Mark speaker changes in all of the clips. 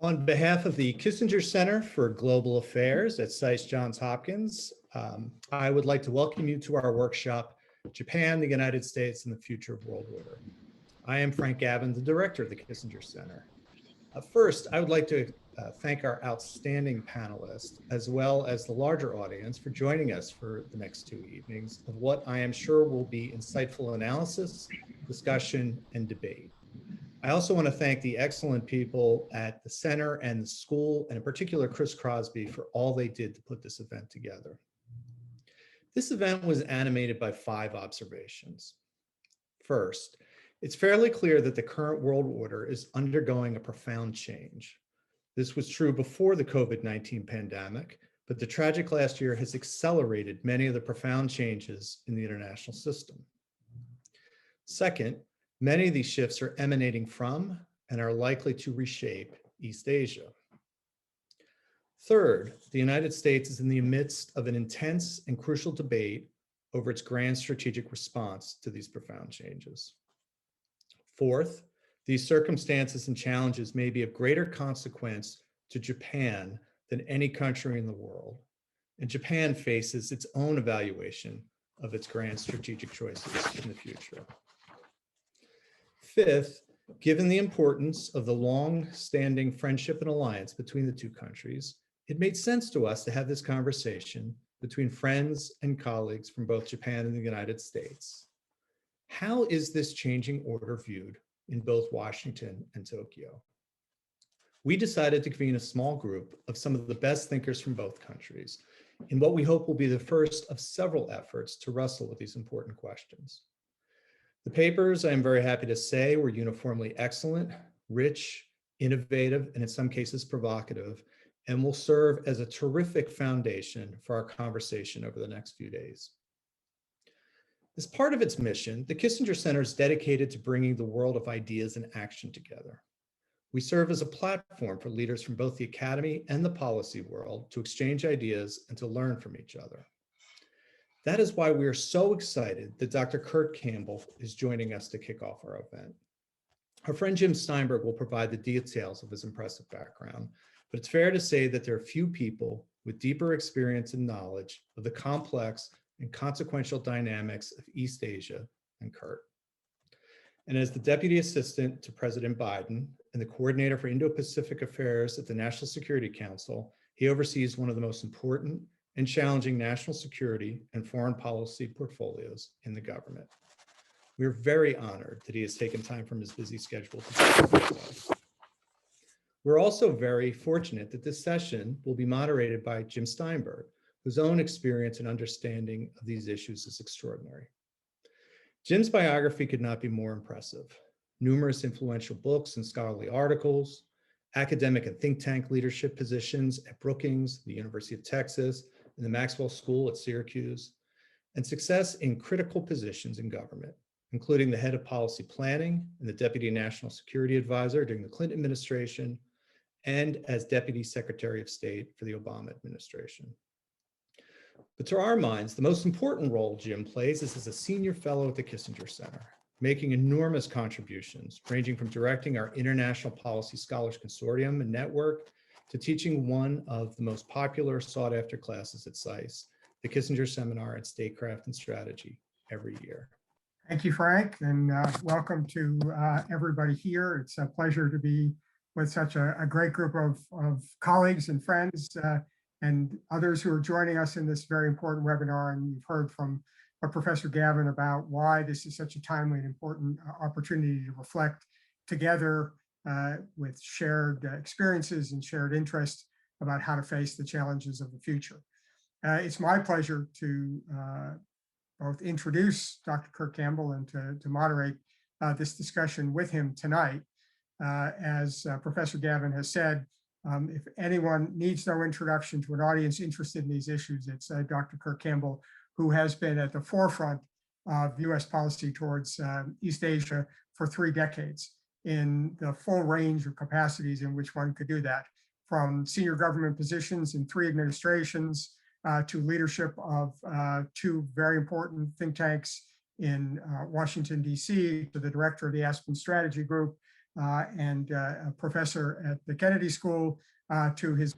Speaker 1: On behalf of the Kissinger Center for Global Affairs at SAIS Johns Hopkins, I would like to welcome you to our workshop, Japan, the United States, and the Future of World Order. I am Frank Gavin, the director of the Kissinger Center. First, I would like to thank our outstanding panelists, as well as the larger audience, for joining us for the next 2 evenings of what I am sure will be insightful analysis, discussion, and debate. I also want to thank the excellent people at the center and the school, and in particular, Chris Crosby, for all they did to put this event together. This event was animated by 5 observations. First, it's fairly clear that the current world order is undergoing a profound change. This was true before the COVID-19 pandemic, but the tragic last year has accelerated many of the profound changes in the international system. Second, many of these shifts are emanating from and are likely to reshape East Asia. Third, the United States is in the midst of an intense and crucial debate over its grand strategic response to these profound changes. Fourth, these circumstances and challenges may be of greater consequence to Japan than any country in the world, and Japan faces its own evaluation of its grand strategic choices in the future. Fifth, given the importance of the long-standing friendship and alliance between the 2 countries, it made sense to us to have this conversation between friends and colleagues from both Japan and the United States. How is this changing order viewed in both Washington and Tokyo? We decided to convene a small group of some of the best thinkers from both countries in what we hope will be the first of several efforts to wrestle with these important questions. The papers, I am very happy to say, were uniformly excellent, rich, innovative, and in some cases provocative, and will serve as a terrific foundation for our conversation over the next few days. As part of its mission, the Kissinger Center is dedicated to bringing the world of ideas and action together. We serve as a platform for leaders from both the academy and the policy world to exchange ideas and to learn from each other. That is why we are so excited that Dr. Kurt Campbell is joining us to kick off our event. Our friend Jim Steinberg will provide the details of his impressive background, but it's fair to say that there are few people with deeper experience and knowledge of the complex and consequential dynamics of East Asia than Kurt. And as the Deputy Assistant to President Biden and the Coordinator for Indo-Pacific Affairs at the National Security Council, he oversees one of the most important and challenging national security and foreign policy portfolios in the government. We are very honored that he has taken time from his busy schedule to join us today. We're also very fortunate that this session will be moderated by Jim Steinberg, whose own experience and understanding of these issues is extraordinary. Jim's biography could not be more impressive. Numerous influential books and scholarly articles, academic and think tank leadership positions at Brookings, the University of Texas, and the Maxwell School at Syracuse, and success in critical positions in government, including the head of policy planning and the Deputy National Security Advisor during the Clinton administration, and as Deputy Secretary of State for the Obama administration. But to our minds, the most important role Jim plays is as a senior fellow at the Kissinger Center, making enormous contributions, ranging from directing our International Policy Scholars Consortium and Network to teaching one of the most popular sought-after classes at SAIS, the Kissinger Seminar in Statecraft and Strategy, every year.
Speaker 2: Thank you, Frank, and welcome to everybody here. It's a pleasure to be with such a great group of colleagues and friends and others who are joining us in this very important webinar. And you've heard from Professor Gavin about why this is such a timely and important opportunity to reflect together with shared experiences and shared interests about how to face the challenges of the future. It's my pleasure to both introduce Dr. Kurt Campbell and to moderate this discussion with him tonight. As Professor Gavin has said, if anyone needs no introduction to an audience interested in these issues, it's Dr. Kurt Campbell, who has been at the forefront of US policy towards East Asia for 3 decades in the full range of capacities in which one could do that, from senior government positions in 3 administrations to leadership of 2 very important think tanks in Washington, DC, to the director of the Aspen Strategy Group, and a professor at the Kennedy School, to his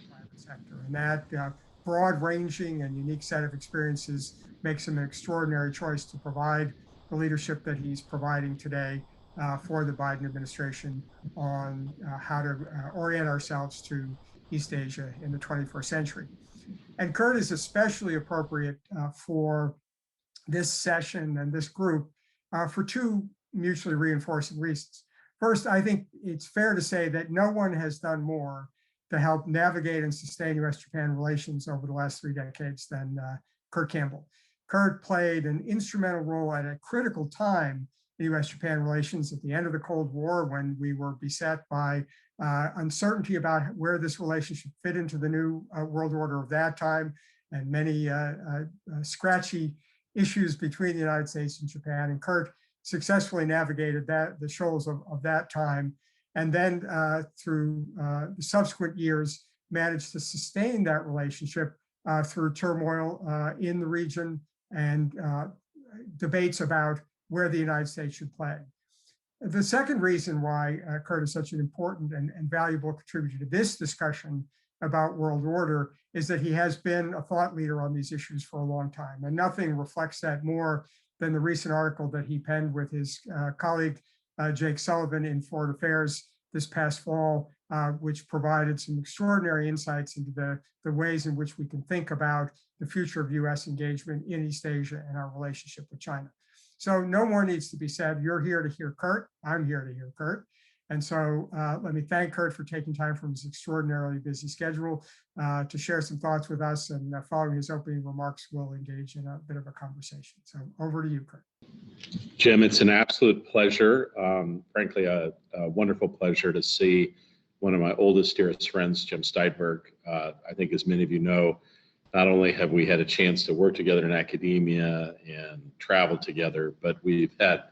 Speaker 2: private sector. And that broad-ranging and unique set of experiences makes him an extraordinary choice to provide the leadership that he's providing today for the Biden administration on how to orient ourselves to East Asia in the 21st century. And Kurt is especially appropriate for this session and this group for two mutually reinforcing reasons. First, I think it's fair to say that no one has done more to help navigate and sustain U.S.-Japan relations over the last 3 decades than Kurt Campbell. Kurt played an instrumental role at a critical time in U.S.-Japan relations at the end of the Cold War, when we were beset by uncertainty about where this relationship fit into the new world order of that time, and many scratchy issues between the United States and Japan. And Kurt successfully navigated the shoals of that time, and then through the subsequent years managed to sustain that relationship through turmoil in the region and debates about where the United States should play. The second reason why Kurt is such an important and valuable contributor to this discussion about world order is that he has been a thought leader on these issues for a long time. And nothing reflects that more than the recent article that he penned with his colleague, Jake Sullivan, in Foreign Affairs this past fall, which provided some extraordinary insights into the ways in which we can think about the future of US engagement in East Asia and our relationship with China. So no more needs to be said. You're here to hear Kurt. I'm here to hear Kurt. And so let me thank Kurt for taking time from his extraordinarily busy schedule to share some thoughts with us. And following his opening remarks, we'll engage in a bit of a conversation. So over to you, Kurt.
Speaker 3: Jim, it's an absolute pleasure. Frankly, a wonderful pleasure to see one of my oldest, dearest friends, Jim Steinberg. I think, as many of you know, not only have we had a chance to work together in academia and travel together, but we've had,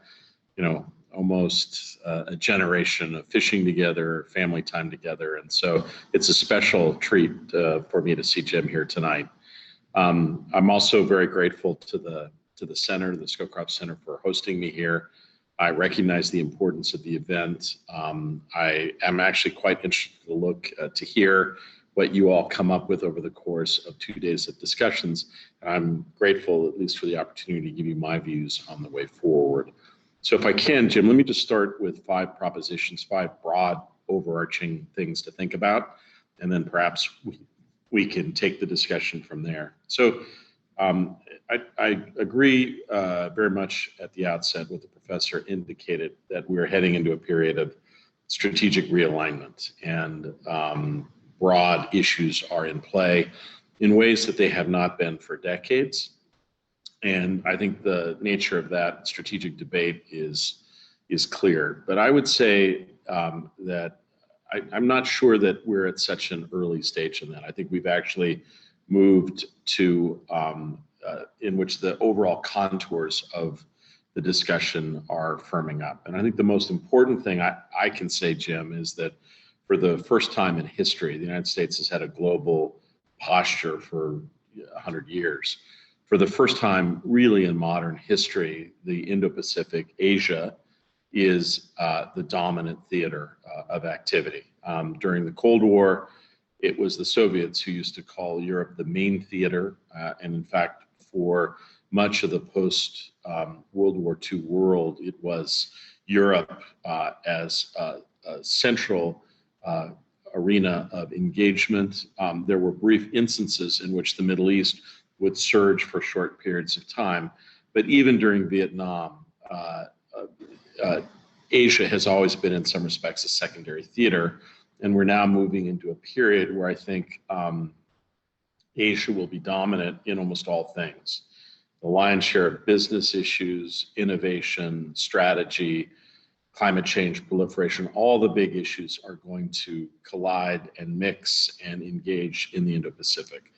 Speaker 3: almost a generation of fishing together, family time together. And so it's a special treat for me to see Jim here tonight. I'm also very grateful to the center, the Scowcroft Center, for hosting me here. I recognize the importance of the event. I am actually quite interested to hear what you all come up with over the course of 2 days of discussions. I'm grateful, at least, for the opportunity to give you my views on the way forward. So if I can, Jim, let me just start with 5 propositions, 5 broad overarching things to think about, and then perhaps we can take the discussion from there. So I agree very much at the outset what the professor indicated, that we're heading into a period of strategic realignment, and broad issues are in play in ways that they have not been for decades. And I think the nature of that strategic debate is clear. But I would say that I'm not sure that we're at such an early stage in that. I think we've actually moved to in which the overall contours of the discussion are firming up. And I think the most important thing I can say, Jim, is that for the first time in history, the United States has had a global posture for 100 years. For the first time, really, in modern history, the Indo-Pacific, Asia, is the dominant theater of activity. During the Cold War, it was the Soviets who used to call Europe the main theater. And in fact, for much of the post-World War II world, it was Europe as a central arena of engagement. There were brief instances in which the Middle East would surge for short periods of time. But even during Vietnam, Asia has always been, in some respects, a secondary theater. And we're now moving into a period where I think Asia will be dominant in almost all things. The lion's share of business issues, innovation, strategy, climate change, proliferation, all the big issues are going to collide and mix and engage in the Indo-Pacific.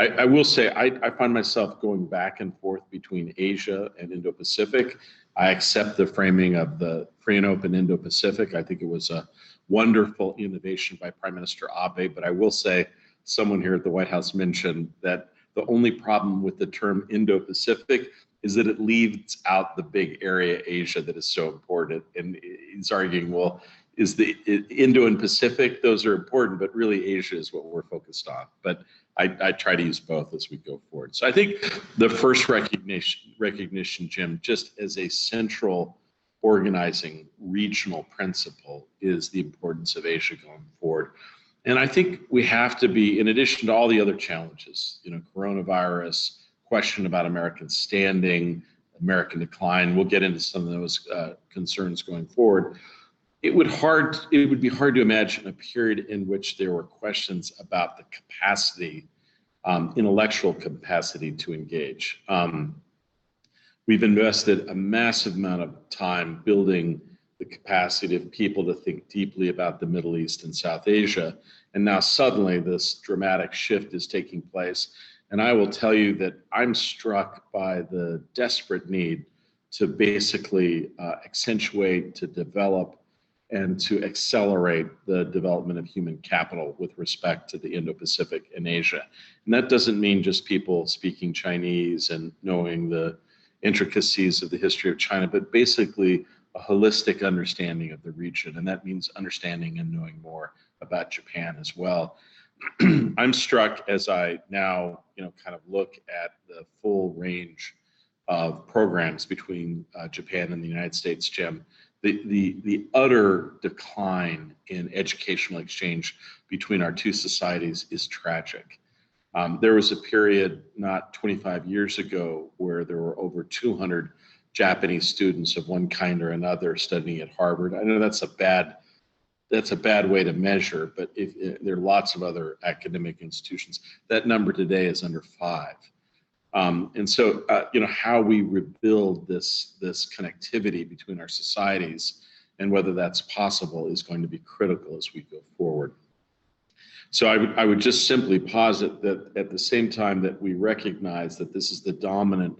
Speaker 3: I will say I find myself going back and forth between Asia and Indo-Pacific. I accept the framing of the free and open Indo-Pacific. I think it was a wonderful innovation by Prime Minister Abe, but I will say, someone here at the White House mentioned that the only problem with the term Indo-Pacific is that it leaves out the big area, Asia, that is so important. And he's arguing, well, is the Indo and Pacific, those are important, but really Asia is what we're focused on. But I try to use both as we go forward. So I think the first recognition, Jim, just as a central organizing regional principle, is the importance of Asia going forward. And I think we have to be, in addition to all the other challenges, coronavirus, question about American standing, American decline, we'll get into some of those concerns going forward. It would be hard to imagine a period in which there were questions about the capacity, intellectual capacity to engage. We've invested a massive amount of time building the capacity of people to think deeply about the Middle East and South Asia. And now suddenly this dramatic shift is taking place. And I will tell you that I'm struck by the desperate need to basically accentuate, to develop, and to accelerate the development of human capital with respect to the Indo-Pacific and Asia. And that doesn't mean just people speaking Chinese and knowing the intricacies of the history of China, but basically a holistic understanding of the region. And that means understanding and knowing more about Japan as well. I'm struck as I now, kind of look at the full range of programs between Japan and the United States, Jim. The utter decline in educational exchange between our two societies is tragic. There was a period not 25 years ago where there were over 200 Japanese students of one kind or another studying at Harvard. I know that's a bad way to measure, but if there are lots of other academic institutions, that number today is under 5. And so, how we rebuild this connectivity between our societies and whether that's possible is going to be critical as we go forward. So I would just simply posit that at the same time that we recognize that this is the dominant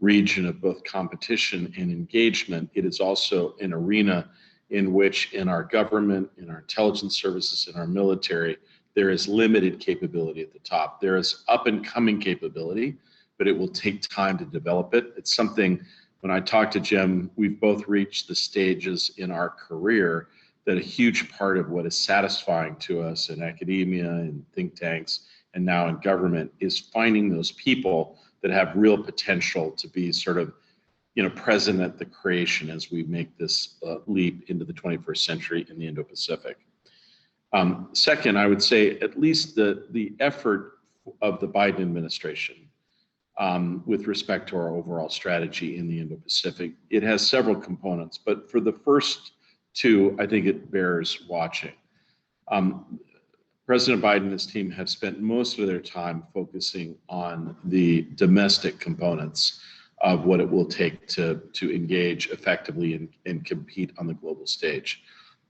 Speaker 3: region of both competition and engagement, it is also an arena in which in our government, in our intelligence services, in our military, there is limited capability at the top. There is up and coming capability, but it will take time to develop it. It's something, when I talk to Jim, we've both reached the stages in our career that a huge part of what is satisfying to us in academia and think tanks and now in government is finding those people that have real potential to be sort of, present at the creation as we make this leap into the 21st century in the Indo-Pacific. Second, I would say at least the effort of the Biden administration with respect to our overall strategy in the Indo-Pacific, it has several components, but for the first two, I think it bears watching. President Biden and his team have spent most of their time focusing on the domestic components of what it will take to engage effectively and compete on the global stage.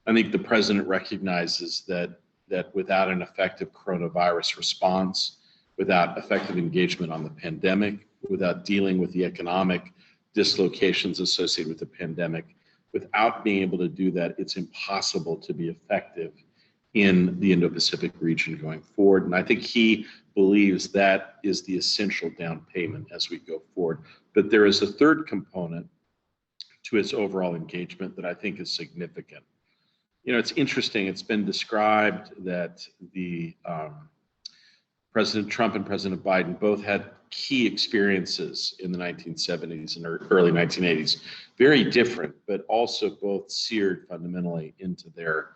Speaker 3: I think the president recognizes that without an effective coronavirus response, without effective engagement on the pandemic, without dealing with the economic dislocations associated with the pandemic, without being able to do that, it's impossible to be effective in the Indo-Pacific region going forward. And I think he believes that is the essential down payment as we go forward. But there is a third component to his overall engagement that I think is significant. It's interesting. It's been described that the President Trump and President Biden both had key experiences in the 1970s and early 1980s. Very different, but also both seared fundamentally into their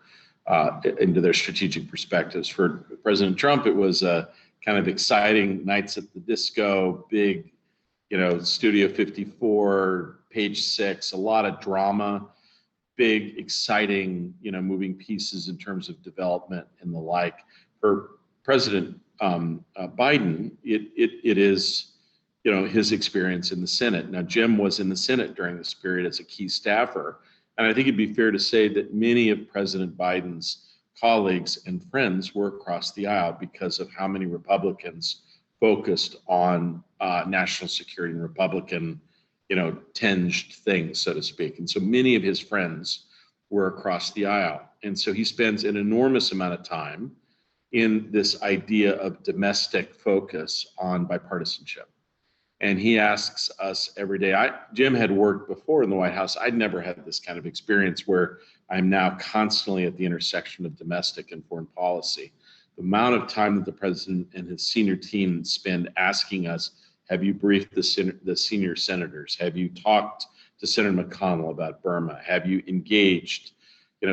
Speaker 3: strategic perspectives. For President Trump, it was a kind of exciting nights at the disco, big, Studio 54, Page 6, a lot of drama, big, exciting, moving pieces in terms of development and the like. For President Biden, it is, his experience in the Senate. Now, Jim was in the Senate during this period as a key staffer. And I think it'd be fair to say that many of President Biden's colleagues and friends were across the aisle because of how many Republicans focused on national security and Republican, tinged things, so to speak. And so many of his friends were across the aisle. And so he spends an enormous amount of time in this idea of domestic focus on bipartisanship. And he asks us every day. Jim had worked before in the White House. I'd never had this kind of experience where I'm now constantly at the intersection of domestic and foreign policy. The amount of time that the president and his senior team spend asking us, have you briefed the senior senators? Have you talked to Senator McConnell about Burma? Have you engaged,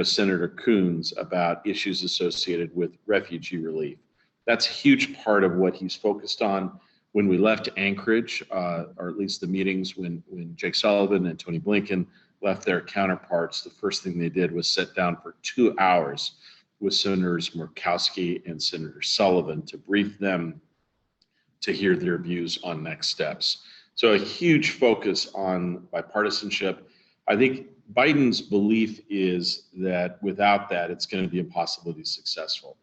Speaker 3: Senator Coons about issues associated with refugee relief? That's a huge part of what he's focused on. When we left Anchorage, or at least the meetings when Jake Sullivan and Tony Blinken left their counterparts, the first thing they did was sit down for 2 hours with Senators Murkowski and Senator Sullivan to brief them, to hear their views on next steps. So a huge focus on bipartisanship. I think Biden's belief is that without that, it's going to be impossible to be successful.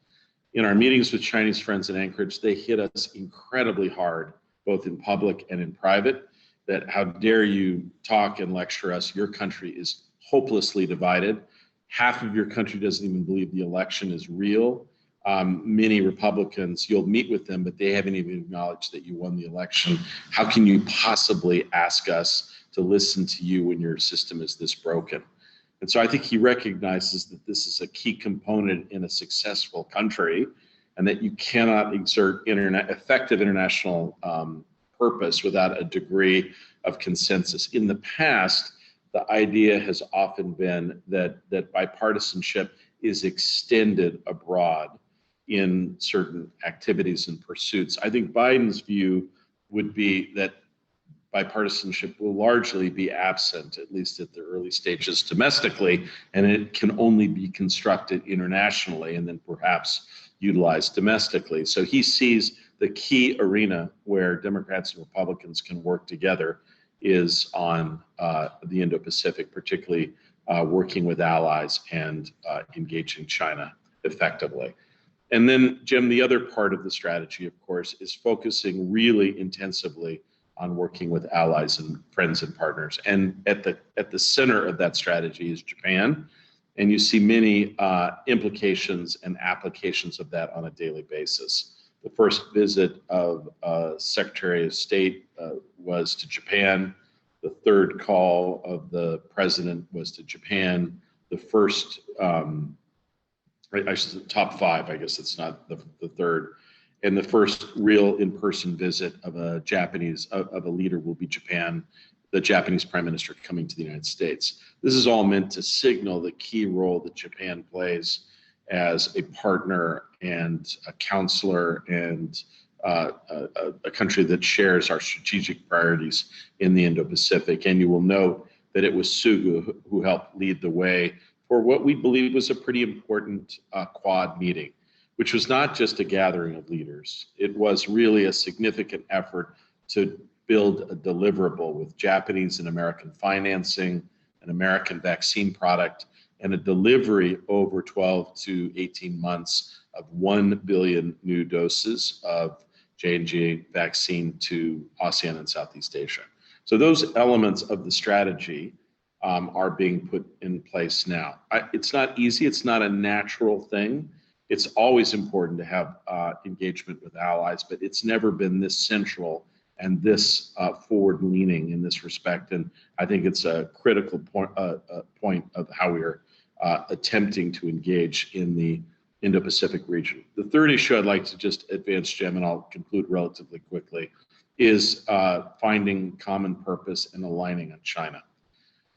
Speaker 3: In our meetings with Chinese friends in Anchorage, they hit us incredibly hard, both in public and in private, that how dare you talk and lecture us? Your country is hopelessly divided. Half of your country doesn't even believe the election is real. Many Republicans, you'll meet with them, but they haven't even acknowledged that you won the election. How can you possibly ask us to listen to you when your system is this broken? And so I think he recognizes that this is a key component in a successful country, and that you cannot exert effective international purpose without a degree of consensus. In the past, the idea has often been that bipartisanship is extended abroad in certain activities and pursuits. I think Biden's view would be that bipartisanship will largely be absent, at least at the early stages domestically, and it can only be constructed internationally and then perhaps utilized domestically. So he sees the key arena where Democrats and Republicans can work together is on the Indo-Pacific, particularly working with allies and engaging China effectively. And then, Jim, the other part of the strategy, of course, is focusing really intensively on working with allies and friends and partners. And at the center of that strategy is Japan. And you see many implications and applications of that on a daily basis. The first visit of Secretary of State was to Japan. The third call of the president was to Japan. The first, top five, I guess it's not the third. And the first real in-person visit of a leader will be Japan, the Japanese Prime Minister coming to the United States. This is all meant to signal the key role that Japan plays as a partner and a counselor and a country that shares our strategic priorities in the Indo-Pacific. And you will note that it was Suga who helped lead the way for what we believe was a pretty important Quad meeting, which was not just a gathering of leaders. It was really a significant effort to build a deliverable with Japanese and American financing, an American vaccine product, and a delivery over 12 to 18 months of 1 billion new doses of J&J vaccine to Asean and Southeast Asia. So those elements of the strategy are being put in place now. It's not easy, it's not a natural thing. It's always important to have engagement with allies, but it's never been this central and this forward-leaning in this respect. And I think it's a critical point of how we are attempting to engage in the Indo-Pacific region. The third issue I'd like to just advance, Jim, and I'll conclude relatively quickly, is finding common purpose and aligning on China.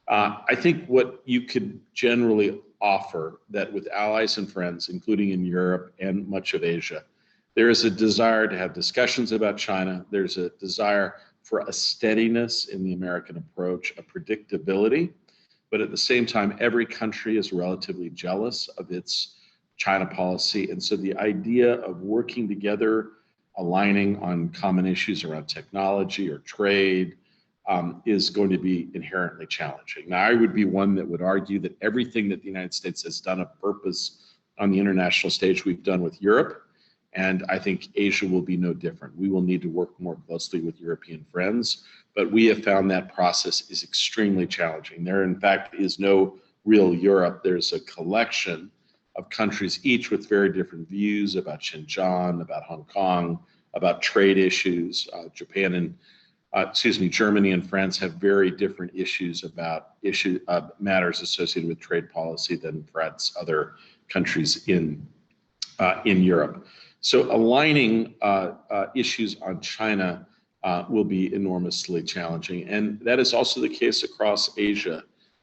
Speaker 3: I think what you could generally offer that with allies and friends, including in Europe and much of Asia, there is a desire to have discussions about China. There's a desire for a steadiness in the American approach, a predictability, but at the same time, every country is relatively jealous of its China policy. And so the idea of working together, aligning on common issues around technology or trade, is going to be inherently challenging. Now, I would be one that would argue that everything that the United States has done of purpose on the international stage, we've done with Europe, and I think Asia will be no different. We will need to work more closely with European friends, but we have found that process is extremely challenging. There, in fact, is no real Europe. There's a collection of countries, each with very different views about Xinjiang, about Hong Kong, about trade issues. Japan and Germany and France have very different issues about matters associated with trade policy than perhaps other countries in Europe. So aligning issues on China will be enormously challenging, and that is also the case across Asia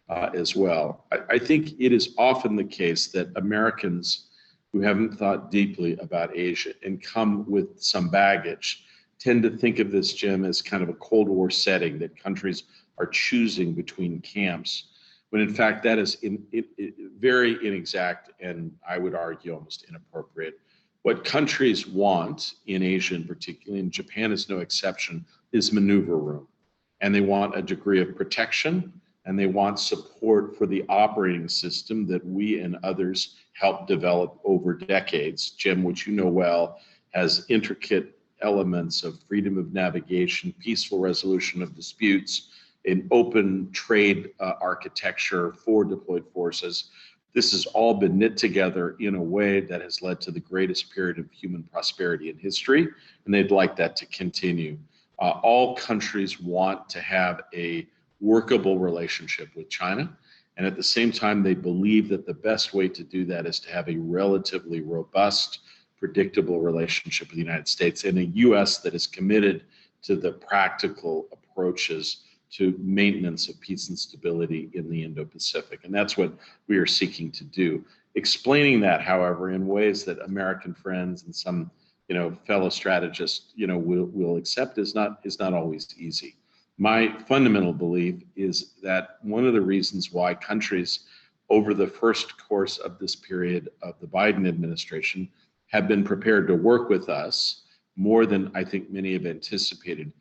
Speaker 3: as well. I think it is often the case that Americans who haven't thought deeply about Asia and come with some baggage tend to think of this, Jim, as kind of a Cold War setting, that countries are choosing between camps, when in fact that is very inexact and I would argue almost inappropriate. What countries want in Asia in particular, and Japan is no exception, is maneuver room. And they want a degree of protection, and they want support for the operating system that we and others helped develop over decades. Jim, which you know well, has intricate elements of freedom of navigation, peaceful resolution of disputes, an open trade architecture for deployed forces. This has all been knit together in a way that has led to the greatest period of human prosperity in history, and they'd like that to continue. All countries want to have a workable relationship with China, and at the same time, they believe that the best way to do that is to have a relatively robust, predictable relationship with the United States, and a U.S. that is committed to the practical approaches to maintenance of peace and stability in the Indo-Pacific. And that's what we are seeking to do. Explaining that, however, in ways that American friends and some, fellow strategists, will accept is not always easy. My fundamental belief is that one of the reasons why countries over the first course of this period of the Biden administration have been prepared to work with us more than I think many have anticipated.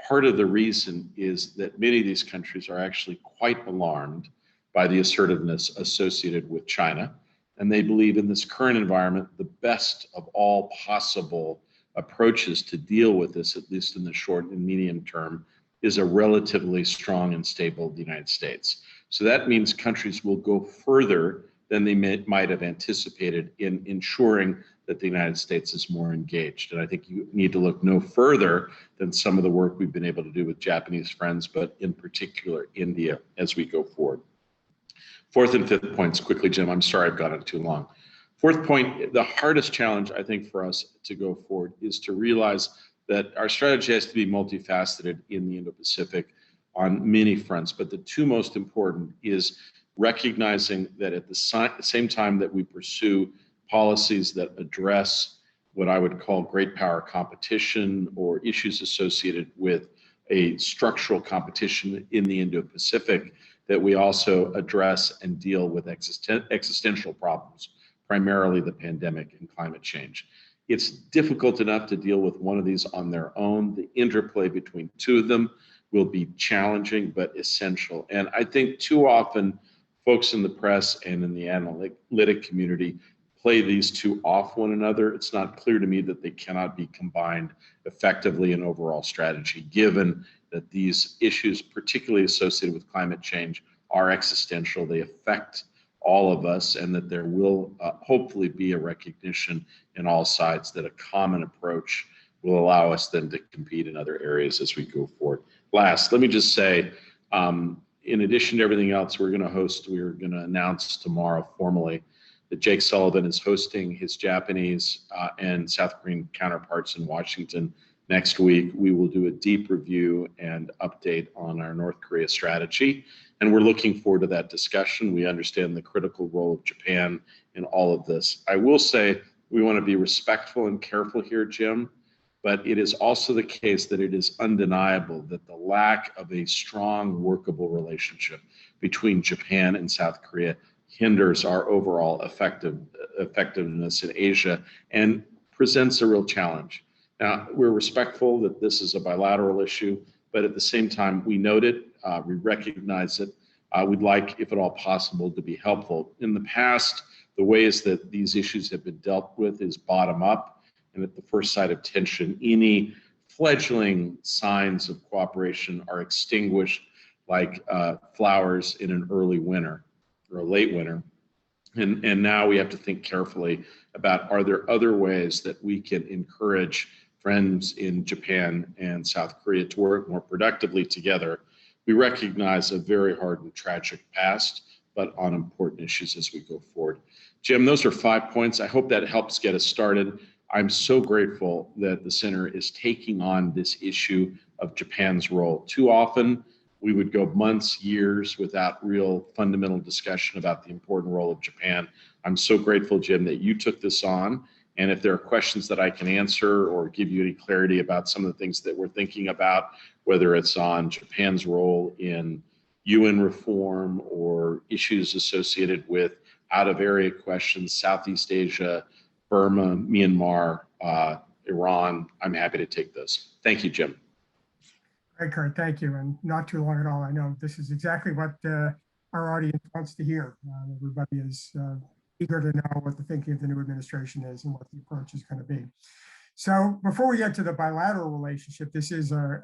Speaker 3: Part of the reason is that many of these countries are actually quite alarmed by the assertiveness associated with China, and they believe in this current environment, the best of all possible approaches to deal with this, at least in the short and medium term, is a relatively strong and stable United States. So that means countries will go further than they might have anticipated in ensuring that the United States is more engaged. And I think you need to look no further than some of the work we've been able to do with Japanese friends, but in particular India, as we go forward. Fourth and fifth points, quickly, Jim, I'm sorry I've gone on too long. Fourth point, the hardest challenge I think for us to go forward is to realize that our strategy has to be multifaceted in the Indo-Pacific on many fronts, but the two most important is recognizing that at the same time that we pursue policies that address what I would call great power competition or issues associated with a structural competition in the Indo-Pacific, that we also address and deal with existential problems, primarily the pandemic and climate change. It's difficult enough to deal with one of these on their own. The interplay between two of them will be challenging but essential. And I think too often folks in the press and in the analytic community play these two off one another. It's not clear to me that they cannot be combined effectively in overall strategy, given that these issues, particularly associated with climate change, are existential. They affect all of us, and that there will hopefully be a recognition in all sides that a common approach will allow us then to compete in other areas as we go forward. Last, let me just say, in addition to everything else, we're going to announce tomorrow formally that Jake Sullivan is hosting his Japanese and South Korean counterparts in Washington next week. We will do a deep review and update on our North Korea strategy, and we're looking forward to that discussion. We understand the critical role of Japan in all of this. I will say we want to be respectful and careful here, Jim, but it is also the case that it is undeniable that the lack of a strong, workable relationship between Japan and South Korea hinders our overall effectiveness in Asia and presents a real challenge. Now, we're respectful that this is a bilateral issue, but at the same time, we note it, we recognize it. We'd like, if at all possible, to be helpful. In the past, the ways that these issues have been dealt with is bottom up, and at the first sight of tension, any fledgling signs of cooperation are extinguished like flowers in an early winter or a late winter. And now we have to think carefully about, are there other ways that we can encourage friends in Japan and South Korea to work more productively together. We recognize a very hard and tragic past, but on important issues as we go forward. Jim, those are 5 points. I hope that helps get us started. I'm so grateful that the center is taking on this issue of Japan's role. Too often, we would go months, years without real fundamental discussion about the important role of Japan. I'm so grateful, Jim, that you took this on. And if there are questions that I can answer or give you any clarity about some of the things that we're thinking about, whether it's on Japan's role in UN reform or issues associated with out-of-area questions, Southeast Asia, Burma, Myanmar, Iran, I'm happy to take those. Thank you, Jim.
Speaker 2: Great, Kurt, thank you. And not too long at all. I know this is exactly what our audience wants to hear. Everybody is eager to know what the thinking of the new administration is and what the approach is going to be. So before we get to the bilateral relationship, this is a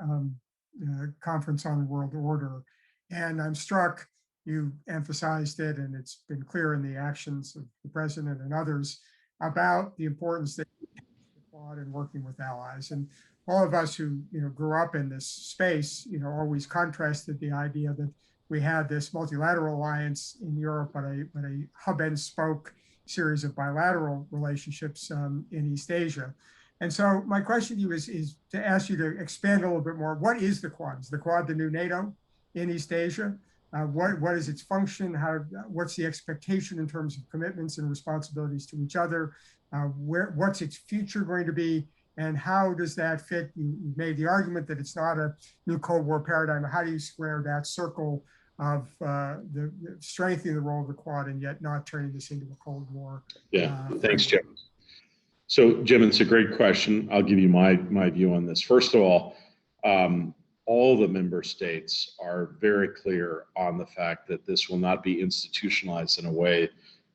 Speaker 2: conference on world order. And I'm struck, you emphasized it, and it's been clear in the actions of the president and others about the importance that the Quad and working with allies. And all of us who grew up in this space, always contrasted the idea that we had this multilateral alliance in Europe, but a hub and spoke series of bilateral relationships in East Asia. And so my question to you is to ask you to expand a little bit more. What is the Quad? Is the Quad the new NATO in East Asia? What is its function? What's the expectation in terms of commitments and responsibilities to each other? What's its future going to be? And how does that fit? You made the argument that it's not a new Cold War paradigm. How do you square that circle of the strengthening the role of the Quad and yet not turning this into a Cold War?
Speaker 3: Yeah, thanks, Jim. So, Jim, it's a great question. I'll give you my view on this. First of all the member states are very clear on the fact that this will not be institutionalized in a way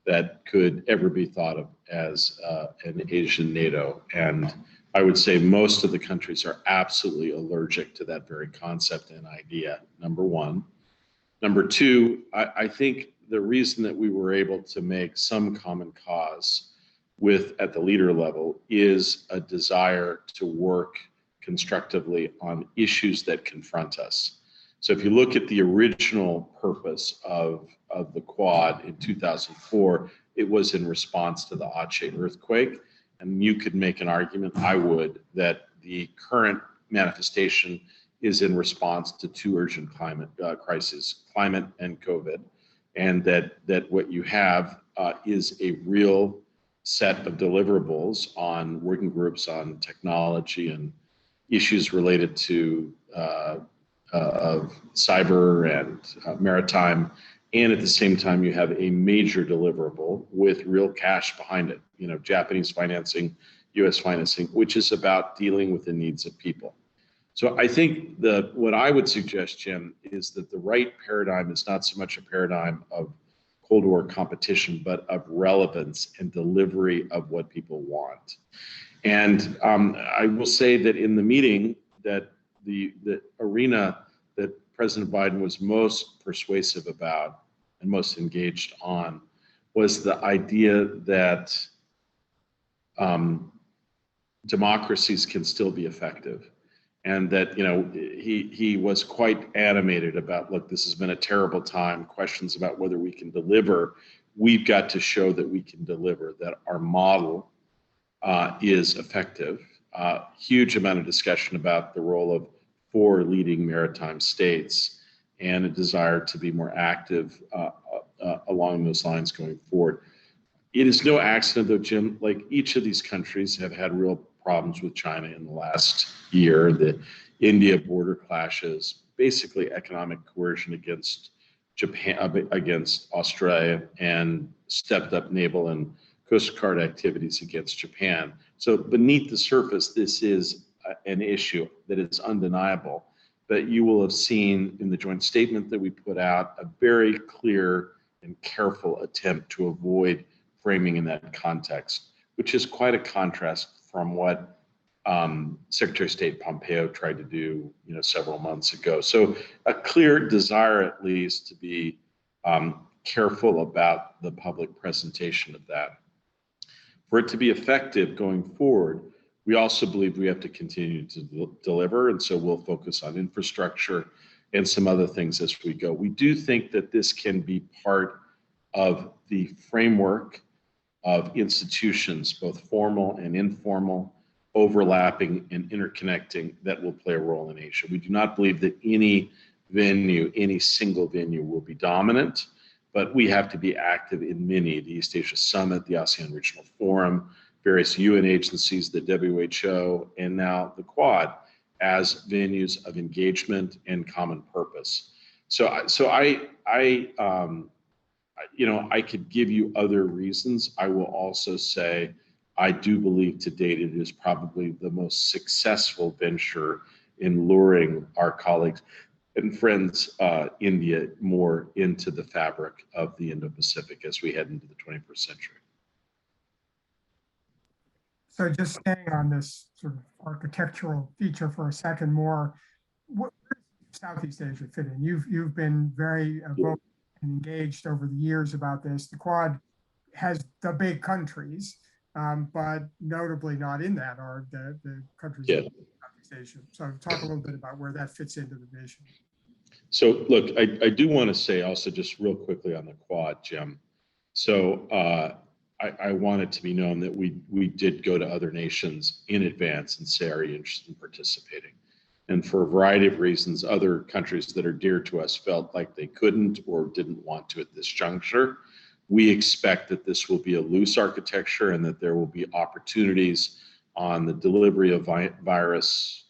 Speaker 3: that could ever be thought of as an Asian NATO. And I would say most of the countries are absolutely allergic to that very concept and idea, number one. Number two, I think the reason that we were able to make some common cause at the leader level is a desire to work constructively on issues that confront us. So if you look at the original purpose of the Quad in 2004, it was in response to the Aceh earthquake. And you could make an argument, I would, that the current manifestation is in response to two urgent climate crises, climate and COVID. And that what you have is a real set of deliverables on working groups on technology and issues related to cyber and maritime. And at the same time, you have a major deliverable with real cash behind it, Japanese financing, US financing, which is about dealing with the needs of people. So I think what I would suggest, Jim, is that the right paradigm is not so much a paradigm of Cold War competition, but of relevance and delivery of what people want. And I will say that in the meeting, that the arena that President Biden was most persuasive about and most engaged on was the idea that democracies can still be effective. And that, he was quite animated about, look, this has been a terrible time, questions about whether we can deliver. We've got to show that we can deliver, that our model is effective. Huge amount of discussion about the role of 4 leading maritime states and a desire to be more active along those lines going forward. It is no accident, though, Jim, like each of these countries have had real problems with China in the last year. The India border clashes, basically economic coercion against Japan, against Australia, and stepped up naval and Coast Guard activities against Japan. So beneath the surface, this is an issue that is undeniable. But you will have seen in the joint statement that we put out a very clear and careful attempt to avoid framing in that context, which is quite a contrast from what Secretary of State Pompeo tried to do, several months ago. So a clear desire, at least, to be careful about the public presentation of that. For it to be effective going forward, We also believe we have to continue to deliver, and so we'll focus on infrastructure and some other things as we go. We do think that this can be part of the framework of institutions, both formal and informal, overlapping and interconnecting, that will play a role in Asia. We do not believe that any venue, any single venue will be dominant, but we have to be active in many, the East Asia Summit, the ASEAN Regional Forum, various UN agencies, the WHO, and now the Quad, as venues of engagement and common purpose. I could give you other reasons. I will also say, I do believe to date it is probably the most successful venture in luring our colleagues and friends, India, more into the fabric of the Indo-Pacific as we head into the 21st century.
Speaker 2: So just staying on this sort of architectural feature for a second more, where does Southeast Asia fit in? You've been very vocal and engaged over the years about this. The Quad has the big countries, but notably not in that are the countries of Southeast Asia. So talk a little bit about where that fits into the vision.
Speaker 3: So look, I do want to say also just real quickly on the Quad, Jim. So I want it to be known that we did go to other nations in advance and say, are you interested in participating? And for a variety of reasons, other countries that are dear to us felt like they couldn't or didn't want to at this juncture. We expect that this will be a loose architecture and that there will be opportunities on the delivery of virus,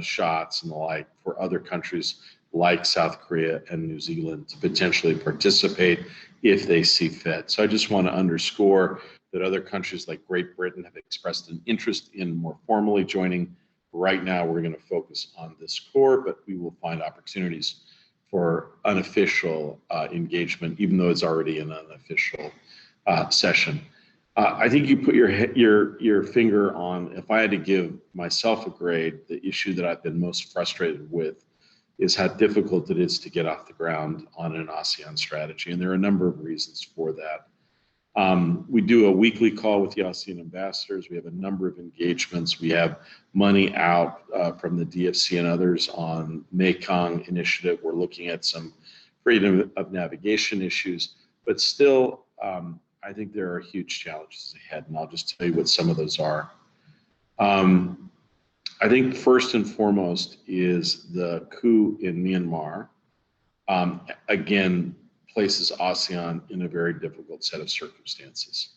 Speaker 3: shots and the like for other countries like South Korea and New Zealand to potentially participate if they see fit. So I just want to underscore that other countries like Great Britain have expressed an interest in more formally joining. Right now, we're going to focus on this core, but we will find opportunities for unofficial engagement, even though it's already an unofficial session. I think you put your finger on, if I had to give myself a grade, the issue that I've been most frustrated with is how difficult it is to get off the ground on an ASEAN strategy. And there are a number of reasons for that. We do a weekly call with the ASEAN ambassadors. We have a number of engagements. We have money out from the DFC and others on Mekong initiative. We're looking at some freedom of navigation issues, but still, I think there are huge challenges ahead, and I'll just tell you what some of those are. I think first and foremost is the coup in Myanmar, again, places ASEAN in a very difficult set of circumstances.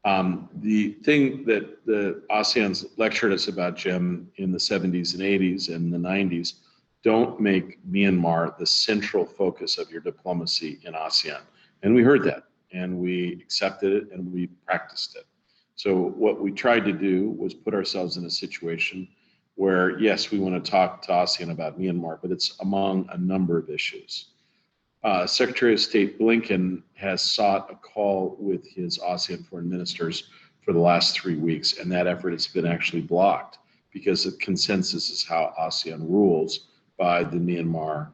Speaker 3: The thing that the ASEAN's lectured us about, Jim, in the 70s and 80s and the 90s, don't make Myanmar the central focus of your diplomacy in ASEAN. And we heard that, and we accepted it, and we practiced it. So what we tried to do was put ourselves in a situation where, yes, we want to talk to ASEAN about Myanmar, but it's among a number of issues. Secretary of State Blinken has sought a call with his ASEAN foreign ministers for the last 3 weeks, and that effort has been actually blocked because the consensus is how ASEAN rules by the Myanmar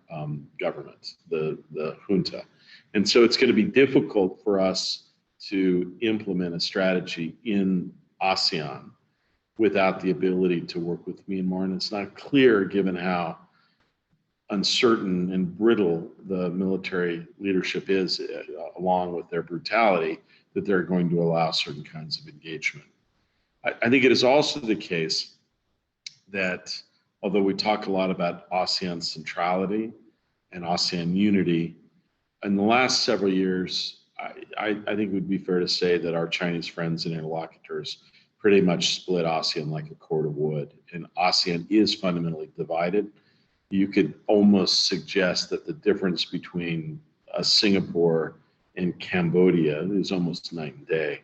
Speaker 3: government, the junta. And so it's going to be difficult for us to implement a strategy in ASEAN without the ability to work with Myanmar. And it's not clear, given how uncertain and brittle the military leadership is, along with their brutality, that they're going to allow certain kinds of engagement. I think it is also the case that, although we talk a lot about ASEAN centrality and ASEAN unity, in the last several years, I think it would be fair to say that our Chinese friends and interlocutors pretty much split ASEAN like a cord of wood, and ASEAN is fundamentally divided. You could almost suggest that the difference between Singapore and Cambodia is almost night and day.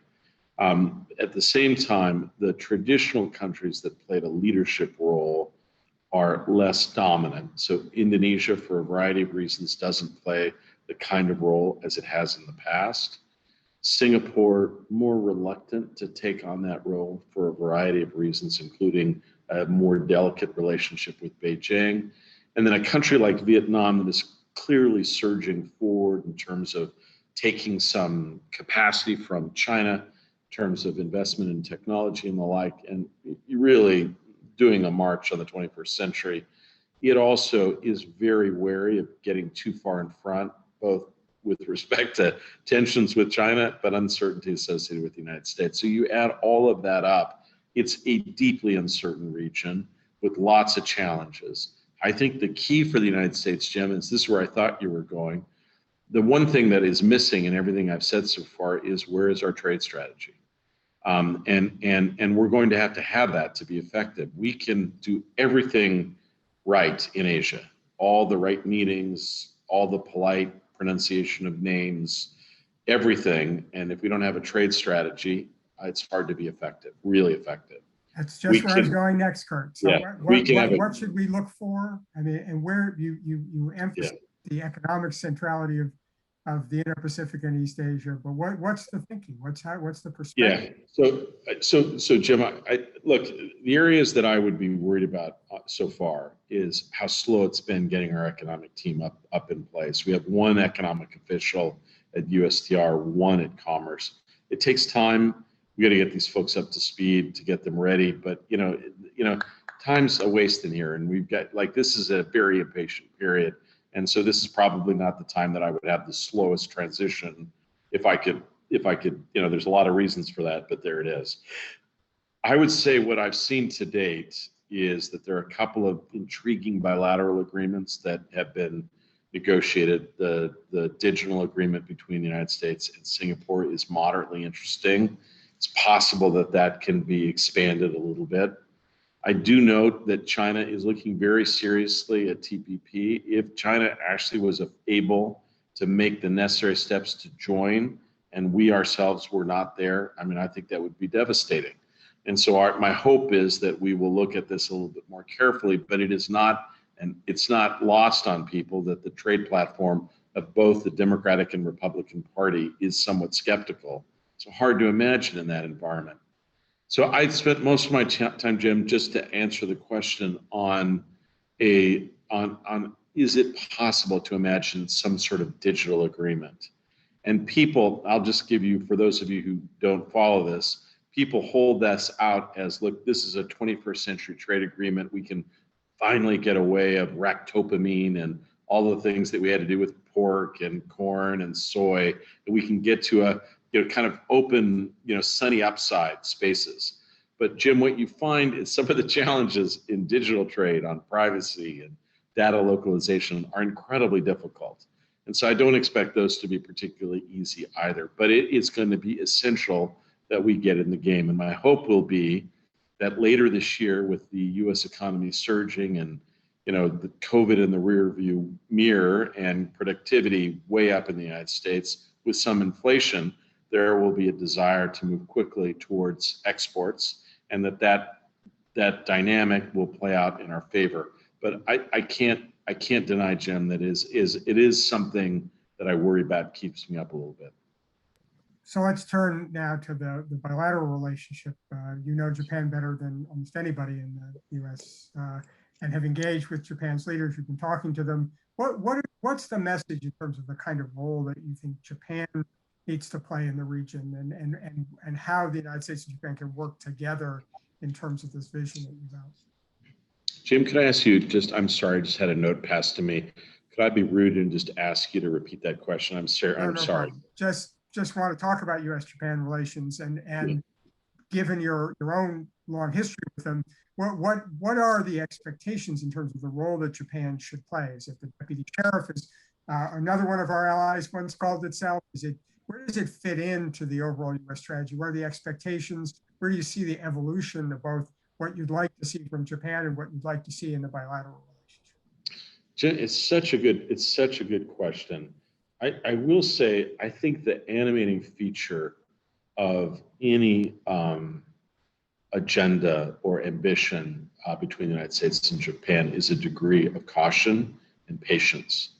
Speaker 3: At the same time, the traditional countries that played a leadership role are less dominant. So Indonesia, for a variety of reasons, doesn't play the kind of role as it has in the past. Singapore, more reluctant to take on that role for a variety of reasons, including a more delicate relationship with Beijing. And then a country like Vietnam that is clearly surging forward in terms of taking some capacity from China terms of investment in technology and the like, and you're really doing a march on the 21st century. It also is very wary of getting too far in front, both with respect to tensions with China, but uncertainty associated with the United States. So you add all of that up, it's a deeply uncertain region with lots of challenges. I think the key for the United States, Jim, is this is where I thought you were going. The one thing that is missing in everything I've said so far is where is our trade strategy? And we're going to have that to be effective. We can do everything right in Asia, all the right meetings, all the polite pronunciation of names, everything. And if we don't have a trade strategy, it's hard to be effective, really effective.
Speaker 2: That's just where I was going next, Kurt. So
Speaker 3: yeah,
Speaker 2: what should we look for? I mean, and where you emphasize the economic centrality of the Indo-Pacific and East Asia, but what's the thinking? What's the perspective?
Speaker 3: Yeah. So Jim, I look, the areas that I would be worried about so far is how slow it's been getting our economic team up in place. We have one economic official at USTR, one at Commerce. It takes time. We got to get these folks up to speed to get them ready. But you know, time's a waste in here, and we've got this is a very impatient period. And so this is probably not the time that I would have the slowest transition if I could, there's a lot of reasons for that, but there it is. I would say what I've seen to date is that there are a couple of intriguing bilateral agreements that have been negotiated. The digital agreement between the United States and Singapore is moderately interesting. It's possible that that can be expanded a little bit. I do note that China is looking very seriously at TPP. If China actually was able to make the necessary steps to join, and we ourselves were not there, I mean, I think that would be devastating. And so my hope is that we will look at this a little bit more carefully, but it is not, and it's not lost on people that the trade platform of both the Democratic and Republican Party is somewhat skeptical. So hard to imagine in that environment. So I spent most of my time, Jim, just to answer the question on is it possible to imagine some sort of digital agreement? And people, I'll just give you, for those of you who don't follow this, people hold this out as, look, this is a 21st century trade agreement. We can finally get away of ractopamine and all the things that we had to do with pork and corn and soy, and we can get to a kind of open, sunny upside spaces. But Jim, what you find is some of the challenges in digital trade on privacy and data localization are incredibly difficult. And so I don't expect those to be particularly easy either, but it is going to be essential that we get in the game. And my hope will be that later this year, with the US economy surging and the COVID in the rear view mirror and productivity way up in the United States with some inflation, there will be a desire to move quickly towards exports, and that dynamic will play out in our favor. But I can't deny, Jim, that it is something that I worry about, keeps me up a little bit.
Speaker 2: So let's turn now to the bilateral relationship. You know Japan better than almost anybody in the U.S. And have engaged with Japan's leaders. You've been talking to them. What's the message in terms of the kind of role that you think Japan needs to play in the region, and how the United States and Japan can work together in terms of this vision that you've outlined?
Speaker 3: Jim, could I ask you I'm sorry, I just had a note passed to me. Could I be rude and just ask you to repeat that question? I'm sorry.
Speaker 2: Problem. Just want to talk about U.S.-Japan relations and given your own long history with them, what are the expectations in terms of the role that Japan should play? Is it the deputy sheriff? Is another one of our allies once called itself? Where does it fit into the overall U.S. strategy? What are the expectations? Where do you see the evolution of both what you'd like to see from Japan and what you'd like to see in the bilateral relationship?
Speaker 3: It's such a good question. I will say, I think the animating feature of any agenda or ambition between the United States and Japan is a degree of caution and patience.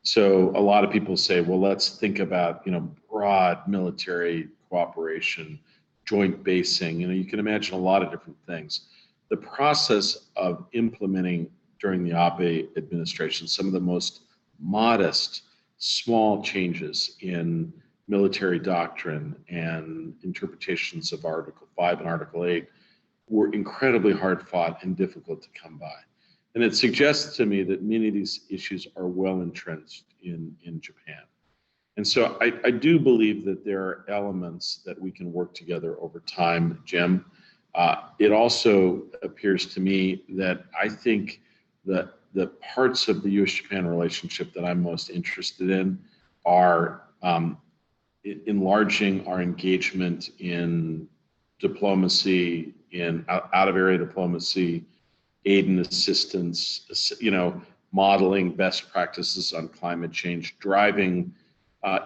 Speaker 3: So a lot of people say, well, let's think about, broad military cooperation, joint basing. You can imagine a lot of different things. The process of implementing during the Abe administration some of the most modest, small changes in military doctrine and interpretations of Article 5 and Article 8 were incredibly hard fought and difficult to come by. And it suggests to me that many of these issues are well entrenched in Japan. And so I do believe that there are elements that we can work together over time, Jim. It also appears to me that I think that the parts of the U.S.-Japan relationship that I'm most interested in are enlarging our engagement in diplomacy, in out-of-area diplomacy, aid and assistance, modeling best practices on climate change, driving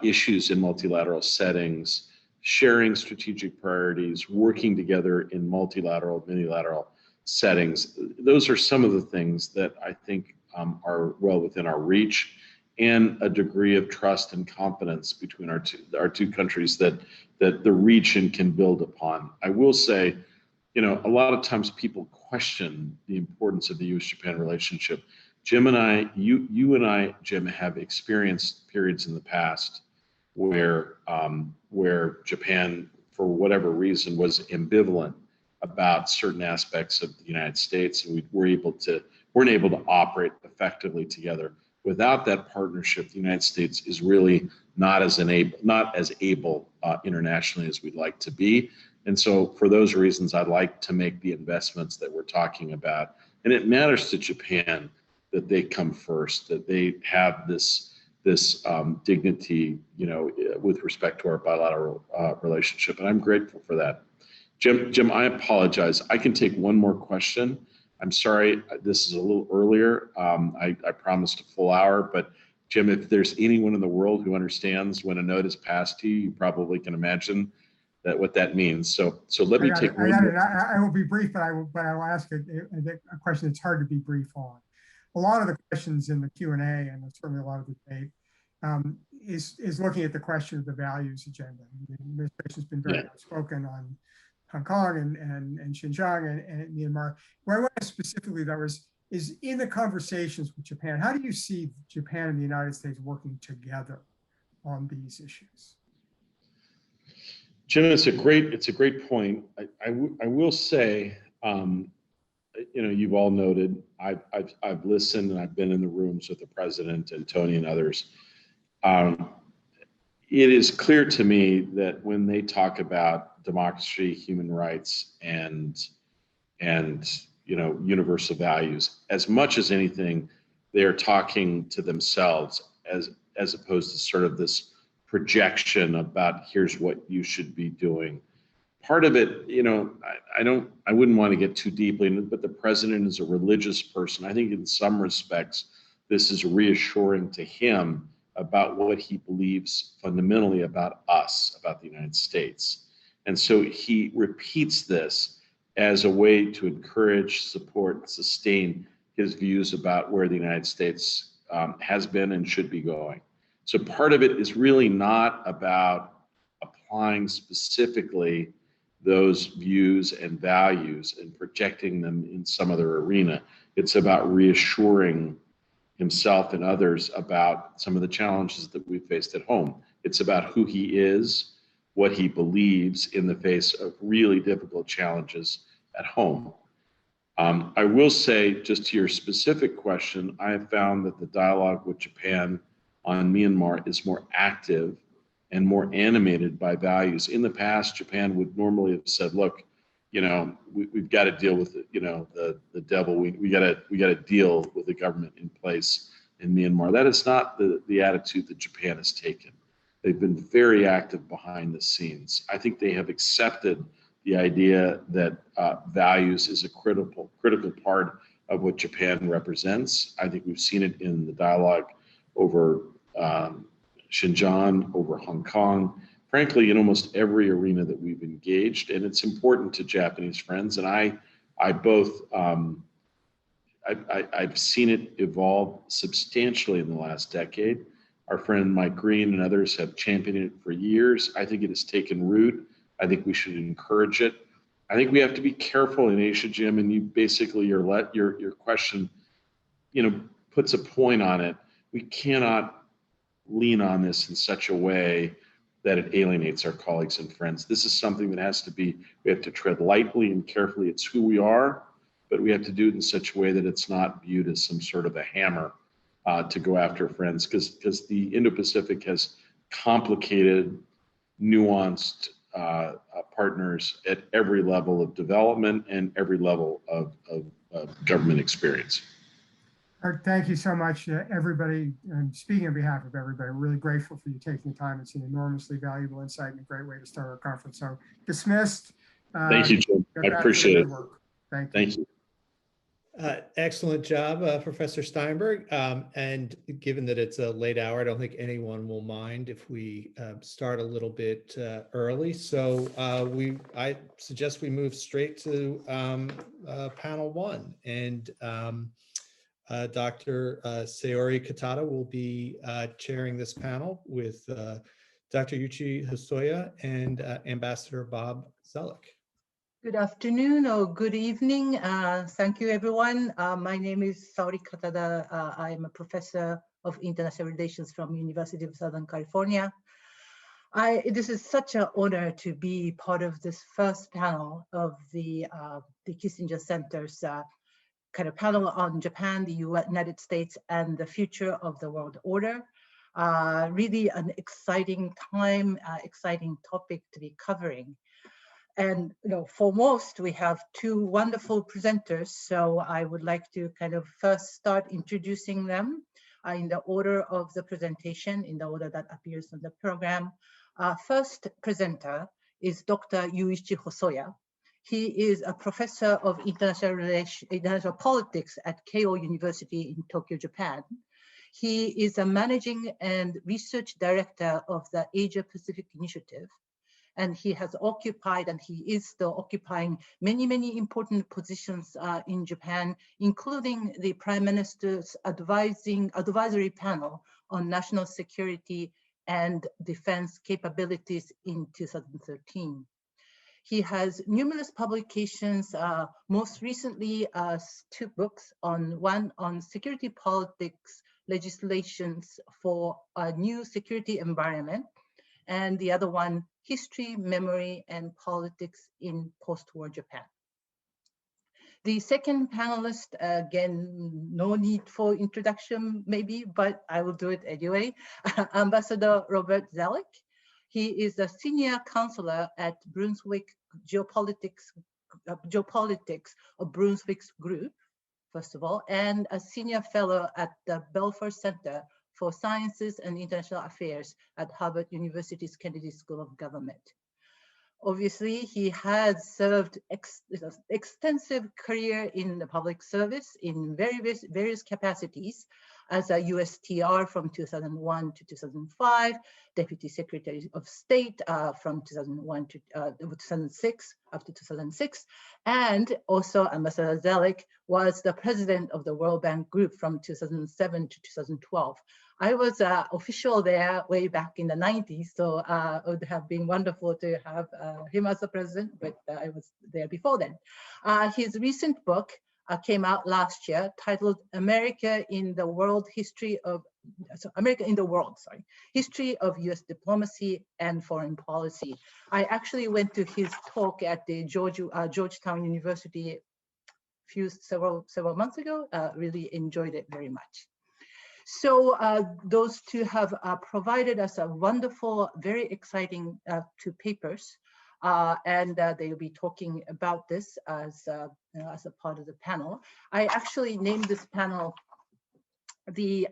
Speaker 3: issues in multilateral settings, sharing strategic priorities, working together in multilateral, minilateral settings. Those are some of the things that I think are well within our reach, and a degree of trust and confidence between our two countries that the region can build upon. I will say, a lot of times people question the importance of the U.S.-Japan relationship. Jim and I, you and I, Jim, have experienced periods in the past where Japan, for whatever reason, was ambivalent about certain aspects of the United States, and we weren't able to operate effectively together. Without that partnership, the United States is really not as able internationally as we'd like to be. And so for those reasons, I'd like to make the investments that we're talking about. And it matters to Japan that they come first, that they have this dignity, with respect to our bilateral relationship. And I'm grateful for that. Jim, I apologize. I can take one more question. I'm sorry, this is a little earlier. I promised a full hour, but Jim, if there's anyone in the world who understands when a note is passed to you, you probably can imagine what that means. So let me take one more.
Speaker 2: I will be brief, but I will ask a question that's hard to be brief on. A lot of the questions in the Q&A, and certainly a lot of the debate, is looking at the question of the values agenda. The administration's been very outspoken on Hong Kong and Xinjiang and Myanmar. What I want to specifically, though, is in the conversations with Japan, how do you see Japan and the United States working together on these issues?
Speaker 3: Jim, it's a great point. I will say, you've all noted, I've listened and I've been in the rooms with the president and Tony and others. It is clear to me that when they talk about democracy, human rights, and universal values, as much as anything, they're talking to themselves as opposed to sort of this projection about here's what you should be doing. Part of it, I wouldn't want to get too deeply in it, but the president is a religious person. I think in some respects, this is reassuring to him about what he believes fundamentally about us, about the United States. And so he repeats this as a way to encourage, support, sustain his views about where the United States has been and should be going. So part of it is really not about applying specifically those views and values and projecting them in some other arena. It's about reassuring himself and others about some of the challenges that we faced at home. It's about who he is, what he believes in the face of really difficult challenges at home. I will say, just to your specific question, I have found that the dialogue with Japan on Myanmar is more active and more animated by values. In the past, Japan would normally have said, look, we've got to deal with the devil. We got to deal with the government in place in Myanmar. That is not the attitude that Japan has taken. They've been very active behind the scenes. I think they have accepted the idea that values is a critical part of what Japan represents. I think we've seen it in the dialogue over Xinjiang, over Hong Kong, frankly, in almost every arena that we've engaged. And it's important to Japanese friends. And I've seen it evolve substantially in the last decade. Our friend Mike Green and others have championed it for years. I think it has taken root. I think we should encourage it. I think we have to be careful in Asia, Jim, and you basically, your question, puts a point on it. We cannot lean on this in such a way that it alienates our colleagues and friends. This is something that has to be, we have to tread lightly and carefully. It's who we are, but we have to do it in such a way that it's not viewed as some sort of a hammer to go after friends, because the Indo-Pacific has complicated, nuanced partners at every level of development and every level of government experience.
Speaker 2: Thank you so much, everybody. And speaking on behalf of everybody, we're really grateful for you taking the time. It's an enormously valuable insight and a great way to start our conference. So dismissed.
Speaker 3: Thank you, Jim. I appreciate it.
Speaker 2: Thank you.
Speaker 3: Thank you.
Speaker 1: Excellent job, Professor Steinberg. And given that it's a late hour, I don't think anyone will mind if we start a little bit early. So I suggest we move straight to panel one. And Dr. Sayori Katada will be chairing this panel with Dr. Yuichi Hosoya and Ambassador Bob Zelik.
Speaker 4: Good afternoon or good evening. Thank you, everyone. My name is Sayori Katada. I am a professor of international relations from University of Southern California. This is such an honor to be part of this first panel of the Kissinger Center's kind of panel on Japan, the United States, and the future of the world order. Really an exciting time, exciting topic to be covering. And foremost, we have two wonderful presenters. So I would like to kind of first start introducing them in the order of the presentation, in the order that appears on the program. First presenter is Dr. Yuichi Hosoya. He is a professor of international politics at Keio University in Tokyo, Japan. He is a managing and research director of the Asia Pacific Initiative. And he has occupied, and he is still occupying, many, many important positions in Japan, including the Prime Minister's advisory panel on national security and defense capabilities in 2013. He has numerous publications, most recently two books, one on security politics legislations for a new security environment, and the other one, History, Memory, and Politics in Post-War Japan. The second panelist, again, no need for introduction maybe, but I will do it anyway, Ambassador Robert Zelik. He is a senior counselor at Brunswick Geopolitics of Brunswick's group, first of all, and a senior fellow at the Belfer Center for Sciences and International Affairs at Harvard University's Kennedy School of Government. Obviously, he has served extensive career in the public service in various capacities as a USTR from 2001 to 2005, Deputy Secretary of State from 2001 to 2006, up to 2006, and also Ambassador Zelik was the president of the World Bank Group from 2007 to 2012. I was an official there way back in the 90s, so it would have been wonderful to have him as the president, but I was there before then. His recent book came out last year, titled America in the World, History of US Diplomacy and Foreign Policy. I actually went to his talk at the Georgetown University several months ago. Really enjoyed it very much. So those two have provided us a wonderful, very exciting two papers, and they will be talking about this as a part of the panel. I actually named this panel the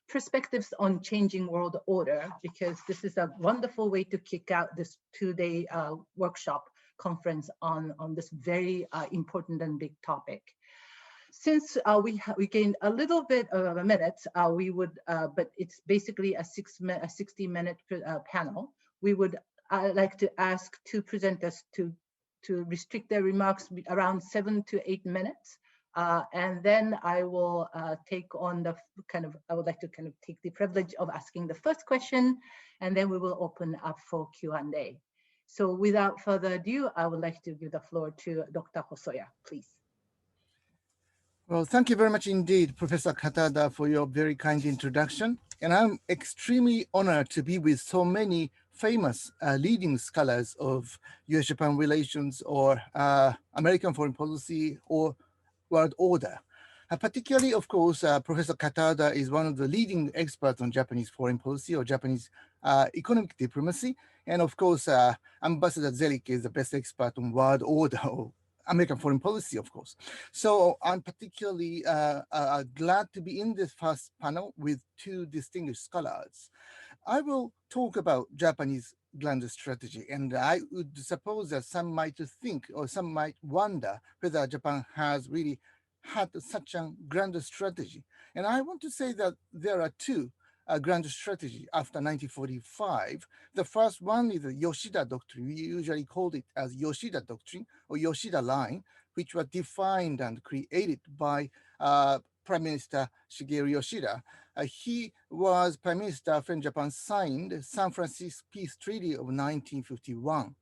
Speaker 4: Perspectives on Changing World Order, because this is a wonderful way to kick out this two-day workshop conference on this very important and big topic. Since we gained a little bit of a minute, we would, but it's basically a 60-minute panel. We would like to ask two presenters to restrict their remarks around 7 to 8 minutes, and then I will take on the I would like to take the privilege of asking the first question, and then we will open up for Q&A. So without further ado, I would like to give the floor to Dr. Hosoya, please.
Speaker 5: Well, thank you very much indeed, Professor Katada, for your very kind introduction. And I'm extremely honored to be with so many famous leading scholars of US-Japan relations or American foreign policy or world order. Particularly, of course, Professor Katada is one of the leading experts on Japanese foreign policy or Japanese economic diplomacy. And of course, Ambassador Zelik is the best expert on world order or American foreign policy, of course. So I'm particularly glad to be in this first panel with two distinguished scholars. I will talk about Japanese grand strategy, and I would suppose that some might think or some might wonder whether Japan has really had such a grand strategy. And I want to say that there are two grand strategy after 1945. The first one is the Yoshida Doctrine. We usually call it as Yoshida Doctrine or Yoshida Line, which was defined and created by Prime Minister Shigeru Yoshida. He was Prime Minister when Japan signed San Francisco Peace Treaty of 1951.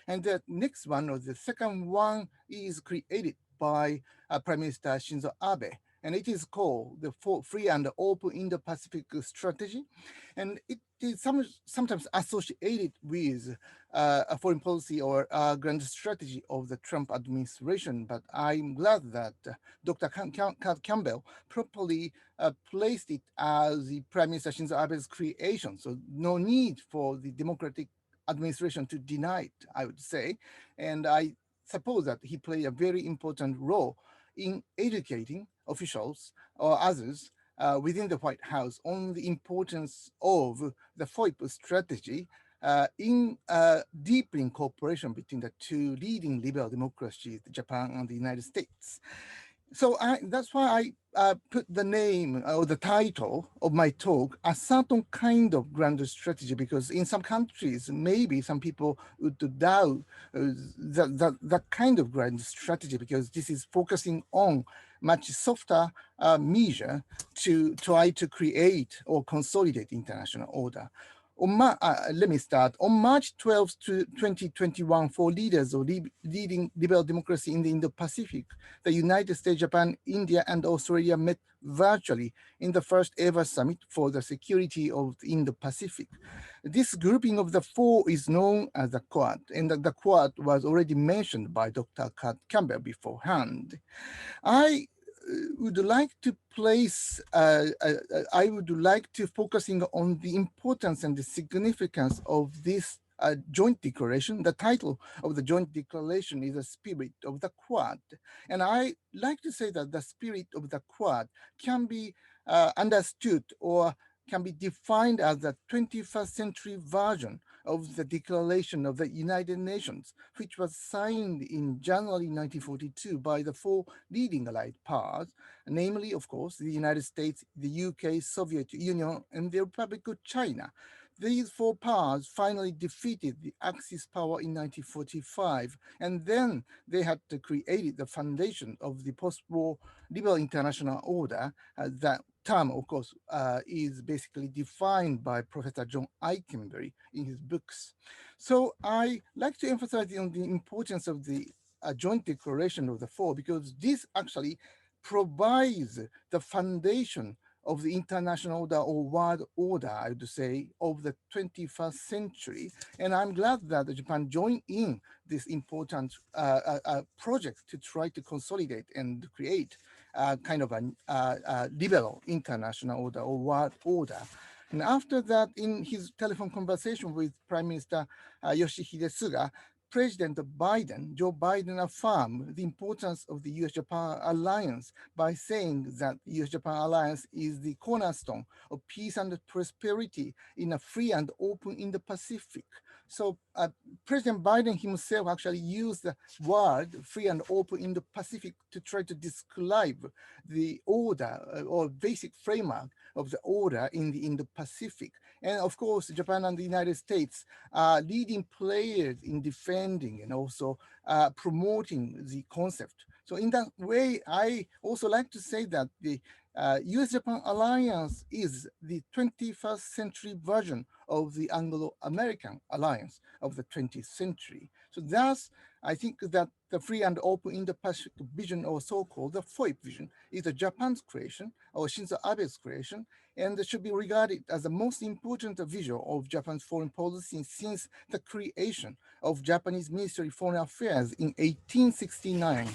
Speaker 5: And the next one, or the second one, is created by Prime Minister Shinzo Abe, and it is called the Free and Open Indo-Pacific Strategy. And it is sometimes associated with a foreign policy or a grand strategy of the Trump administration. But I'm glad that Dr. Campbell properly placed it as the Prime Minister Shinzo Abe's creation. So no need for the Democratic administration to deny it, I would say. And I suppose that he played a very important role in educating officials or others within the White House on the importance of the FOIP strategy in deepening cooperation between the two leading liberal democracies, Japan and the United States. So that's why I put the name or the title of my talk, a certain kind of grand strategy, because in some countries, maybe some people would doubt that kind of grand strategy, because this is focusing on much softer measure to try to create or consolidate international order. Let me start. On March 12, 2021, for leaders of leading liberal democracy in the Indo-Pacific, the United States, Japan, India, and Australia met virtually in the first ever summit for the security of the Indo-Pacific. This grouping of the four is known as the Quad, and the Quad was already mentioned by Dr. Campbell beforehand. I would like to place, I would like to focusing on the importance and the significance of this joint declaration. The title of the joint declaration is the spirit of the Quad. And I like to say that the spirit of the Quad can be understood or can be defined as the 21st century version of the Declaration of the United Nations, which was signed in January 1942 by the four leading Allied powers, namely, of course, the United States, the UK, Soviet Union, and the Republic of China. These four powers finally defeated the Axis power in 1945, and then they had to create the foundation of the post-war liberal international order. That term, of course, is basically defined by Professor John Eikenberry in his books. So I like to emphasize on the importance of the joint declaration of the four, because this actually provides the foundation of the international order or world order, I would say, of the 21st century. And I'm glad that Japan joined in this important project to try to consolidate and create kind of a liberal international order or world order. And after that, in his telephone conversation with Prime Minister Yoshihide Suga, President Biden, Joe Biden, affirmed the importance of the US-Japan alliance by saying that the US-Japan alliance is the cornerstone of peace and prosperity in a free and open Indo-Pacific. So President Biden himself actually used the word free and open Indo-Pacific to try to describe the order or basic framework of the order in the Indo-Pacific. And of course, Japan and the United States are leading players in defending and also promoting the concept. So in that way, I also like to say that the US-Japan alliance is the 21st century version of the Anglo-American alliance of the 20th century. So thus, I think that the free and open Indo-Pacific vision, or so-called the FOIP vision, is a Japan's creation, or Shinzo Abe's creation, and should be regarded as the most important visual of Japan's foreign policy since the creation of Japanese Ministry of Foreign Affairs in 1869.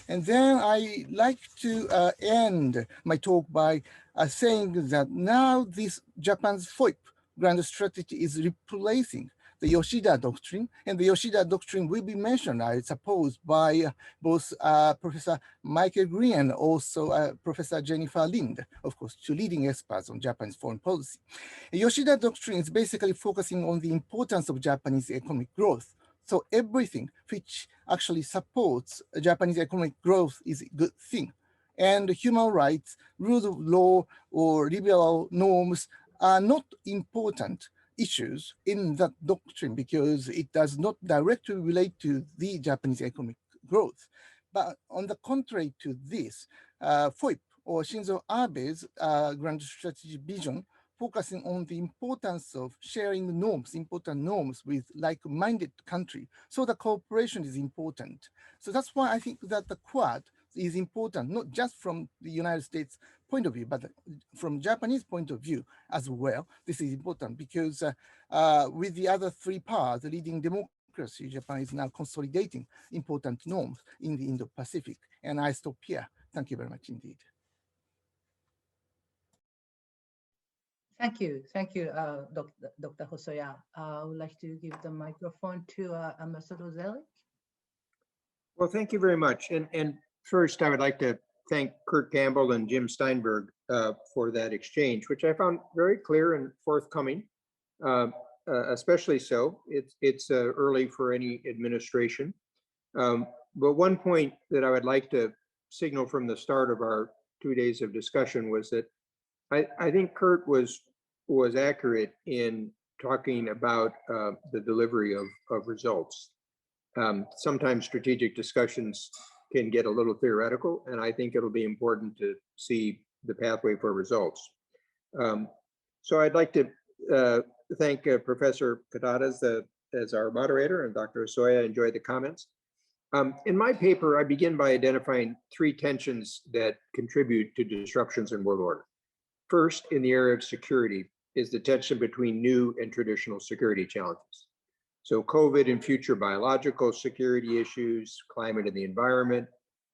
Speaker 5: And then I like to end my talk by saying that now this Japan's FOIP grand strategy is replacing the Yoshida Doctrine, and the Yoshida Doctrine will be mentioned, I suppose, by both Professor Michael Green and also Professor Jennifer Lind, of course, two leading experts on Japanese foreign policy. The Yoshida Doctrine is basically focusing on the importance of Japanese economic growth. So everything which actually supports Japanese economic growth is a good thing. And human rights, rule of law, or liberal norms are not important issues in that doctrine because it does not directly relate to the Japanese economic growth. But on the contrary to this, FOIP, or Shinzo Abe's grand strategy vision, focusing on the importance of sharing norms, important norms with like-minded country. So the cooperation is important. So that's why I think that the Quad is important, not just from the United States point of view, but from Japanese point of view as well. This is important because with the other three powers, the leading democracy, Japan is now consolidating important norms in the Indo-Pacific. And I stop here. Thank you very much indeed.
Speaker 4: Thank you, Dr. Hosoya. I would like to give the microphone to Ambassador Zelik.
Speaker 6: Well, thank you very much. And first, I would like to thank Kurt Campbell and Jim Steinberg for that exchange, which I found very clear and forthcoming, especially so. It's early for any administration. But one point that I would like to signal from the start of our 2 days of discussion was that I think Kurt was accurate in talking about the delivery of results. Sometimes strategic discussions can get a little theoretical, and I think it'll be important to see the pathway for results. So I'd like to thank Professor Katada as our moderator, and Dr. Hosoya. Enjoyed the comments. In my paper, I begin by identifying 3 tensions that contribute to disruptions in world order. First, in the area of security, is the tension between new and traditional security challenges. So COVID and future biological security issues, climate and the environment,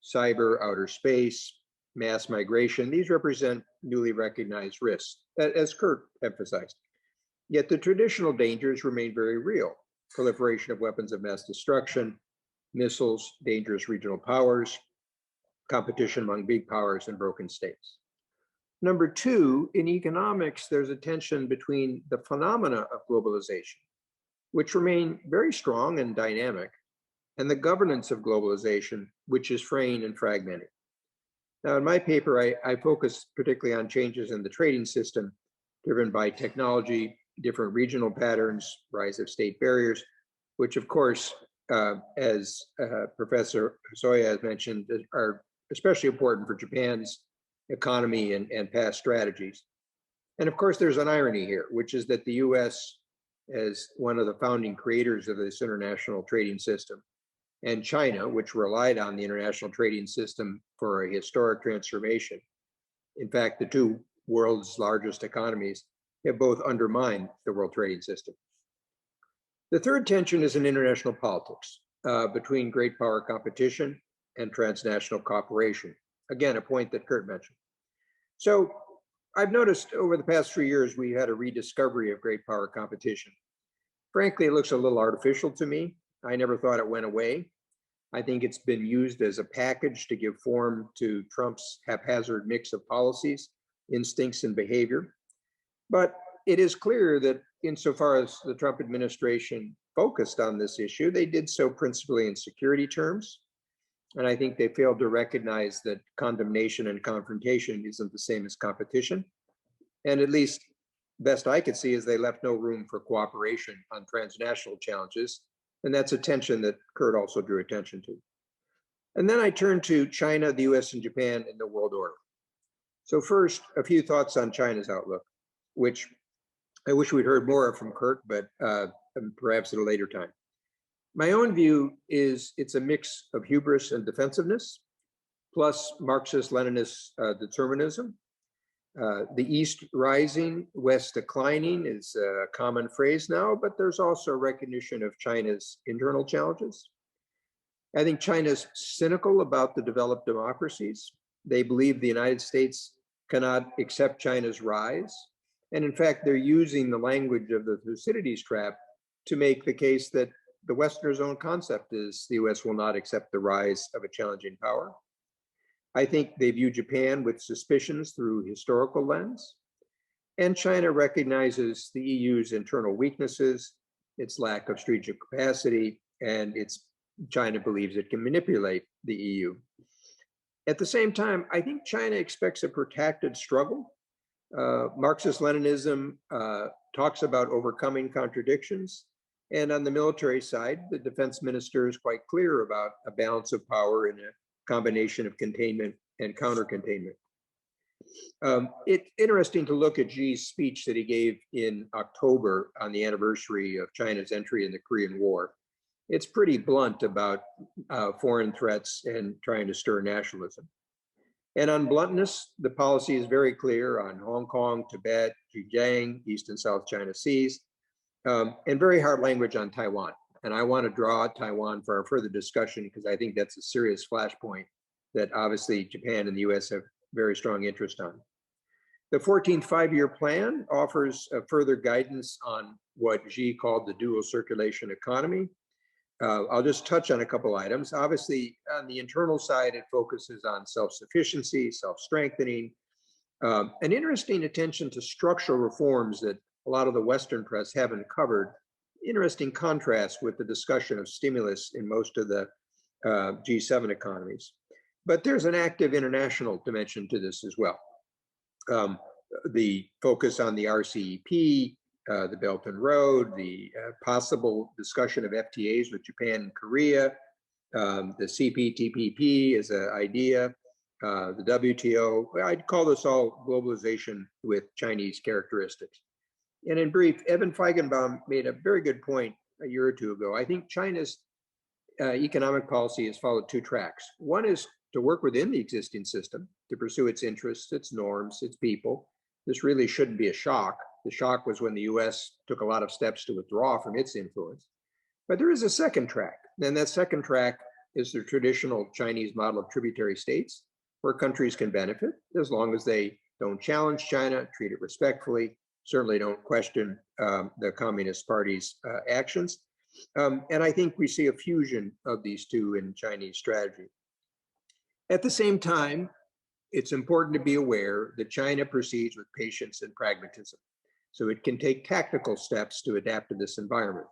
Speaker 6: cyber, outer space, mass migration, these represent newly recognized risks, as Kurt emphasized. Yet the traditional dangers remain very real: proliferation of weapons of mass destruction, missiles, dangerous regional powers, competition among big powers, and broken states. Number 2, in economics, there's a tension between the phenomena of globalization, which remain very strong and dynamic, and the governance of globalization, which is fraying and fragmented. Now, in my paper, I focus particularly on changes in the trading system driven by technology, different regional patterns, rise of state barriers, which of course, as Professor Hosoya has mentioned, are especially important for Japan's economy and past strategies. And of course, there's an irony here, which is that the US, as one of the founding creators of this international trading system, and China, which relied on the international trading system for a historic transformation. In fact, the 2 world's largest economies have both undermined the world trading system. The third tension is in international politics between great power competition and transnational cooperation. Again, a point that Kurt mentioned. So I've noticed over the past 3 years, we had a rediscovery of great power competition. Frankly, it looks a little artificial to me. I never thought it went away. I think it's been used as a package to give form to Trump's haphazard mix of policies, instincts, and behavior. But it is clear that insofar as the Trump administration focused on this issue, they did so principally in security terms. And I think they failed to recognize that condemnation and confrontation isn't the same as competition. And at least best I could see is they left no room for cooperation on transnational challenges. And that's a tension that Kurt also drew attention to. And then I turn to China, the US, and Japan in the world order. So first, a few thoughts on China's outlook, which I wish we'd heard more from Kurt, but perhaps at a later time. My own view is it's a mix of hubris and defensiveness, plus Marxist-Leninist determinism. The East rising, West declining is a common phrase now, but there's also recognition of China's internal challenges. I think China's cynical about the developed democracies. They believe the United States cannot accept China's rise. And in fact, they're using the language of the Thucydides trap to make the case that the Westerners' own concept is the US will not accept the rise of a challenging power. I think they view Japan with suspicions through historical lens. And China recognizes the EU's internal weaknesses, its lack of strategic capacity, and China believes it can manipulate the EU. At the same time, I think China expects a protracted struggle. Marxist-Leninism talks about overcoming contradictions. And on the military side, the defense minister is quite clear about a balance of power in a combination of containment and counter-containment. It's interesting to look at Xi's speech that he gave in October on the anniversary of China's entry in the Korean War. It's pretty blunt about foreign threats and trying to stir nationalism. And on bluntness, the policy is very clear on Hong Kong, Tibet, Xinjiang, East and South China Seas, and very hard language on Taiwan. And I want to draw Taiwan for our further discussion because I think that's a serious flashpoint that obviously Japan and the US have very strong interest on. The 14th five-year plan offers further guidance on what Xi called the dual circulation economy. I'll just touch on a couple items. Obviously, on the internal side, it focuses on self-sufficiency, self-strengthening, an interesting attention to structural reforms that a lot of the Western press haven't covered. Interesting contrast with the discussion of stimulus in most of the G7 economies. But there's an active international dimension to this as well. The focus on the RCEP, the Belt and Road, the possible discussion of FTAs with Japan and Korea, the CPTPP is an idea, the WTO. I'd call this all globalization with Chinese characteristics. And in brief, Evan Feigenbaum made a very good point a year or two ago. I think China's economic policy has followed two tracks. One is to work within the existing system, to pursue its interests, its norms, its people. This really shouldn't be a shock. The shock was when the US took a lot of steps to withdraw from its influence. But there is a second track. And that second track is the traditional Chinese model of tributary states, where countries can benefit as long as they don't challenge China, treat it respectfully, certainly don't question the Communist Party's actions. And I think we see a fusion of these two in Chinese strategy. At the same time, it's important to be aware that China proceeds with patience and pragmatism, so it can take tactical steps to adapt to this environment.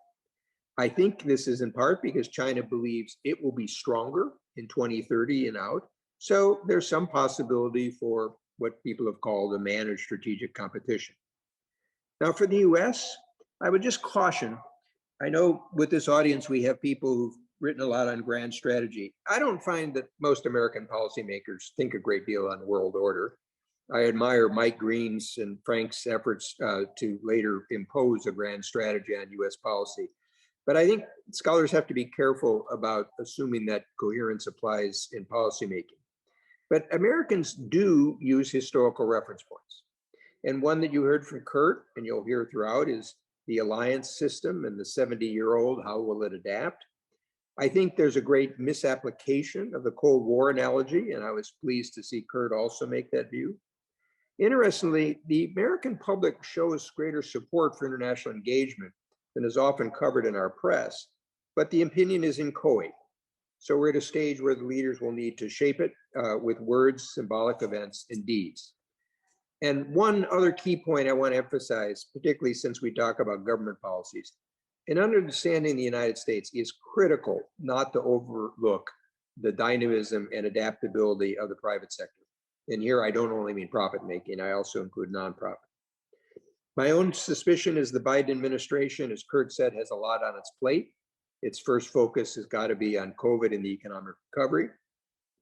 Speaker 6: I think this is in part because China believes it will be stronger in 2030 and out, so there's some possibility for what people have called a managed strategic competition. Now for the US, I would just caution, I know with this audience we have people who've written a lot on grand strategy. I don't find that most American policymakers think a great deal on world order. I admire Mike Green's and Frank's efforts to later impose a grand strategy on US policy. But I think scholars have to be careful about assuming that coherence applies in policymaking. But Americans do use historical reference points. And one that you heard from Kurt, and you'll hear throughout, is the alliance system and the 70-year-old, how will it adapt? I think there's a great misapplication of the Cold War analogy, and I was pleased to see Kurt also make that view. Interestingly, the American public shows greater support for international engagement than is often covered in our press, but the opinion is inchoate. So we're at a stage where the leaders will need to shape it with words, symbolic events, and deeds. And one other key point I want to emphasize, particularly since we talk about government policies, in understanding the United States is critical not to overlook the dynamism and adaptability of the private sector. And here I don't only mean profit making, I also include nonprofit. My own suspicion is the Biden administration, as Kurt said, has a lot on its plate. Its first focus has got to be on COVID and the economic recovery.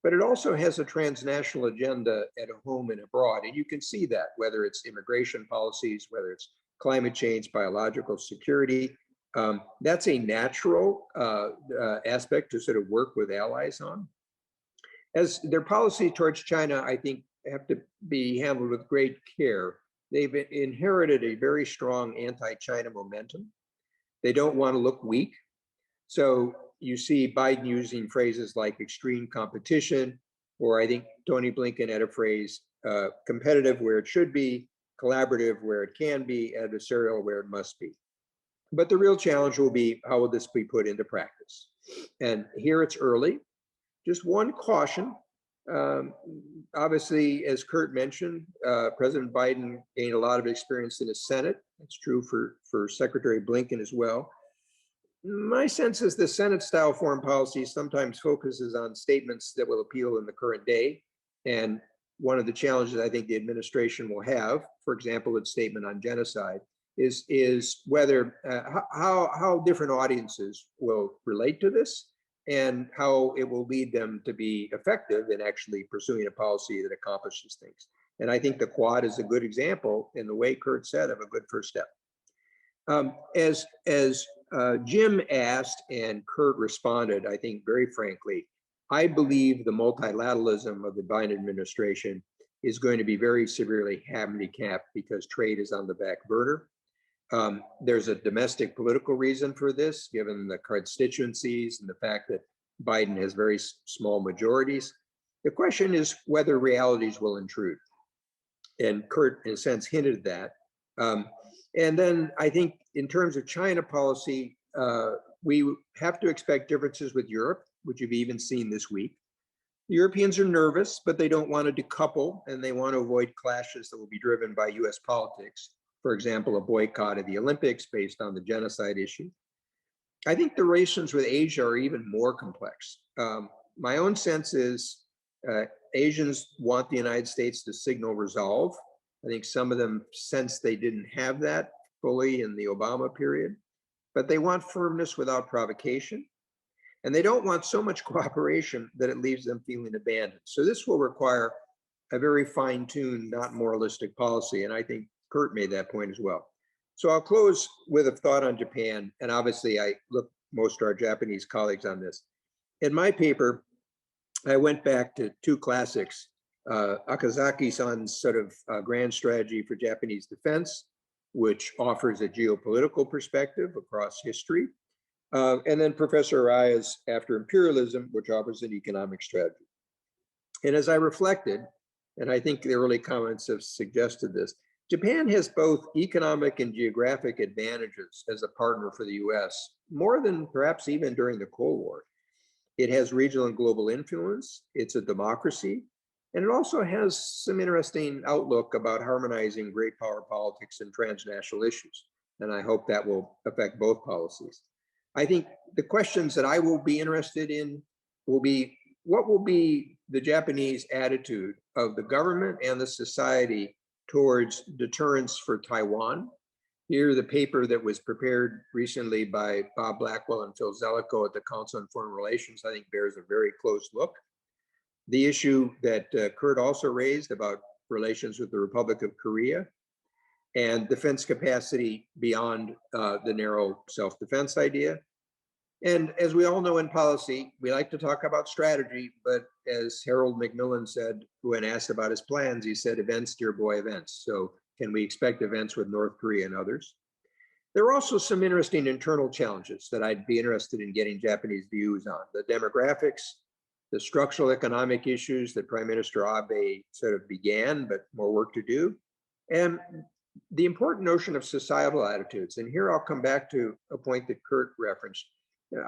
Speaker 6: but it also has a transnational agenda at home and abroad. And you can see that, whether it's immigration policies, whether it's climate change, biological security. That's a natural aspect to sort of work with allies on. As their policy towards China, I think, have to be handled with great care. They've inherited a very strong anti-China momentum. They don't want to look weak. So you see Biden using phrases like extreme competition, or I think Tony Blinken had a phrase, competitive where it should be, collaborative where it can be, adversarial where it must be. But the real challenge will be, how will this be put into practice? And here it's early. Just one caution. Obviously, as Kurt mentioned, President Biden gained a lot of experience in the Senate. That's true for Secretary Blinken as well. My sense is the Senate-style foreign policy sometimes focuses on statements that will appeal in the current day. And one of the challenges I think the administration will have, for example, its statement on genocide, is whether how different audiences will relate to this and how it will lead them to be effective in actually pursuing a policy that accomplishes things. And I think the Quad is a good example, in the way Kurt said, of a good first step. As Jim asked and Kurt responded, I think very frankly, I believe the multilateralism of the Biden administration is going to be very severely handicapped because trade is on the back burner. There's a domestic political reason for this, given the constituencies and the fact that Biden has very small majorities. The question is whether realities will intrude. And Kurt, in a sense, hinted at that. And then I think in terms of China policy, we have to expect differences with Europe, which you've even seen this week. The Europeans are nervous, but they don't want to decouple, and they want to avoid clashes that will be driven by US politics. For example, a boycott of the Olympics based on the genocide issue. I think the relations with Asia are even more complex. My own sense is Asians want the United States to signal resolve. I think some of them sense they didn't have that fully in the Obama period, but they want firmness without provocation. And they don't want so much cooperation that it leaves them feeling abandoned. So this will require a very fine-tuned, not moralistic policy. And I think Kurt made that point as well. So I'll close with a thought on Japan. And obviously I look most to our Japanese colleagues on this. In my paper, I went back to two classics, Okazaki-san's sort of grand strategy for Japanese defense, which offers a geopolitical perspective across history. And then Professor Araya's After Imperialism, which offers an economic strategy. And as I reflected, and I think the early comments have suggested this, Japan has both economic and geographic advantages as a partner for the US, more than perhaps even during the Cold War. It has regional and global influence, it's a democracy, and it also has some interesting outlook about harmonizing great power politics and transnational issues. And I hope that will affect both policies. I think the questions that I will be interested in will be, what will be the Japanese attitude of the government and the society towards deterrence for Taiwan? Here, the paper that was prepared recently by Bob Blackwell and Phil Zelik at the Council on Foreign Relations, I think bears a very close look. The issue that Kurt also raised about relations with the Republic of Korea and defense capacity beyond the narrow self-defense idea. And as we all know in policy, we like to talk about strategy, but as Harold Macmillan said, when asked about his plans, he said, events, dear boy, events. So can we expect events with North Korea and others? There are also some interesting internal challenges that I'd be interested in getting Japanese views on. The demographics, the structural economic issues that Prime Minister Abe sort of began, but more work to do. And the important notion of societal attitudes. And here I'll come back to a point that Kurt referenced.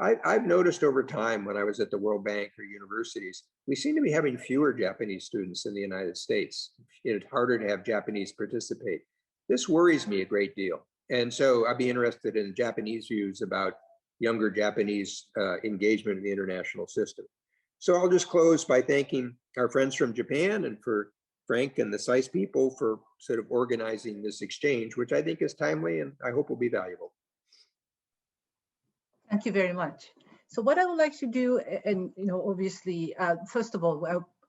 Speaker 6: I've noticed over time when I was at the World Bank or universities, we seem to be having fewer Japanese students in the United States. It's harder to have Japanese participate. This worries me a great deal. And so I'd be interested in Japanese views about younger Japanese engagement in the international system. So I'll just close by thanking our friends from Japan and for Frank and the SAIS people for sort of organizing this exchange, which I think is timely and I hope will be valuable.
Speaker 4: Thank you very much. So what I would like to do, and obviously, first of all,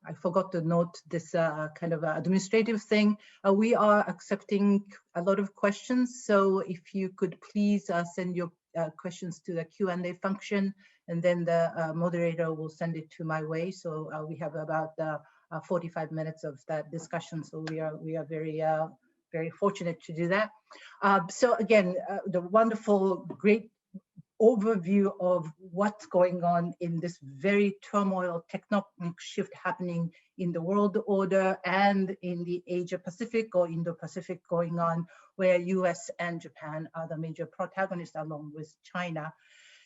Speaker 4: I forgot to note this kind of administrative thing. We are accepting a lot of questions, so if you could please send your questions to the Q&A function, and then the moderator will send it to my way. So we have about 45 minutes of that discussion. So we are very fortunate to do that. So again, the wonderful, great overview of what's going on in this very turmoil, tectonic shift happening in the world order and in the Asia Pacific or Indo-Pacific going on, where US and Japan are the major protagonists along with China.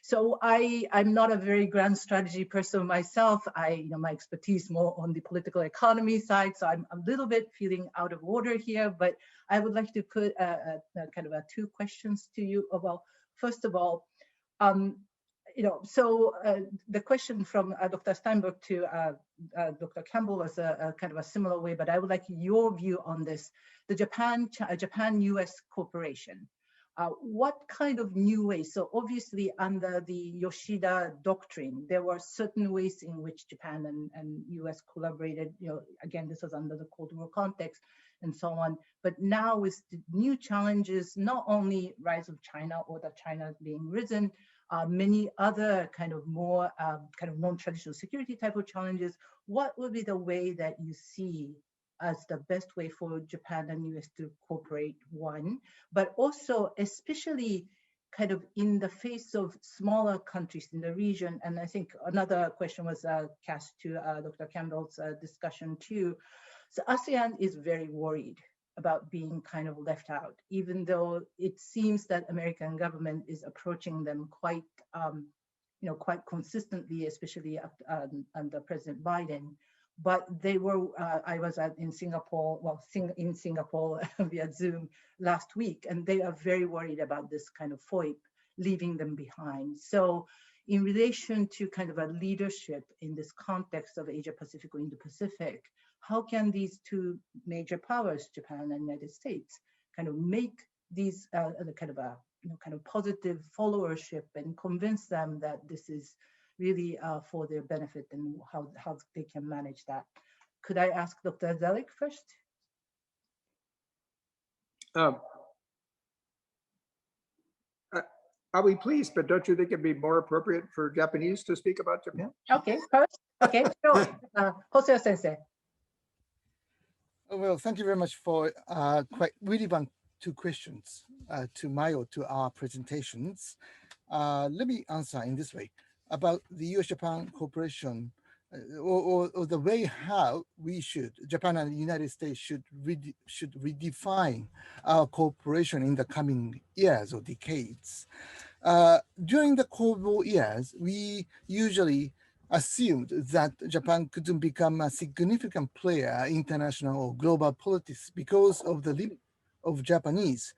Speaker 4: So I'm not a very grand strategy person myself. My expertise more on the political economy side, so I'm a little bit feeling out of order here, but I would like to put kind of two questions to you about, first of all, the question from Dr. Steinberg to Dr. Campbell was a kind of a similar way, but I would like your view on this. The Japan-US cooperation. What kind of new ways? So obviously under the Yoshida doctrine, there were certain ways in which Japan and US collaborated. Again, this was under the Cold War context and so on. But now with the new challenges, not only rise of China or that China being risen, many other kind of more kind of non-traditional security type of challenges, what would be the way that you see as the best way for Japan and US to cooperate, one, but also especially kind of in the face of smaller countries in the region. And I think another question was cast to Dr. Campbell's discussion too. So ASEAN is very worried about being kind of left out, even though it seems that American government is approaching them quite, quite consistently, especially under President Biden. But they were, I was in Singapore, in Singapore via Zoom last week, and they are very worried about this kind of FOIP leaving them behind. So in relation to kind of a leadership in this context of Asia Pacific or Indo-Pacific, how can these two major powers, Japan and United States, kind of make these kind of positive followership and convince them that this is really for their benefit and how they can manage that? Could I ask Dr. Zelik first?
Speaker 6: I'll be pleased, but don't you think it'd be more appropriate for Japanese to speak about Japan?
Speaker 4: Okay, first. Okay, sure. Hosoya Sensei.
Speaker 5: Well, thank you very much for quite relevant two questions to our presentations. Let me answer in this way about the US-Japan cooperation or the way how Japan and the United States should redefine our cooperation in the coming years or decades. During the Cold War years, we usually assumed that Japan couldn't become a significant player in international or global politics because of the limit of Japanese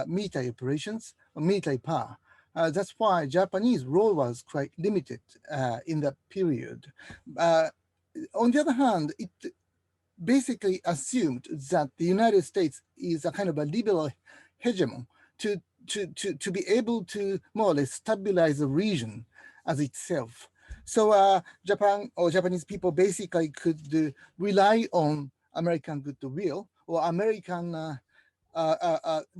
Speaker 5: military operations or military power. That's why Japanese role was quite limited in that period. On the other hand, it basically assumed that the United States is a kind of a liberal hegemon to be able to more or less stabilize the region as itself. So Japan or Japanese people basically could rely on American goodwill or American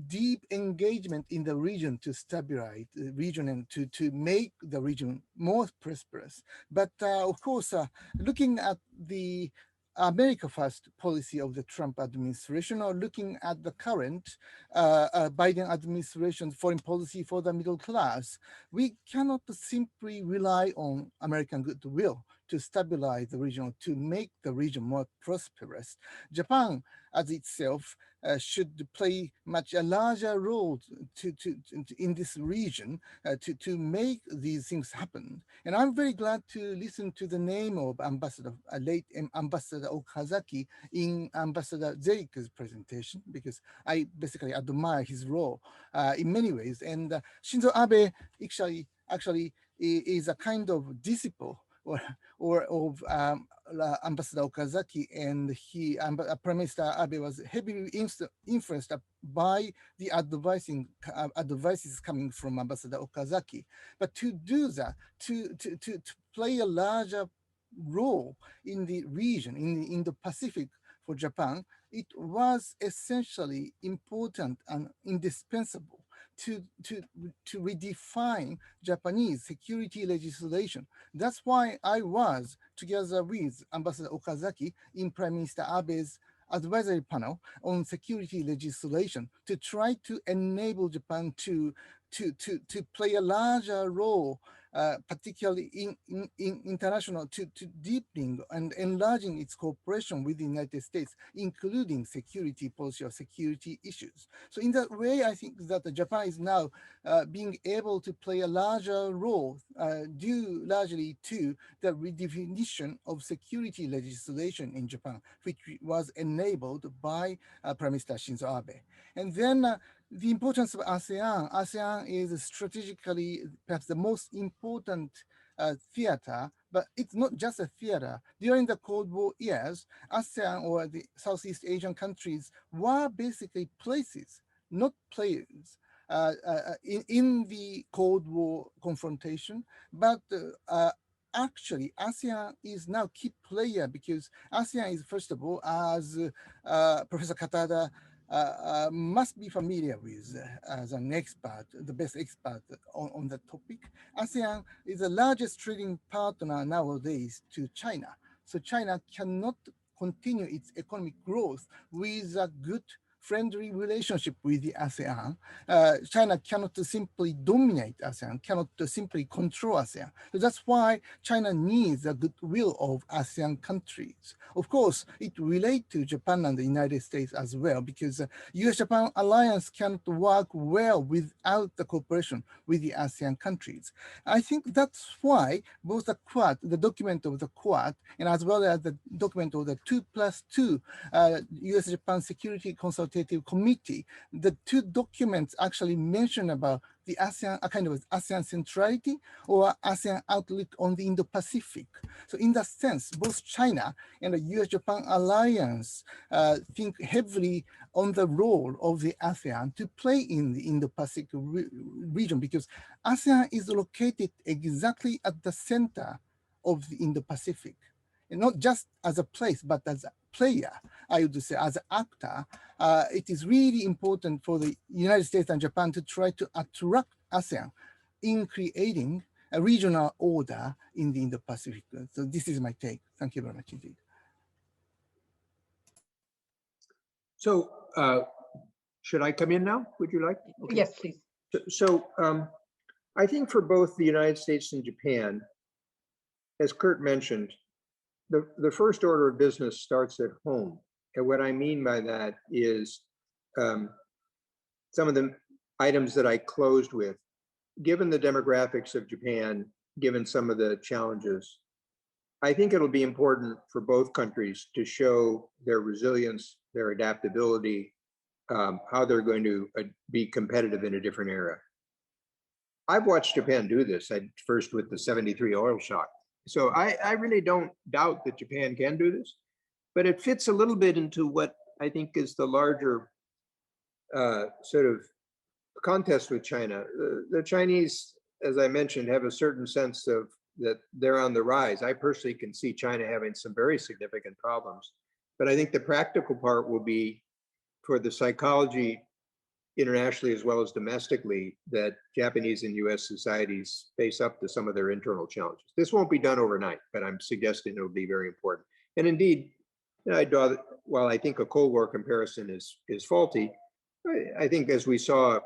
Speaker 5: deep engagement in the region to stabilize the region and to make the region more prosperous. But of course, looking at the America First policy of the Trump administration, or looking at the current Biden administration's foreign policy for the middle class, we cannot simply rely on American goodwill to stabilize the region, to make the region more prosperous. Japan, as itself, should play much a larger role in this region to make these things happen. And I'm very glad to listen to the name of late Ambassador Okazaki in Ambassador Zelik's presentation, because I basically admire his role in many ways. And Shinzo Abe actually is a kind of disciple or of Ambassador Okazaki and Prime Minister Abe was heavily influenced by the advices coming from Ambassador Okazaki. But to do that, to play a larger role in the region, in the Pacific for Japan, it was essentially important and indispensable to redefine Japanese security legislation. That's why I was, together with Ambassador Okazaki, in Prime Minister Abe's advisory panel on security legislation to try to enable Japan to play a larger role, particularly in international, to deepening and enlarging its cooperation with the United States, including security policy or security issues. So in that way, I think that Japan is now being able to play a larger role due largely to the redefinition of security legislation in Japan, which was enabled by Prime Minister Shinzo Abe. And then the importance of ASEAN. ASEAN is strategically perhaps the most important theater, but it's not just a theater. During the Cold War years, ASEAN or the Southeast Asian countries were basically places, not players, in the Cold War confrontation, but actually, ASEAN is now key player because ASEAN is, first of all, as Professor Katada must be familiar with as an expert, the best expert on the topic. ASEAN is the largest trading partner nowadays to China. So China cannot continue its economic growth with a good friendly relationship with the ASEAN. China cannot simply dominate ASEAN, cannot simply control ASEAN. So that's why China needs the goodwill of ASEAN countries. Of course, it relates to Japan and the United States as well, because US-Japan alliance cannot work well without the cooperation with the ASEAN countries. I think that's why both the Quad, the document of the Quad, and as well as the document of the 2+2 US-Japan Security Consultative Committee, the two documents actually mention about the ASEAN, a kind of ASEAN centrality or ASEAN outlook on the Indo-Pacific. So in that sense, both China and the US-Japan alliance think heavily on the role of the ASEAN to play in the Indo-Pacific region, because ASEAN is located exactly at the center of the Indo-Pacific. And not just as a place, but as a player, I would say, as an actor. It is really important for the United States and Japan to try to attract ASEAN in creating a regional order in the Indo-Pacific. So this is my take. Thank you very much indeed.
Speaker 6: So should I come in now? Would you like? Okay.
Speaker 4: Yes, please.
Speaker 6: So I think for both the United States and Japan, as Kurt mentioned, the first order of business starts at home. And what I mean by that is some of the items that I closed with, given the demographics of Japan, given some of the challenges, I think it'll be important for both countries to show their resilience, their adaptability, how they're going to be competitive in a different era. I've watched Japan do this, first with the 73 oil shock. So I really don't doubt that Japan can do this, but it fits a little bit into what I think is the larger sort of contest with China. The Chinese, as I mentioned, have a certain sense of that they're on the rise. I personally can see China having some very significant problems, but I think the practical part will be for the psychology internationally as well as domestically that Japanese and US societies face up to some of their internal challenges. This won't be done overnight, but I'm suggesting it'll be very important. And indeed, while I think a Cold War comparison is faulty, I think as we saw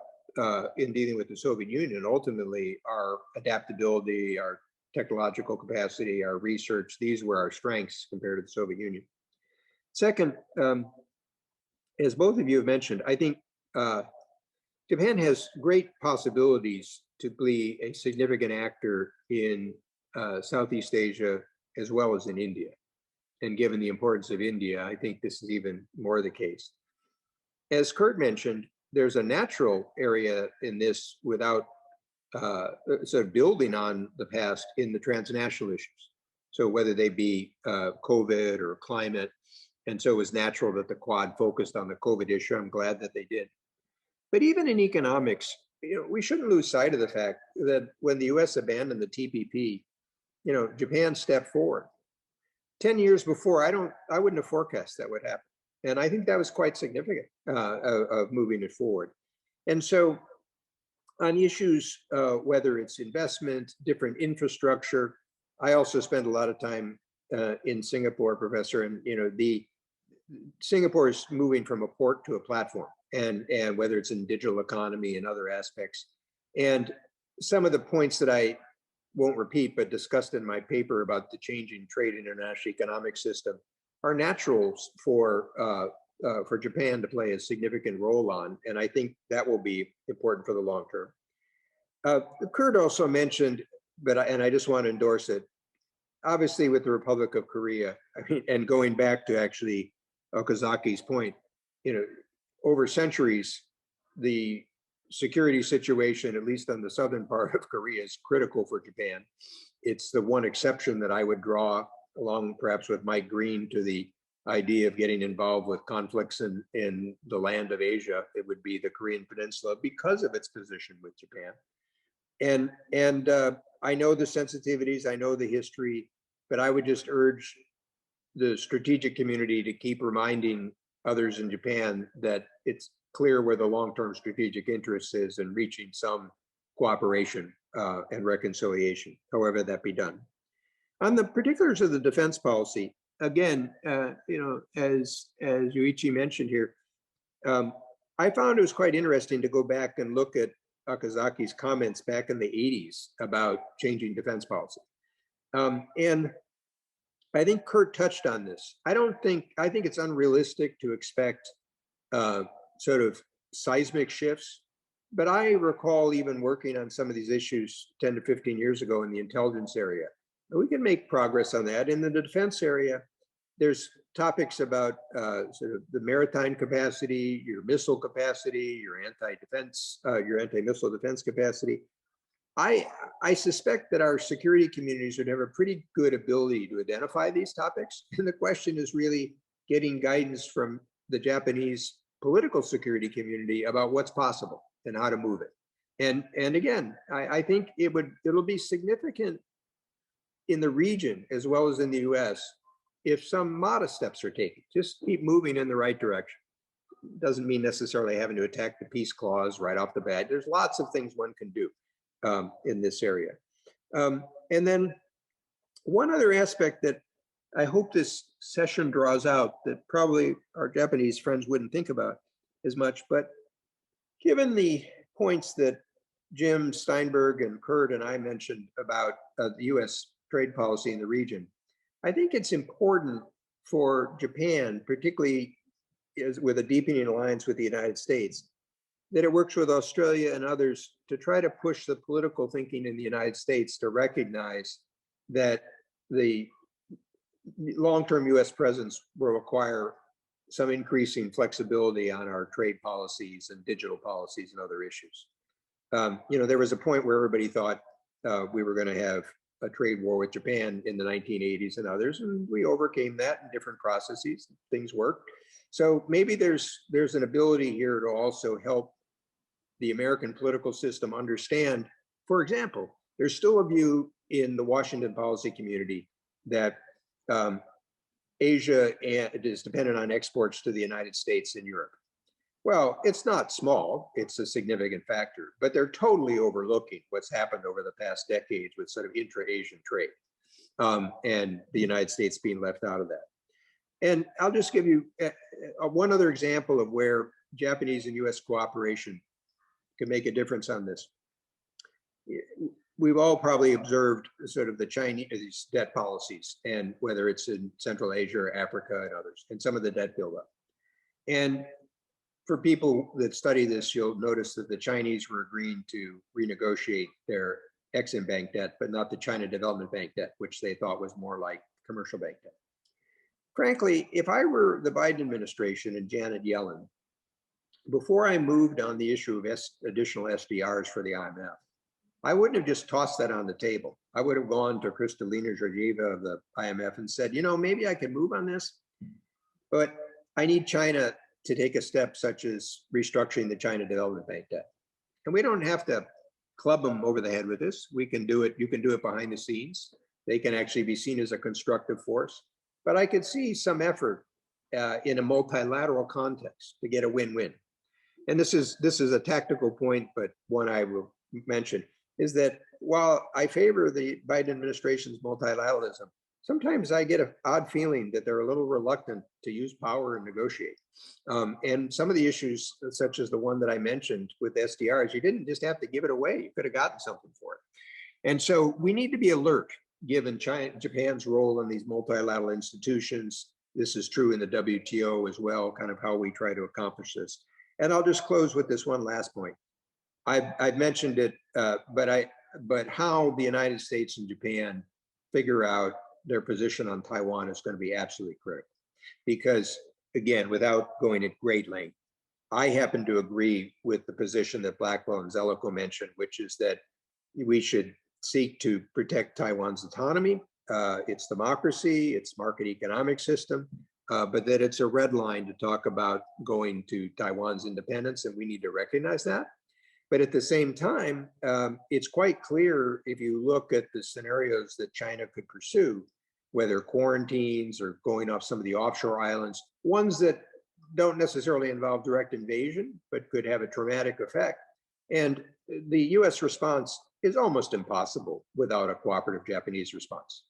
Speaker 6: in dealing with the Soviet Union, ultimately our adaptability, our technological capacity, our research, these were our strengths compared to the Soviet Union. Second, as both of you have mentioned, I think Japan has great possibilities to be a significant actor in Southeast Asia as well as in India. And given the importance of India, I think this is even more the case. As Kurt mentioned, there's a natural area in this without sort of building on the past in the transnational issues. So whether they be COVID or climate. And so it was natural that the Quad focused on the COVID issue. I'm glad that they did. But even in economics, we shouldn't lose sight of the fact that when the US abandoned the TPP, Japan stepped forward. 10 years before, I wouldn't have forecast that would happen. And I think that was quite significant of moving it forward. And so on issues, whether it's investment, different infrastructure, I also spend a lot of time in Singapore, Professor, and Singapore is moving from a port to a platform, and whether it's in digital economy and other aspects. And some of the points that I won't repeat, but discussed in my paper about the changing trade and international economic system are natural for Japan to play a significant role on. And I think that will be important for the long term. Kurt also mentioned, and I just want to endorse it, obviously with the Republic of Korea, and going back to actually Okazaki's point, over centuries, the security situation, at least on the southern part of Korea, is critical for Japan. It's the one exception that I would draw, along perhaps with Mike Green, to the idea of getting involved with conflicts in the land of Asia. It would be the Korean Peninsula because of its position with Japan. And I know the sensitivities, I know the history, but I would just urge the strategic community to keep reminding others in Japan that it's clear where the long-term strategic interest is in reaching some cooperation and reconciliation, however that be done. On the particulars of the defense policy, again, as Yuichi mentioned here, I found it was quite interesting to go back and look at Okazaki's comments back in the 80s about changing defense policy. And I think Kurt touched on this. I think it's unrealistic to expect sort of seismic shifts, but I recall even working on some of these issues 10 to 15 years ago in the intelligence area. And we can make progress on that. In the defense area, there's topics about sort of the maritime capacity, your missile capacity, your anti-missile defense capacity. I suspect that our security communities would have a pretty good ability to identify these topics. And the question is really getting guidance from the Japanese political security community about what's possible and how to move it. And again, I think it'll be significant in the region as well as in the US if some modest steps are taken. Just keep moving in the right direction. Doesn't mean necessarily having to attack the peace clause right off the bat. There's lots of things one can do in this area. And then one other aspect that I hope this session draws out that probably our Japanese friends wouldn't think about as much, but given the points that Jim Steinberg and Kurt and I mentioned about the US trade policy in the region, I think it's important for Japan, particularly with a deepening alliance with the United States, that it works with Australia and others to try to push the political thinking in the United States to recognize that the long-term US presence will require some increasing flexibility on our trade policies and digital policies and other issues. There was a point where everybody thought we were going to have a trade war with Japan in the 1980s and others, and we overcame that in different processes. Things worked. So maybe there's an ability here to also help the American political system understand, for example, there's still a view in the Washington policy community that Asia is dependent on exports to the United States and Europe. Well, it's not small, it's a significant factor, but they're totally overlooking what's happened over the past decades with sort of intra-Asian trade and the United States being left out of that. And I'll just give you one other example of where Japanese and US cooperation can make a difference on this. We've all probably observed sort of the Chinese debt policies, and whether it's in Central Asia or Africa and others, and some of the debt buildup. And for people that study this, you'll notice that the Chinese were agreeing to renegotiate their Exim Bank debt, but not the China Development Bank debt, which they thought was more like commercial bank debt. Frankly, if I were the Biden administration and Janet Yellen, before I moved on the issue of additional SDRs for the IMF, I wouldn't have just tossed that on the table. I would have gone to Kristalina Georgieva of the IMF and said, maybe I can move on this, but I need China to take a step such as restructuring the China Development Bank debt. And we don't have to club them over the head with this. We can do it. You can do it behind the scenes. They can actually be seen as a constructive force. But I could see some effort in a multilateral context to get a win-win. And this is a tactical point, but one I will mention is that while I favor the Biden administration's multilateralism, sometimes I get an odd feeling that they're a little reluctant to use power and negotiate. And some of the issues, such as the one that I mentioned with SDRs, you didn't just have to give it away. You could have gotten something for it. And so we need to be alert, given Japan's role in these multilateral institutions. This is true in the WTO as well, kind of how we try to accomplish this. And I'll just close with this one last point. I've mentioned it, but how the United States and Japan figure out their position on Taiwan is going to be absolutely critical. Because again, without going at great length, I happen to agree with the position that Blackwell and Zelik mentioned, which is that we should seek to protect Taiwan's autonomy, its democracy, its market economic system, but that it's a red line to talk about going to Taiwan's independence, and we need to recognize that. But at the same time, it's quite clear if you look at the scenarios that China could pursue, whether quarantines or going off some of the offshore islands, ones that don't necessarily involve direct invasion, but could have a traumatic effect. And the US response is almost impossible without a cooperative Japanese response.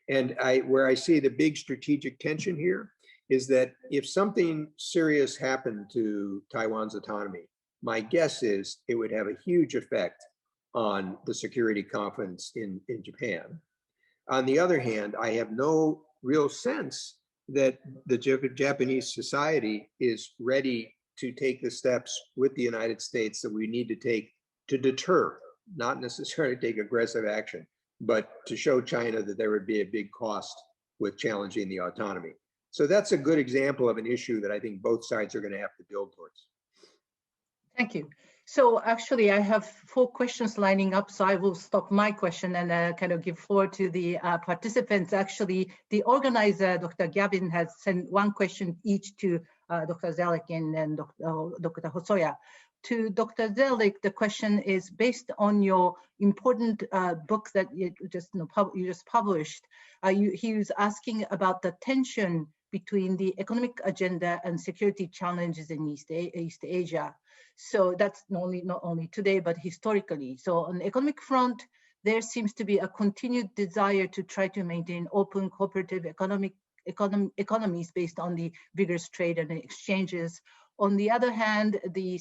Speaker 6: And where I see the big strategic tension here is that if something serious happened to Taiwan's autonomy, my guess is it would have a huge effect on the security confidence in Japan. On the other hand, I have no real sense that the Japanese society is ready to take the steps with the United States that we need to take to deter, not necessarily take aggressive action, but to show China that there would be a big cost with challenging the autonomy. So that's a good example of an issue that I think both sides are going to have to build towards.
Speaker 4: Thank you. So actually, I have 4 questions lining up, so I will stop my question and kind of give floor to the participants. Actually, the organizer, Dr. Gavin, has sent 1 question each to Dr. Zelik and Dr. Hosoya. To Dr. Zelik, the question is based on your important book that you just published. He was asking about the tension between the economic agenda and security challenges in East Asia. So that's not only today, but historically. So on the economic front, there seems to be a continued desire to try to maintain open cooperative economies based on the vigorous trade and exchanges. On the other hand, the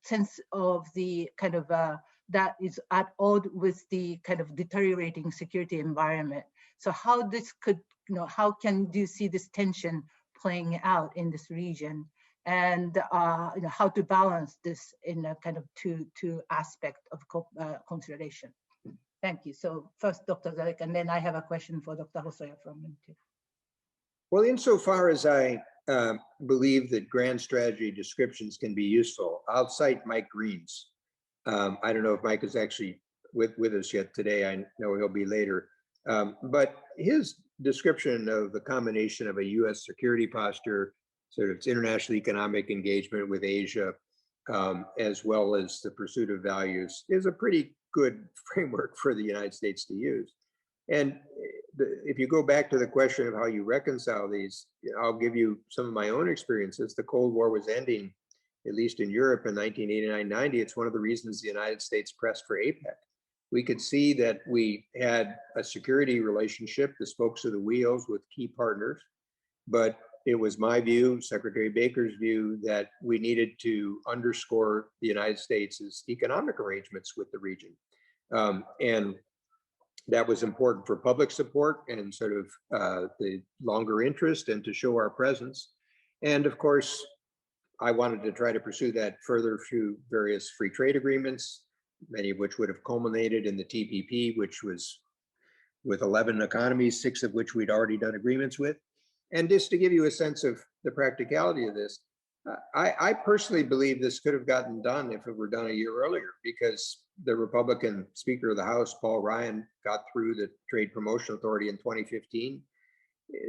Speaker 4: sense of the kind of that is at odds with the kind of deteriorating security environment. So how this could, how can you see this tension playing out in this region? And how to balance this in a kind of two aspect of consideration. Thank you. So first, Dr. Zelik, and then I have a question for Dr. Hosoya from him too.
Speaker 6: Well, insofar as I believe that grand strategy descriptions can be useful, I'll cite Mike Green's. I don't know if Mike is actually with us yet today. I know he'll be later. But his description of the combination of a US security posture, sort of its international economic engagement with Asia, as well as the pursuit of values, is a pretty good framework for the United States to use. And if you go back to the question of how you reconcile these, I'll give you some of my own experiences. The Cold War was ending, at least in Europe in 1989-90. It's one of the reasons the United States pressed for APEC. We could see that we had a security relationship, the spokes of the wheels with key partners, but it was my view, Secretary Baker's view, that we needed to underscore the United States' economic arrangements with the region. And that was important for public support and sort of the longer interest and to show our presence. And of course, I wanted to try to pursue that further through various free trade agreements, many of which would have culminated in the TPP, which was with 11 economies, 6 of which we'd already done agreements with. And just to give you a sense of the practicality of this, I personally believe this could have gotten done if it were done a year earlier, because the Republican Speaker of the House, Paul Ryan, got through the Trade Promotion Authority in 2015.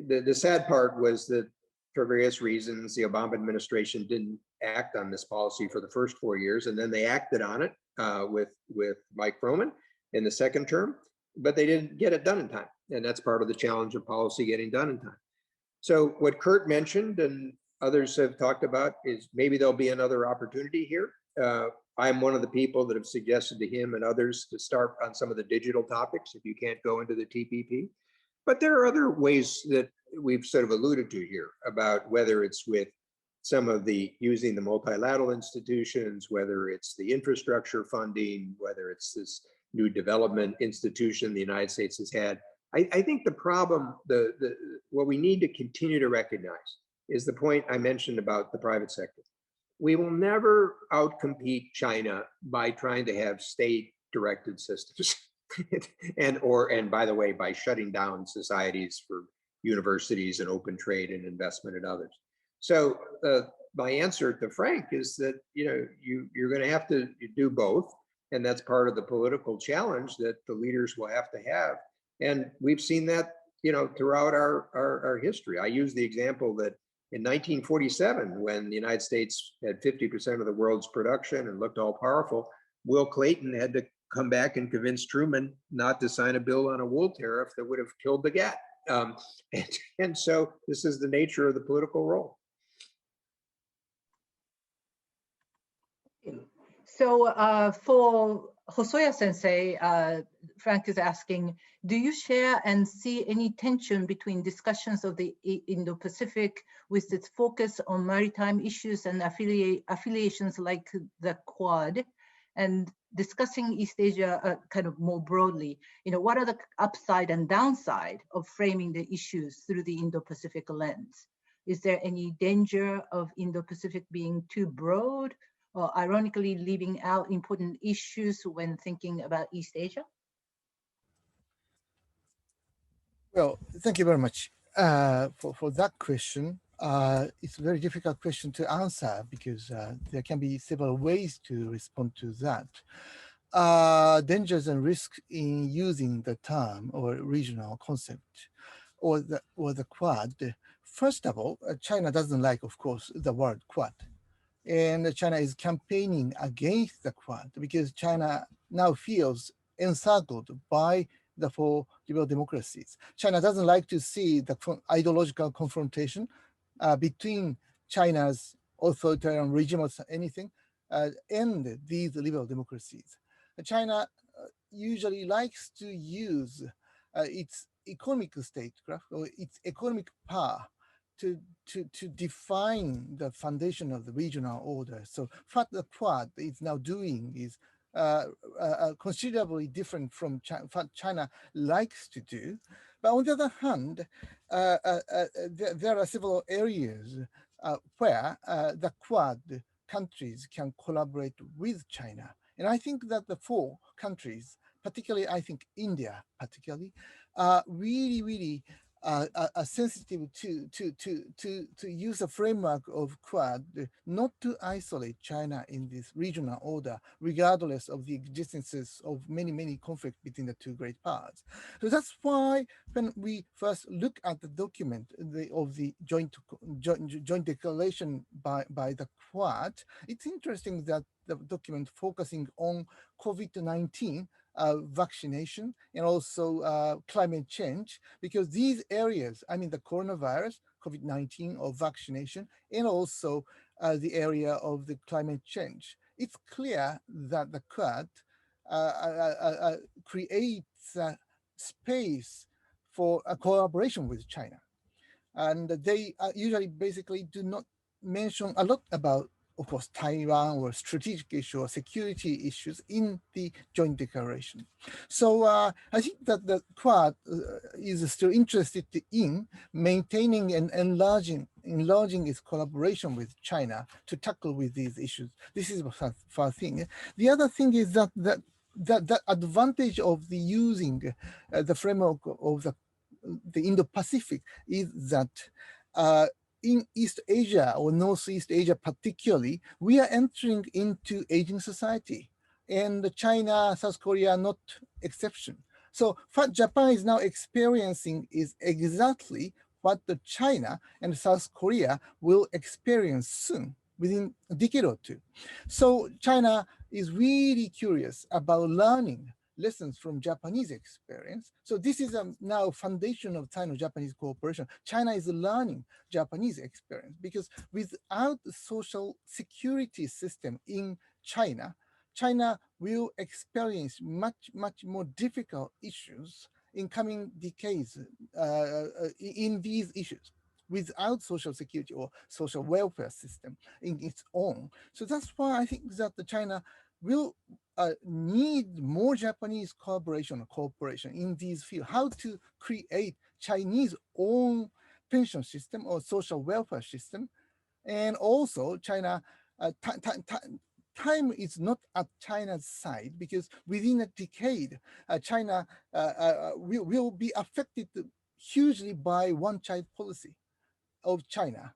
Speaker 6: The sad part was that for various reasons, the Obama administration didn't act on this policy for the first 4 years, and then they acted on it with Mike Froman in the second term, but they didn't get it done in time. And that's part of the challenge of policy getting done in time. So what Kurt mentioned and others have talked about is maybe there'll be another opportunity here. I'm one of the people that have suggested to him and others to start on some of the digital topics if you can't go into the TPP. But there are other ways that we've sort of alluded to here about whether it's with some of the using the multilateral institutions, whether it's the infrastructure funding, whether it's this new development institution the United States has had. I think the problem, what we need to continue to recognize is the point I mentioned about the private sector. We will never outcompete China by trying to have state-directed systems. and by the way, by shutting down societies for universities and open trade and investment and others. So my answer to Frank is that you're going to have to do both, and that's part of the political challenge that the leaders will have to have. And we've seen that throughout our history. I use the example that in 1947, when the United States had 50% of the world's production and looked all powerful, Will Clayton had to come back and convince Truman not to sign a bill on a wool tariff that would have killed the gat. And so this is the nature of the political role.
Speaker 4: So for Hosoya sensei, Frank is asking, do you share and see any tension between discussions of the Indo-Pacific with its focus on maritime issues and affiliations like the Quad, and discussing East Asia kind of more broadly? What are the upside and downside of framing the issues through the Indo-Pacific lens? Is there any danger of Indo-Pacific being too broad, or ironically leaving out important issues when thinking about East Asia?
Speaker 5: Well, thank you very much for that question. It's a very difficult question to answer because there can be several ways to respond to that. Dangers and risks in using the term or regional concept or the Quad. First of all, China doesn't like, of course, the word Quad. And China is campaigning against the Quad because China now feels encircled by the four liberal democracies. China doesn't like to see the ideological confrontation between China's authoritarian regime or anything and these liberal democracies. China usually likes to use its economic statecraft or its economic power to define the foundation of the regional order. So what the Quad is now doing is considerably different from what China likes to do. But on the other hand, there are several areas where the Quad countries can collaborate with China. And I think that the four countries, particularly I think India particularly, are really are sensitive to use a framework of Quad, not to isolate China in this regional order, regardless of the existences of many conflicts between the two great powers. So that's why when we first look at the document of the joint declaration by the Quad, it's interesting that the document focusing on COVID-19 vaccination and also climate change, because these areas, I mean the coronavirus, COVID-19 or vaccination, and also the area of the climate change. It's clear that the Quad creates a space for a collaboration with China. And they usually basically do not mention a lot about, of course, Taiwan or strategic issue or security issues in the joint declaration. So I think that the Quad is still interested in maintaining and enlarging its collaboration with China to tackle with these issues. This is one thing. The other thing is that the advantage of the using the framework of the Indo-Pacific is that in East Asia or Northeast Asia particularly, we are entering into aging society, and China, South Korea are not exception. So what Japan is now experiencing is exactly what the China and South Korea will experience soon, within a decade or two. So China is really curious about learning lessons from Japanese experience. So this is now foundation of Sino-Japanese cooperation. China is learning Japanese experience because without the social security system in China, China will experience much more difficult issues in coming decades in these issues without social security or social welfare system in its own. So that's why I think that the China will need more Japanese collaboration or cooperation in these fields, how to create Chinese own pension system or social welfare system. And also China, time is not at China's side because within a decade, China will be affected hugely by one-child policy of China.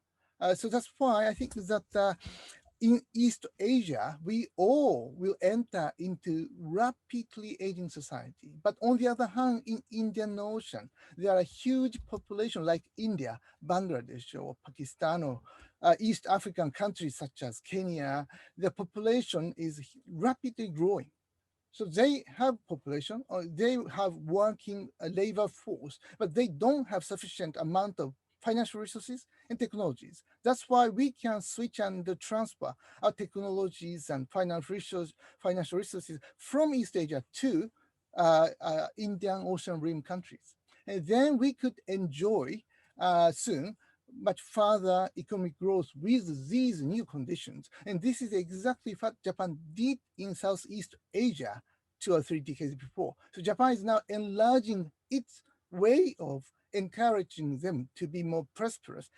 Speaker 5: So that's why I think that in East Asia, we all will enter into rapidly aging society. But on the other hand, in Indian Ocean, there are huge population like India, Bangladesh, or Pakistan, or East African countries such as Kenya. The population is rapidly growing. So they have population, or they have working labor force, but they don't have sufficient amount of financial resources and technologies. That's why we can switch and transfer our technologies and financial resources from East Asia to Indian Ocean Rim countries. And then we could enjoy soon much further economic growth with these new conditions. And this is exactly what Japan did in Southeast Asia 2 or 3 decades before. So Japan is now enlarging its way of encouraging them to be more prosperous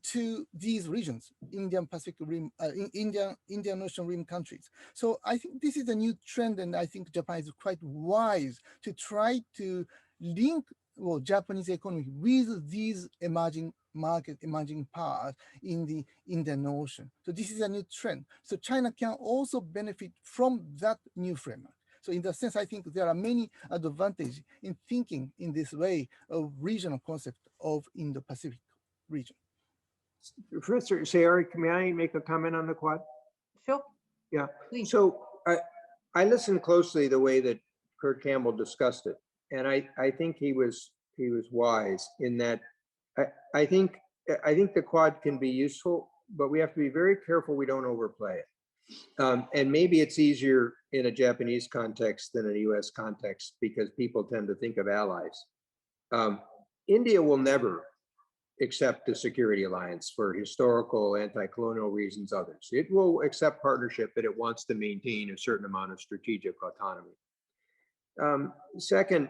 Speaker 5: to these regions, Indian Pacific Rim, Indian Ocean Rim countries. So I think this is a new trend, and I think Japan is quite wise to try to link Japanese economy with these emerging market, emerging powers in the Indian Ocean. So this is a new trend. So China can also benefit from that new framework. So in that sense, I think there are many advantages in thinking in this way of regional concept of Indo-Pacific region.
Speaker 6: Professor Sayori, may I make a comment on the Quad?
Speaker 4: Sure.
Speaker 6: Yeah.
Speaker 4: Please.
Speaker 6: So I listened closely the way that Kurt Campbell discussed it, and I think he was wise in that. I think the Quad can be useful, but we have to be very careful we don't overplay it. And maybe it's easier in a Japanese context than in a US context because people tend to think of allies. India will never accept the security alliance for historical, anti-colonial reasons, others. It will accept partnership, but it wants to maintain a certain amount of strategic autonomy. Second,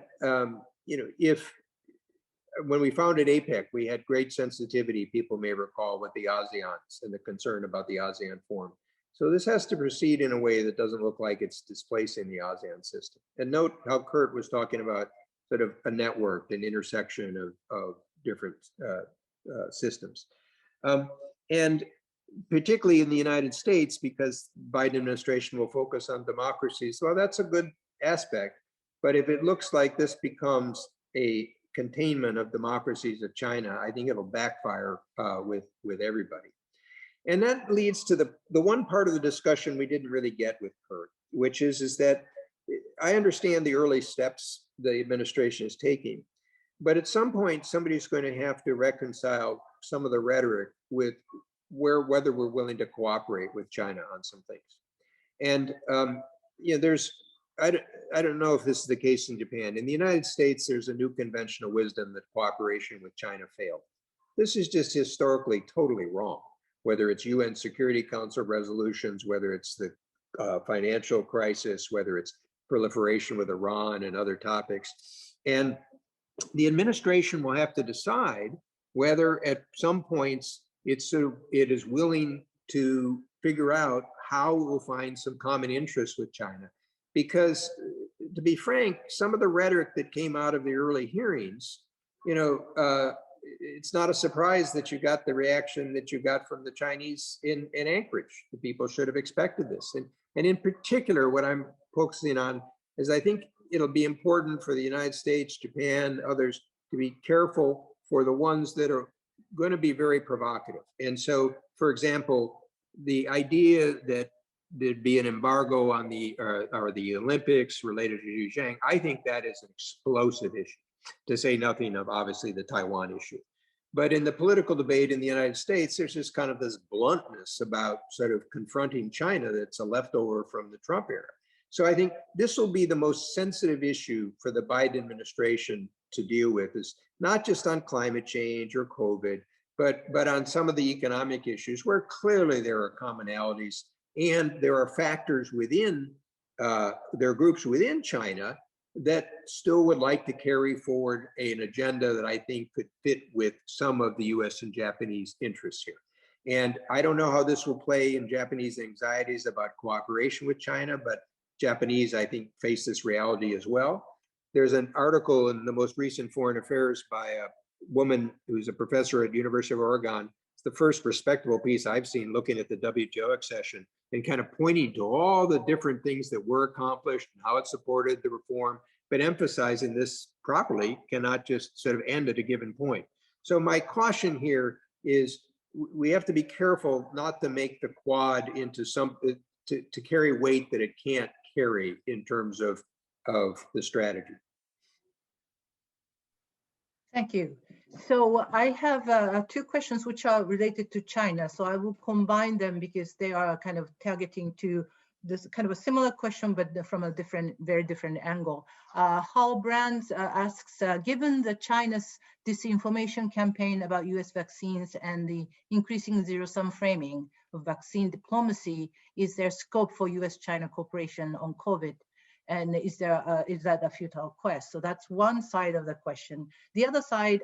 Speaker 6: when we founded APEC, we had great sensitivity, people may recall, with the ASEANs and the concern about the ASEAN Forum. So this has to proceed in a way that doesn't look like it's displacing the ASEAN system. And note how Kurt was talking about sort of a network, an intersection of different systems. And particularly in the United States, because Biden administration will focus on democracies, well, that's a good aspect. But if it looks like this becomes a containment of democracies of China, I think it'll backfire with everybody. And that leads to the one part of the discussion we didn't really get with Kurt, which is that I understand the early steps the administration is taking, but at some point somebody's going to have to reconcile some of the rhetoric with whether we're willing to cooperate with China on some things. And I don't know if this is the case in Japan. In the United States, there's a new conventional wisdom that cooperation with China failed. This is just historically totally wrong. Whether it's UN Security Council resolutions, whether it's the financial crisis, whether it's proliferation with Iran and other topics. And the administration will have to decide whether at some points it is willing to figure out how it will find some common interests with China. Because to be frank, some of the rhetoric that came out of the early hearings, it's not a surprise that you got the reaction that you got from the Chinese in Anchorage. The people should have expected this. And in particular, what I'm focusing on is I think it'll be important for the United States, Japan, others to be careful for the ones that are going to be very provocative. And so, for example, the idea that there'd be an embargo on the Olympics related to Xinjiang, I think that is an explosive issue, to say nothing of obviously the Taiwan issue. But in the political debate in the United States, there's just kind of this bluntness about sort of confronting China that's a leftover from the Trump era. So I think this will be the most sensitive issue for the Biden administration to deal with, is not just on climate change or COVID, but on some of the economic issues where clearly there are commonalities, and there are factors within, there are groups within China that still would like to carry forward an agenda that I think could fit with some of the US and Japanese interests here. And I don't know how this will play in Japanese anxieties about cooperation with China, but Japanese, I think, face this reality as well. There's an article in the most recent Foreign Affairs by a woman who's a professor at University of Oregon. It's the first respectable piece I've seen looking at the WTO accession and kind of pointing to all the different things that were accomplished and how it supported the reform, but emphasizing this properly cannot just sort of end at a given point. So my caution here is we have to be careful not to make the Quad into something to carry weight that it can't carry in terms of the strategy.
Speaker 4: Thank you. So I have two questions which are related to China. So I will combine them because they are kind of targeting to this kind of a similar question, but from a very different angle. Hal Brands asks, given the China's disinformation campaign about US vaccines and the increasing zero-sum framing of vaccine diplomacy, is there scope for US-China cooperation on COVID? And is that a futile quest? So that's one side of the question. The other side,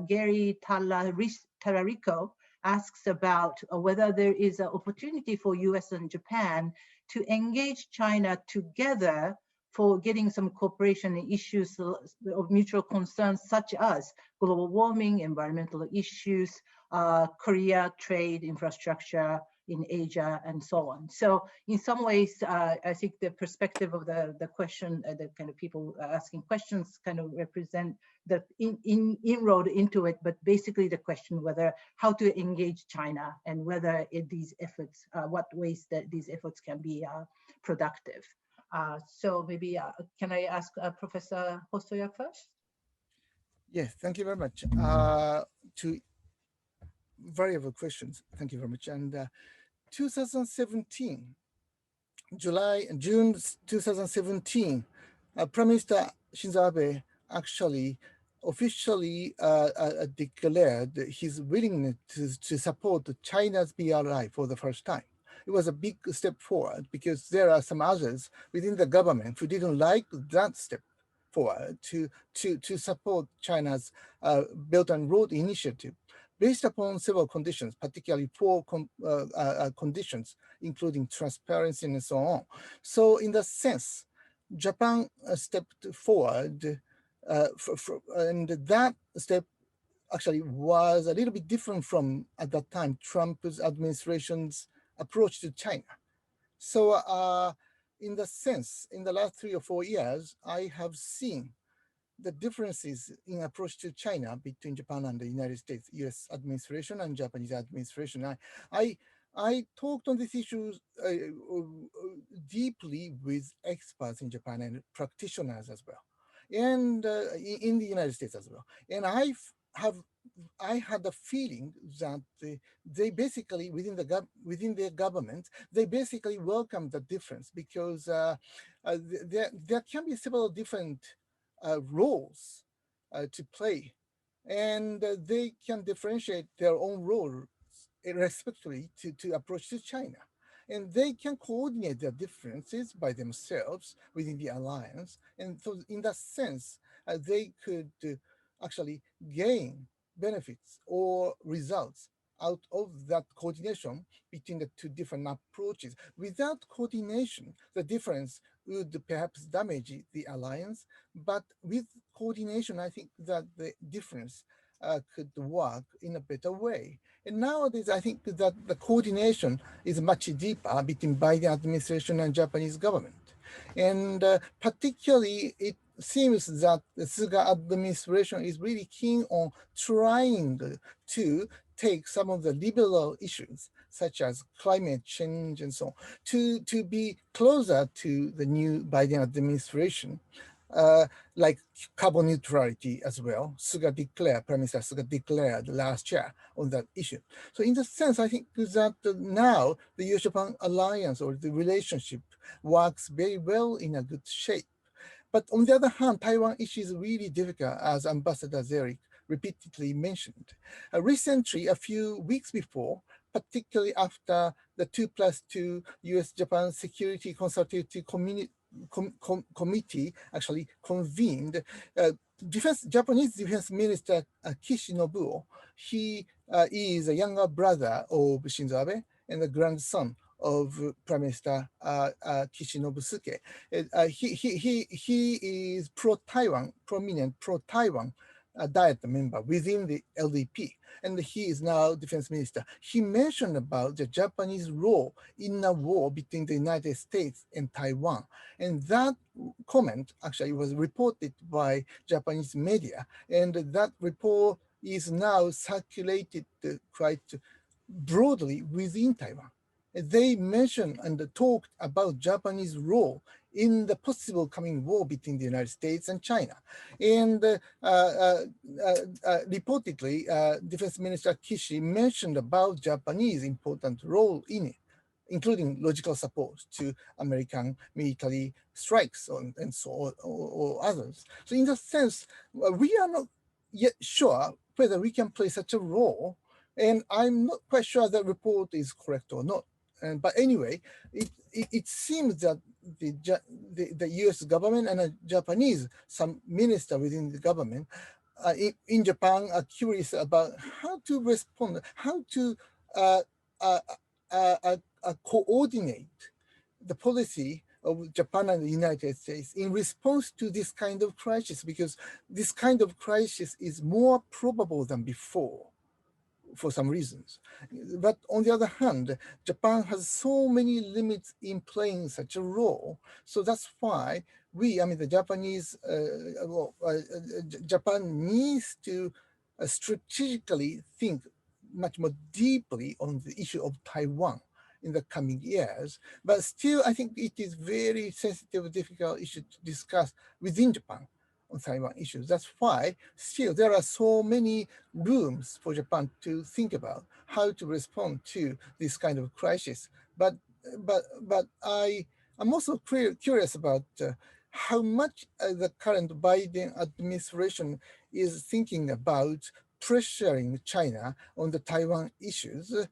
Speaker 4: Gary Talarico asks about whether there is an opportunity for US and Japan to engage China together for getting some cooperation in issues of mutual concerns, such as global warming, environmental issues, Korea, trade, infrastructure in Asia, and so on. So in some ways, I think the perspective of the question, the kind of people asking questions kind of represent the inroad into it, but basically the question whether how to engage China and whether these efforts, what ways that these efforts can be productive. So maybe, can I ask Professor Hosoya first?
Speaker 5: Yes, thank you very much. Two variable questions. Thank you very much. And 2017, June 2017, Prime Minister Shinzo Abe actually officially declared his willingness to support China's BRI for the first time. It was a big step forward because there are some others within the government who didn't like that step forward to support China's Belt and Road Initiative based upon several conditions, particularly four conditions, including transparency and so on. So in that sense, Japan stepped forward and that step actually was a little bit different from, at that time, Trump's administration's approach to China. So in the sense, in the last 3 or 4 years, I have seen the differences in approach to China between Japan and the United States, US administration and Japanese administration. I talked on these issues deeply with experts in Japan and practitioners as well, and in the United States as well. And I had the feeling that they basically, within their government, they basically welcome the difference because there can be several different roles to play, and they can differentiate their own role respectively to approach to China. And they can coordinate their differences by themselves within the alliance. And so in that sense, they could actually gain benefits or results out of that coordination between the two different approaches. Without coordination, the difference would perhaps damage the alliance, but with coordination, I think that the difference could work in a better way. And nowadays, I think that the coordination is much deeper between Biden administration and Japanese government. And particularly, it seems that the Suga administration is really keen on trying to take some of the liberal issues, such as climate change and so on, to be closer to the new Biden administration. Like carbon neutrality as well. Prime Minister Suga declared last year on that issue. So in the sense, I think that now the US-Japan alliance or the relationship works very well in a good shape. But on the other hand, Taiwan issue is really difficult, as Ambassador Zelik repeatedly mentioned. Recently, a few weeks before, particularly after the 2+2 US-Japan Security Consultative Committee actually convened, Japanese Defense Minister Kishi Nobuo, he is a younger brother of Shinzo Abe and the grandson of Prime Minister Kishi Nobusuke. He is pro-Taiwan, prominent pro-Taiwan Diet member within the LDP, and he is now defense minister. He mentioned about the Japanese role in a war between the United States and Taiwan, and that comment actually was reported by Japanese media, and that report is now circulated quite broadly within Taiwan. They mentioned and talked about Japanese role in the possible coming war between the United States and China. And reportedly, Defense Minister Kishi mentioned about Japanese important role in it, including logical support to American military strikes and so on, or others. So in that sense, we are not yet sure whether we can play such a role. And I'm not quite sure that report is correct or not. But anyway, it seems that the US government and the Japanese, some minister within the government in Japan are curious about how to respond, how to coordinate the policy of Japan and the United States in response to this kind of crisis, because this kind of crisis is more probable than before, for some reasons. But on the other hand, Japan has so many limits in playing such a role. So that's why the Japanese, Japan needs to strategically think much more deeply on the issue of Taiwan in the coming years. But still, I think it is very sensitive, difficult issue to discuss within Japan on Taiwan issues. That's why still there are so many rooms for Japan to think about how to respond to this kind of crisis. But I'm also curious about how much the current Biden administration is thinking about pressuring China on the Taiwan issues in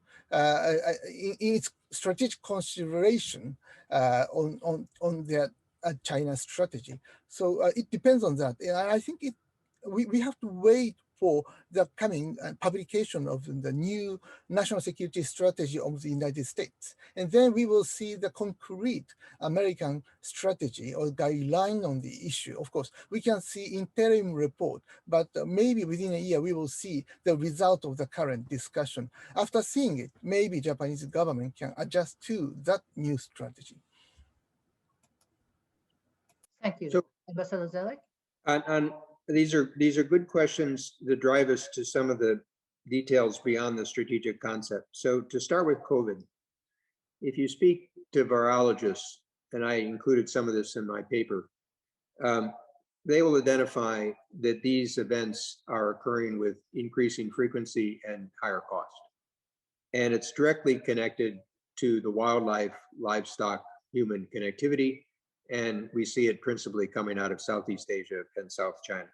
Speaker 5: its strategic consideration on their China strategy. So it depends on that. And I think we have to wait for the coming publication of the new national security strategy of the United States. And then we will see the concrete American strategy or guideline on the issue. Of course, we can see interim report, but maybe within a year, we will see the result of the current discussion. After seeing it, maybe Japanese government can adjust to that new strategy.
Speaker 4: Thank you.
Speaker 6: So-
Speaker 4: Ambassador Zelik?
Speaker 6: And these are good questions that drive us to some of the details beyond the strategic concept. So to start with COVID, if you speak to virologists, and I included some of this in my paper, they will identify that these events are occurring with increasing frequency and higher cost. And it's directly connected to the wildlife, livestock, human connectivity. And we see it principally coming out of Southeast Asia and South China.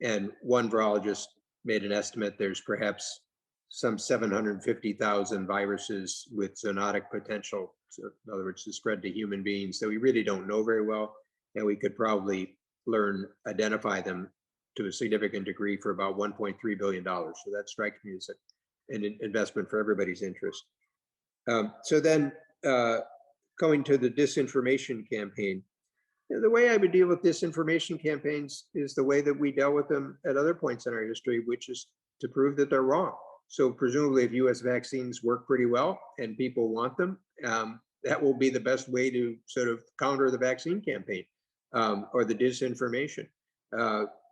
Speaker 6: And one virologist made an estimate, there's perhaps some 750,000 viruses with zoonotic potential. So in other words, to spread to human beings that we really don't know very well. And we could probably identify them to a significant degree for about $1.3 billion. So that strikes me as an investment for everybody's interest. So then, going to the disinformation campaign, The way I would deal with disinformation campaigns is the way that we dealt with them at other points in our history, which is to prove that they're wrong. So presumably if US vaccines work pretty well and people want them, that will be the best way to sort of counter the vaccine campaign or the disinformation.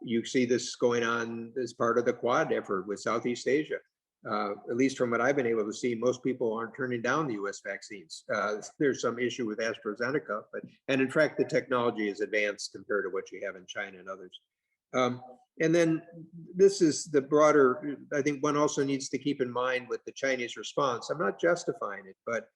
Speaker 6: You see this going on as part of the Quad effort with Southeast Asia. At least from what I've been able to see, most people aren't turning down the US vaccines. There's some issue with AstraZeneca, and in fact, the technology is advanced compared to what you have in China and others. And then this is the broader, I think one also needs to keep in mind with the Chinese response. I'm not justifying it, but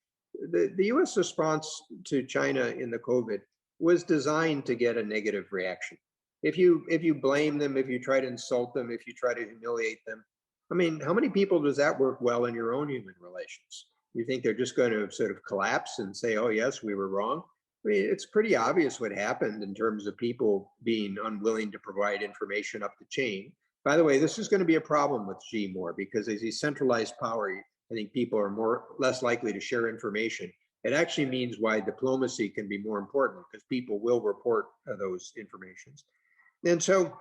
Speaker 6: the US response to China in the COVID was designed to get a negative reaction. If you blame them, if you try to insult them, if you try to humiliate them, I mean, how many people does that work well in your own human relations? You think they're just going to sort of collapse and say, oh, yes, we were wrong? I mean, it's pretty obvious what happened in terms of people being unwilling to provide information up the chain. By the way, this is going to be a problem with Xi more because as he centralized power, I think people are less likely to share information. It actually means why diplomacy can be more important because people will report those informations. And so,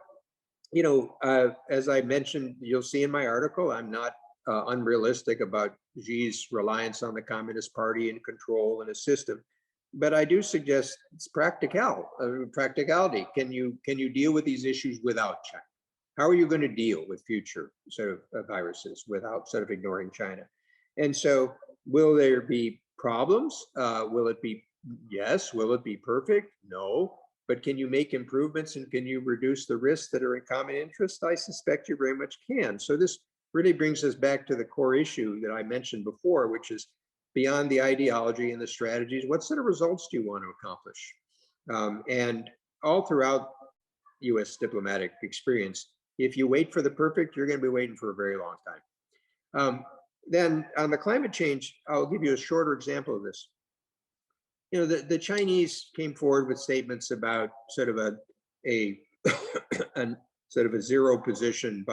Speaker 6: you know, as I mentioned, you'll see in my article, I'm not unrealistic about Xi's reliance on the Communist Party and control and a system, but I do suggest it's practicality. Can you deal with these issues without China? How are you going to deal with future sort of viruses without sort of ignoring China? And so, will there be problems? Will it be yes? Will it be perfect? No. But can you make improvements and can you reduce the risks that are in common interest? I suspect you very much can. So this really brings us back to the core issue that I mentioned before, which is beyond the ideology and the strategies, what sort of results do you want to accomplish? And all throughout US diplomatic experience, if you wait for the perfect, you're going to be waiting for a very long time. Then on the climate change, I'll give you a shorter example of this. You know, the Chinese came forward with statements about sort of a sort of a zero position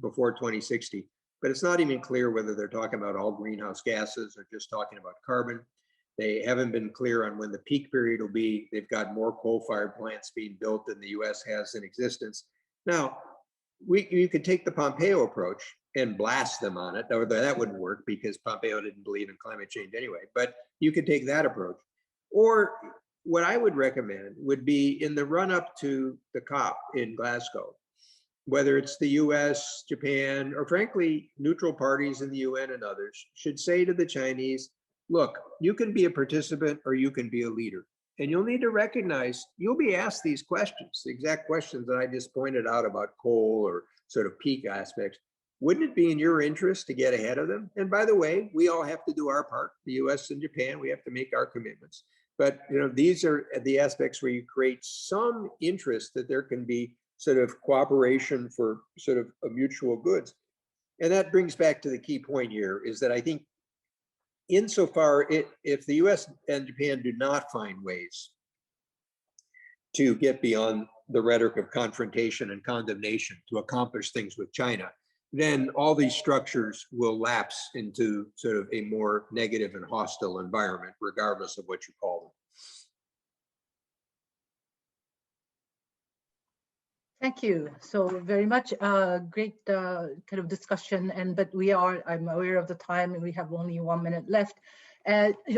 Speaker 6: before 2060, but it's not even clear whether they're talking about all greenhouse gases or just talking about carbon. They haven't been clear on when the peak period will be. They've got more coal-fired plants being built than the US has in existence. Now, you could take the Pompeo approach and blast them on it, or that wouldn't work because Pompeo didn't believe in climate change anyway, but you could take that approach. Or what I would recommend would be in the run-up to the COP in Glasgow, whether it's the US, Japan, or frankly, neutral parties in the UN and others should say to the Chinese, look, you can be a participant or you can be a leader. And you'll need to recognize you'll be asked these questions, the exact questions that I just pointed out about coal or sort of peak aspects. Wouldn't it be in your interest to get ahead of them? And by the way, we all have to do our part, the US and Japan, we have to make our commitments. But you know, these are the aspects where you create some interest that there can be sort of cooperation for sort of a mutual goods. And that brings back to the key point here is that I think insofar if the US and Japan do not find ways to get beyond the rhetoric of confrontation and condemnation to accomplish things with China, then all these structures will lapse into sort of a more negative and hostile environment, regardless of what you call them.
Speaker 4: Thank you so very much. Great kind of discussion, but I'm aware of the time and we have only 1 minute left.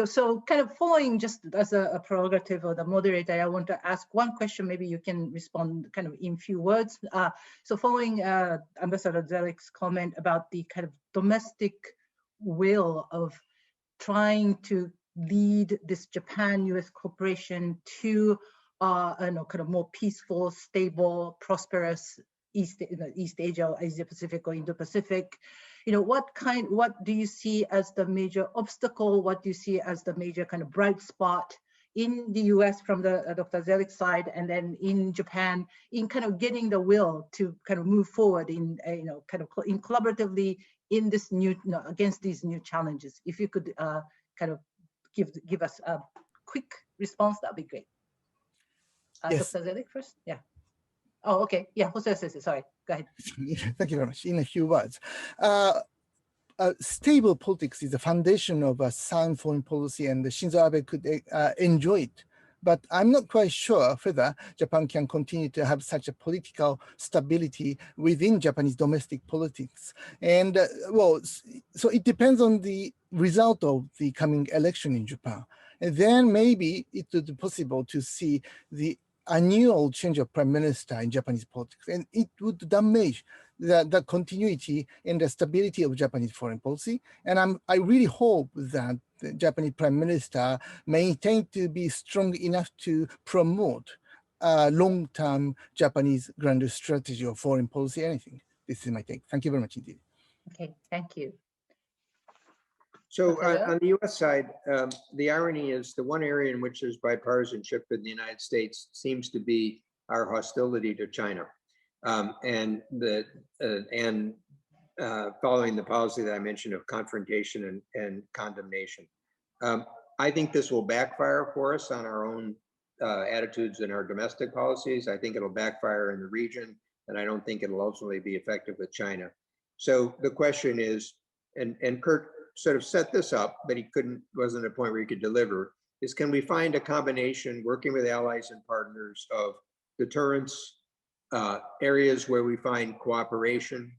Speaker 4: So kind of following just as a prerogative of the moderator, I want to ask one question, maybe you can respond kind of in few words. So following Ambassador Zelik's comment about the kind of domestic will of trying to lead this Japan-US cooperation to kind of more peaceful, stable, prosperous East Asia, Asia Pacific, or Indo-Pacific. You know, what do you see as the major obstacle? What do you see as the major kind of bright spot in the US from the Dr. Zelik side, and then in Japan, in kind of getting the will to kind of move forward in, kind of in collaboratively in this new, against these new challenges? If you could kind of give us a quick response, that'd be great.
Speaker 5: Yes.
Speaker 4: Dr. Zelik first? Yeah. Oh, okay. Yeah, Hosoya, sorry. Go ahead.
Speaker 5: Thank you very much. In a few words. Stable politics is the foundation of a sound foreign policy, and Shinzo Abe could enjoy it but I'm not quite sure whether Japan can continue to have such a political stability within Japanese domestic politics. And so it depends on the result of the coming election in Japan. And then maybe it would be possible to see the annual change of prime minister in Japanese politics, and it would damage the continuity and the stability of Japanese foreign policy. And I really hope that the Japanese prime minister maintain to be strong enough to promote long-term Japanese grand strategy of foreign policy, anything. This is my take. Thank you very much indeed.
Speaker 4: Okay, thank you.
Speaker 6: So
Speaker 4: Okay.
Speaker 6: on the US side, the irony is the one area in which there's bipartisanship in the United States seems to be our hostility to China. And following the policy that I mentioned of confrontation and condemnation. I think this will backfire for us on our own attitudes and our domestic policies. I think it'll backfire in the region, and I don't think it'll ultimately be effective with China. So the question is, and Kurt sort of set this up, but he wasn't at a point where he could deliver, is can we find a combination working with allies and partners of deterrence, areas where we find cooperation,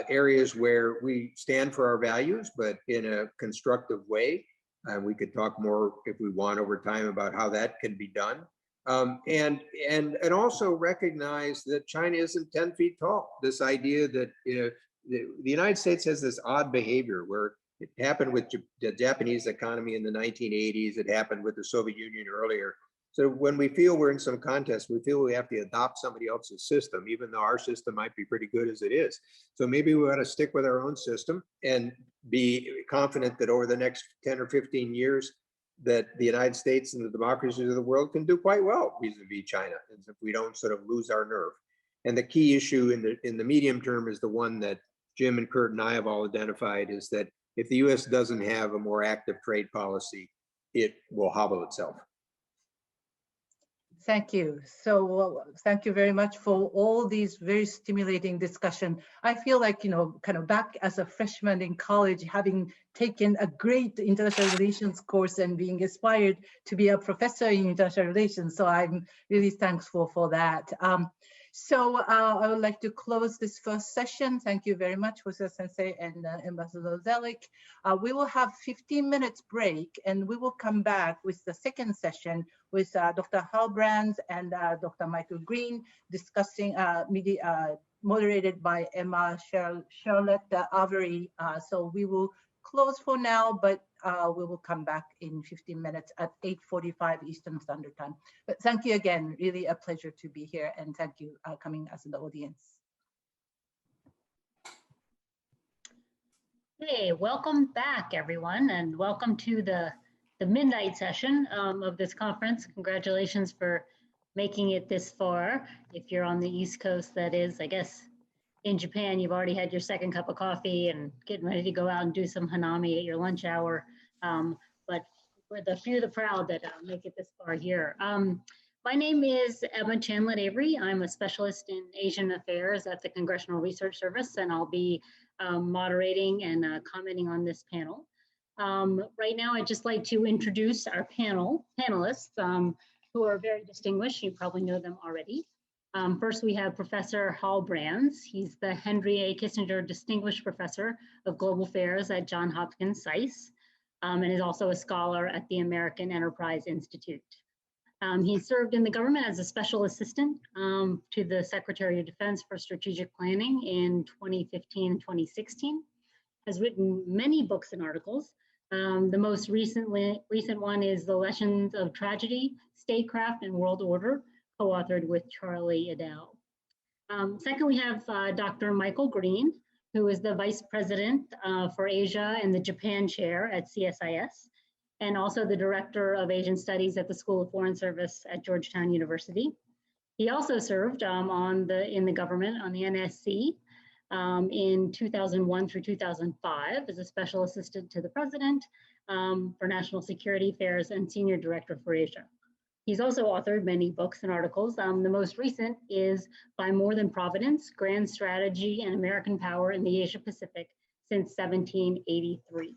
Speaker 6: areas where we stand for our values, but in a constructive way. And we could talk more if we want over time about how that can be done. And also recognize that China isn't 10 feet tall. This idea that the United States has this odd behavior where it happened with the Japanese economy in the 1980s. It happened with the Soviet Union earlier. So when we feel we're in some contest, we feel we have to adopt somebody else's system, even though our system might be pretty good as it is. So maybe we ought to stick with our own system and be confident that over the next 10 or 15 years, that the United States and the democracies of the world can do quite well vis-a-vis China, if we don't sort of lose our nerve. And the key issue in the medium term is the one that Jim and Kurt and I have all identified, is that if the US doesn't have a more active trade policy, it will hobble itself.
Speaker 4: Thank you. So thank you very much for all these very stimulating discussion. I feel like, kind of back as a freshman in college, having taken a great international relations course and being inspired to be a professor in international relations. So I'm really thankful for that. So I would like to close this first session. Thank you very much, Hosoya Sensei and Ambassador Zelik. We will have 15 minutes break, and we will come back with the second session with Dr. Halbrands and Dr. Michael Green, discussing moderated by Emma Charlotte Avery. So we will close for now, but we will come back in 15 minutes at 8:45 Eastern Standard Time. But thank you again, really a pleasure to be here, and thank you coming as the audience.
Speaker 7: Hey, welcome back everyone, and welcome to the midnight session of this conference. Congratulations for making it this far. If you're on the East Coast, that is, I guess, in Japan, you've already had your second cup of coffee and getting ready to go out and do some hanami at your lunch hour. But we're the few of the proud that make it this far here. My name is Emma Chandler Avery. I'm a specialist in Asian affairs at the Congressional Research Service, and I'll be moderating and commenting on this panel. Right now, I'd just like to introduce our panelists, who are very distinguished. You probably know them already. First, we have Professor Halbrands. He's the Henry A. Kissinger Distinguished Professor of Global Affairs at Johns Hopkins SAIS, and is also a scholar at the American Enterprise Institute. He served in the government as a special assistant to the Secretary of Defense for Strategic Planning in 2015 and 2016, has written many books and articles. The most recent one is The Lessons of Tragedy, Statecraft, and World Order, co-authored with Charlie Adele. Second, we have Dr. Michael Green, who is the Vice President for Asia and the Japan Chair at CSIS, and also the Director of Asian Studies at the School of Foreign Service at Georgetown University. He also served in the government on the NSC in 2001 through 2005 as a special assistant to the President for National Security Affairs and Senior Director for Asia. He's also authored many books and articles. The most recent is By More Than Providence, Grand Strategy and American Power in the Asia Pacific since 1783.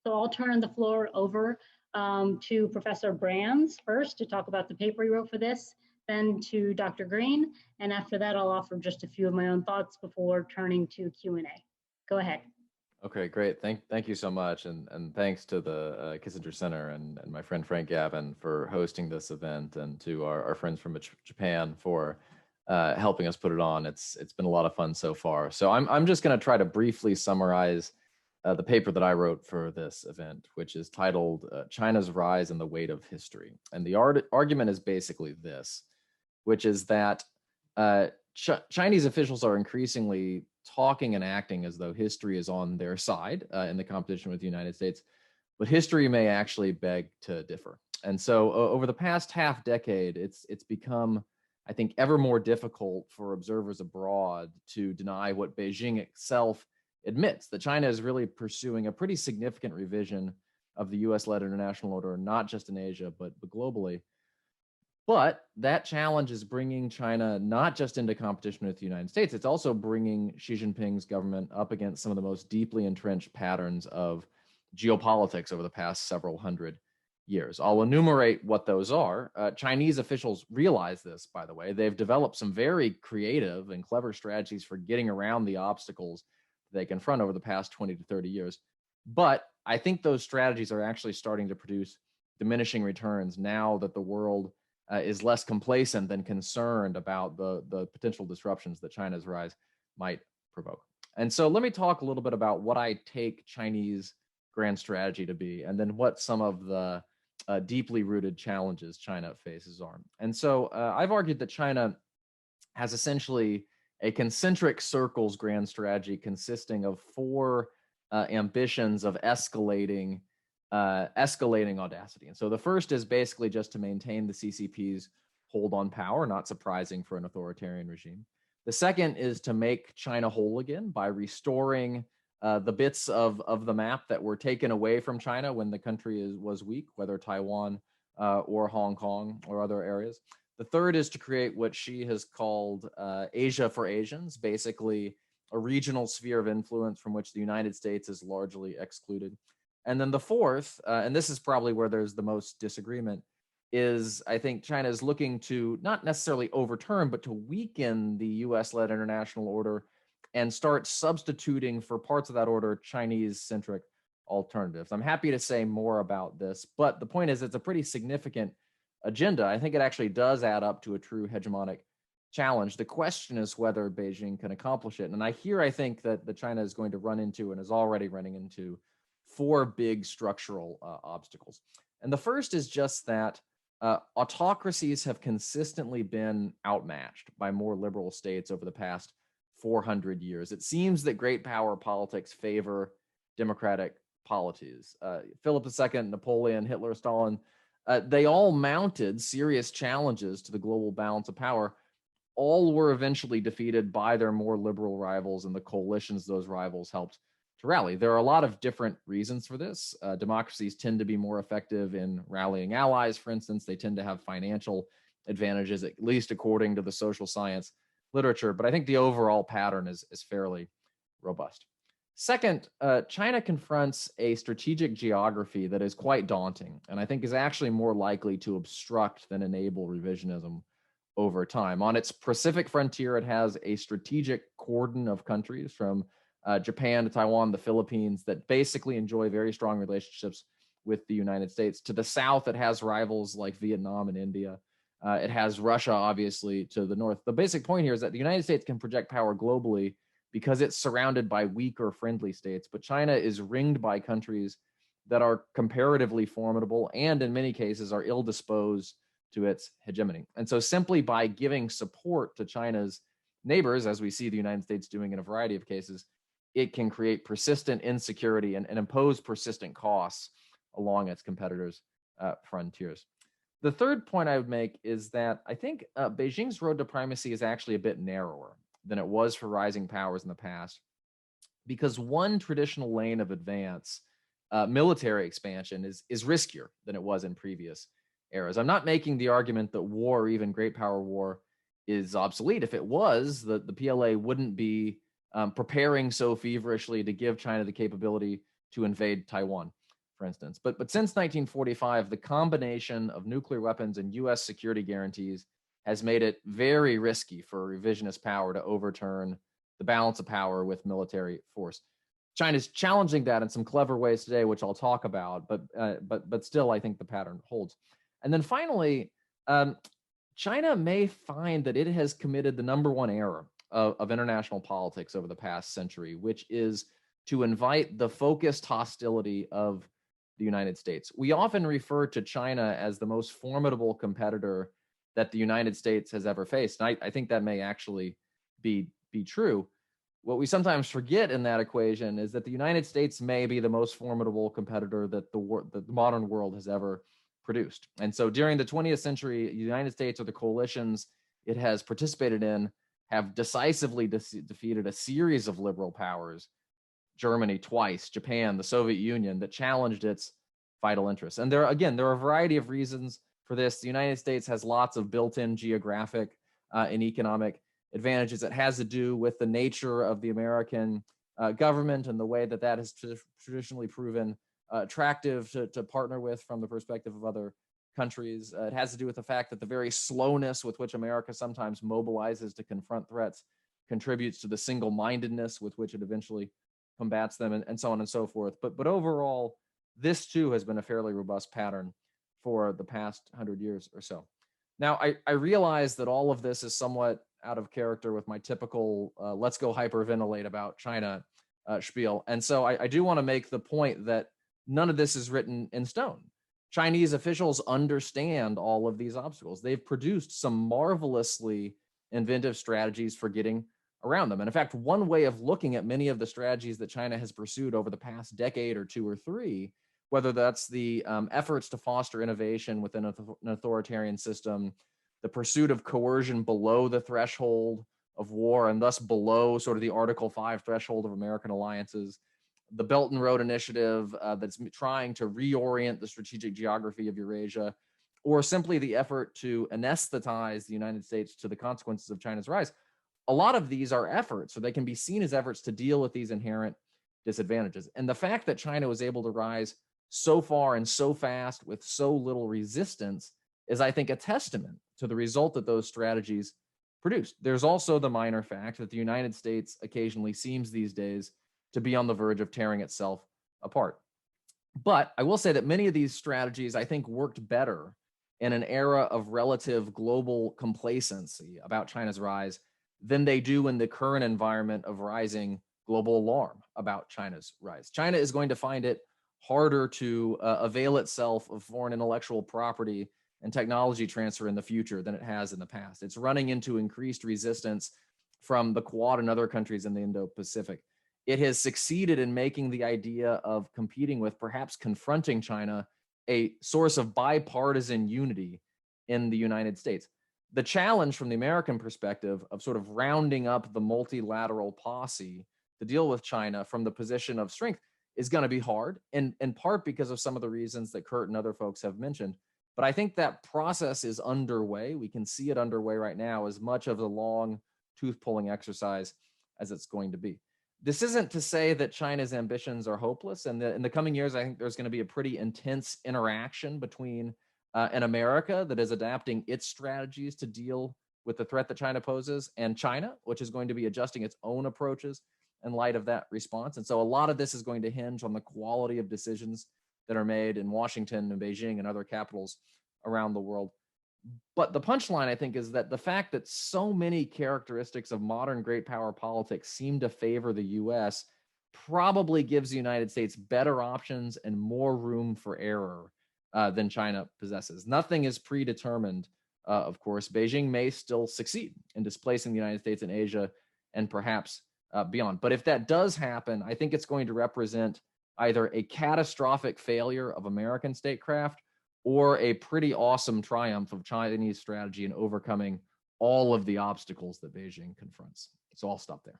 Speaker 7: So I'll turn the floor over to Professor Brands first to talk about the paper he wrote for this, then to Dr. Green, and after that, I'll offer just a few of my own thoughts before turning to Q&A. Go ahead.
Speaker 8: Okay, great. Thank you so much, and thanks to the Kissinger Center and my friend Frank Gavin for hosting this event, and to our friends from Japan for helping us put it on. It's been a lot of fun so far. So I'm just going to try to briefly summarize the paper that I wrote for this event, which is titled "China's Rise and the Weight of History." And the argument is basically this, which is that Chinese officials are increasingly talking and acting as though history is on their side in the competition with the United States, but history may actually beg to differ. And so over the past half decade, it's become, I think, ever more difficult for observers abroad to deny what Beijing itself admits, that China is really pursuing a pretty significant revision of the US-led international order, not just in Asia, but globally. But that challenge is bringing China not just into competition with the United States, it's also bringing Xi Jinping's government up against some of the most deeply entrenched patterns of geopolitics over the past several hundred years. I'll enumerate what those are. Chinese officials realize this, by the way. They've developed some very creative and clever strategies for getting around the obstacles they confront over the past 20 to 30 years. But I think those strategies are actually starting to produce diminishing returns now that the world is less complacent than concerned about the potential disruptions that China's rise might provoke. And so let me talk a little bit about what I take Chinese grand strategy to be, and then what some of the deeply rooted challenges China faces are. And so I've argued that China has essentially a concentric circles grand strategy consisting of four ambitions of escalating audacity. And so the first is basically just to maintain the CCP's hold on power, not surprising for an authoritarian regime. The second is to make China whole again by restoring the bits of the map that were taken away from China when the country was weak, whether Taiwan or Hong Kong or other areas. The third is to create what she has called Asia for Asians, basically a regional sphere of influence from which the United States is largely excluded. And then the fourth, and this is probably where there's the most disagreement, is I think China is looking to not necessarily overturn, but to weaken the US-led international order and start substituting for parts of that order Chinese-centric alternatives. I'm happy to say more about this, but the point is it's a pretty significant agenda. I think it actually does add up to a true hegemonic challenge. The question is whether Beijing can accomplish it. And I think that China is going to run into, and is already running into, four big structural obstacles. And the first is just that autocracies have consistently been outmatched by more liberal states over the past 400 years. It seems that great power politics favor democratic polities. Philip II, Napoleon, Hitler, Stalin, they all mounted serious challenges to the global balance of power. All were eventually defeated by their more liberal rivals and the coalitions those rivals helped to rally. There are a lot of different reasons for this. Democracies tend to be more effective in rallying allies, for instance. They tend to have financial advantages, at least according to the social science literature. But I think the overall pattern is fairly robust. Second, China confronts a strategic geography that is quite daunting, and I think is actually more likely to obstruct than enable revisionism over time. On its Pacific frontier, it has a strategic cordon of countries from Japan to Taiwan, the Philippines, that basically enjoy very strong relationships with the United States. To the south, it has rivals like Vietnam and India. It has Russia, obviously, to the north. The basic point here is that the United States can project power globally because it's surrounded by weak or friendly states, but China is ringed by countries that are comparatively formidable and in many cases are ill-disposed to its hegemony. And so simply by giving support to China's neighbors, as we see the United States doing in a variety of cases, it can create persistent insecurity and impose persistent costs along its competitors' frontiers. The third point I would make is that I think Beijing's road to primacy is actually a bit narrower than it was for rising powers in the past, because one traditional lane of advance, military expansion, is riskier than it was in previous eras. I'm not making the argument that war, or even great power war, is obsolete. If it was, the PLA wouldn't be preparing so feverishly to give China the capability to invade Taiwan. for instance. But since 1945, the combination of nuclear weapons and US security guarantees has made it very risky for a revisionist power to overturn the balance of power with military force. China's challenging that in some clever ways today, which I'll talk about, but still, I think the pattern holds. And then finally, China may find that it has committed the #1 error of international politics over the past century, which is to invite the focused hostility of the United States. We often refer to China as the most formidable competitor that the United States has ever faced. And I think that may actually be true. What we sometimes forget in that equation is that the United States may be the most formidable competitor that the modern world has ever produced. And so during the 20th century, the United States or the coalitions it has participated in have decisively defeated a series of liberal powers, Germany twice, Japan, the Soviet Union, that challenged its vital interests. And there are a variety of reasons for this. The United States has lots of built-in geographic and economic advantages. It has to do with the nature of the American government and the way that has traditionally proven attractive to partner with from the perspective of other countries. It has to do with the fact that the very slowness with which America sometimes mobilizes to confront threats contributes to the single-mindedness with which it eventually combats them, and so on and so forth. But overall, this too has been a fairly robust pattern for the past 100 years or so. Now, I realize that all of this is somewhat out of character with my typical let's go hyperventilate about China spiel. And so I do want to make the point that none of this is written in stone. Chinese officials understand all of these obstacles. They've produced some marvelously inventive strategies for getting around them. And in fact, one way of looking at many of the strategies that China has pursued over the past decade or two or three, whether that's the efforts to foster innovation within an authoritarian system, the pursuit of coercion below the threshold of war and thus below sort of the Article 5 threshold of American alliances, the Belt and Road Initiative that's trying to reorient the strategic geography of Eurasia, or simply the effort to anesthetize the United States to the consequences of China's rise. A lot of these are efforts, or they can be seen as efforts to deal with these inherent disadvantages. And the fact that China was able to rise so far and so fast with so little resistance is, I think, a testament to the result that those strategies produced. There's also the minor fact that the United States occasionally seems these days to be on the verge of tearing itself apart. But I will say that many of these strategies, I think, worked better in an era of relative global complacency about China's rise than they do in the current environment of rising global alarm about China's rise. China is going to find it harder to avail itself of foreign intellectual property and technology transfer in the future than it has in the past. It's running into increased resistance from the Quad and other countries in the Indo-Pacific. It has succeeded in making the idea of competing with, perhaps confronting China, a source of bipartisan unity in the United States. The challenge from the American perspective of sort of rounding up the multilateral posse to deal with China from the position of strength is going to be hard, in part because of some of the reasons that Kurt and other folks have mentioned. But I think that process is underway. We can see it underway right now, as much of a long tooth-pulling exercise as it's going to be. This isn't to say that China's ambitions are hopeless. And in the coming years, I think there's going to be a pretty intense interaction between an America that is adapting its strategies to deal with the threat that China poses, and China, which is going to be adjusting its own approaches in light of that response. And so a lot of this is going to hinge on the quality of decisions that are made in Washington and Beijing and other capitals around the world. But the punchline, I think, is that the fact that so many characteristics of modern great power politics seem to favor the US probably gives the United States better options and more room for error than China possesses. Nothing is predetermined, of course. Beijing may still succeed in displacing the United States in Asia and perhaps beyond. But if that does happen, I think it's going to represent either a catastrophic failure of American statecraft or a pretty awesome triumph of Chinese strategy in overcoming all of the obstacles that Beijing confronts. So I'll stop there.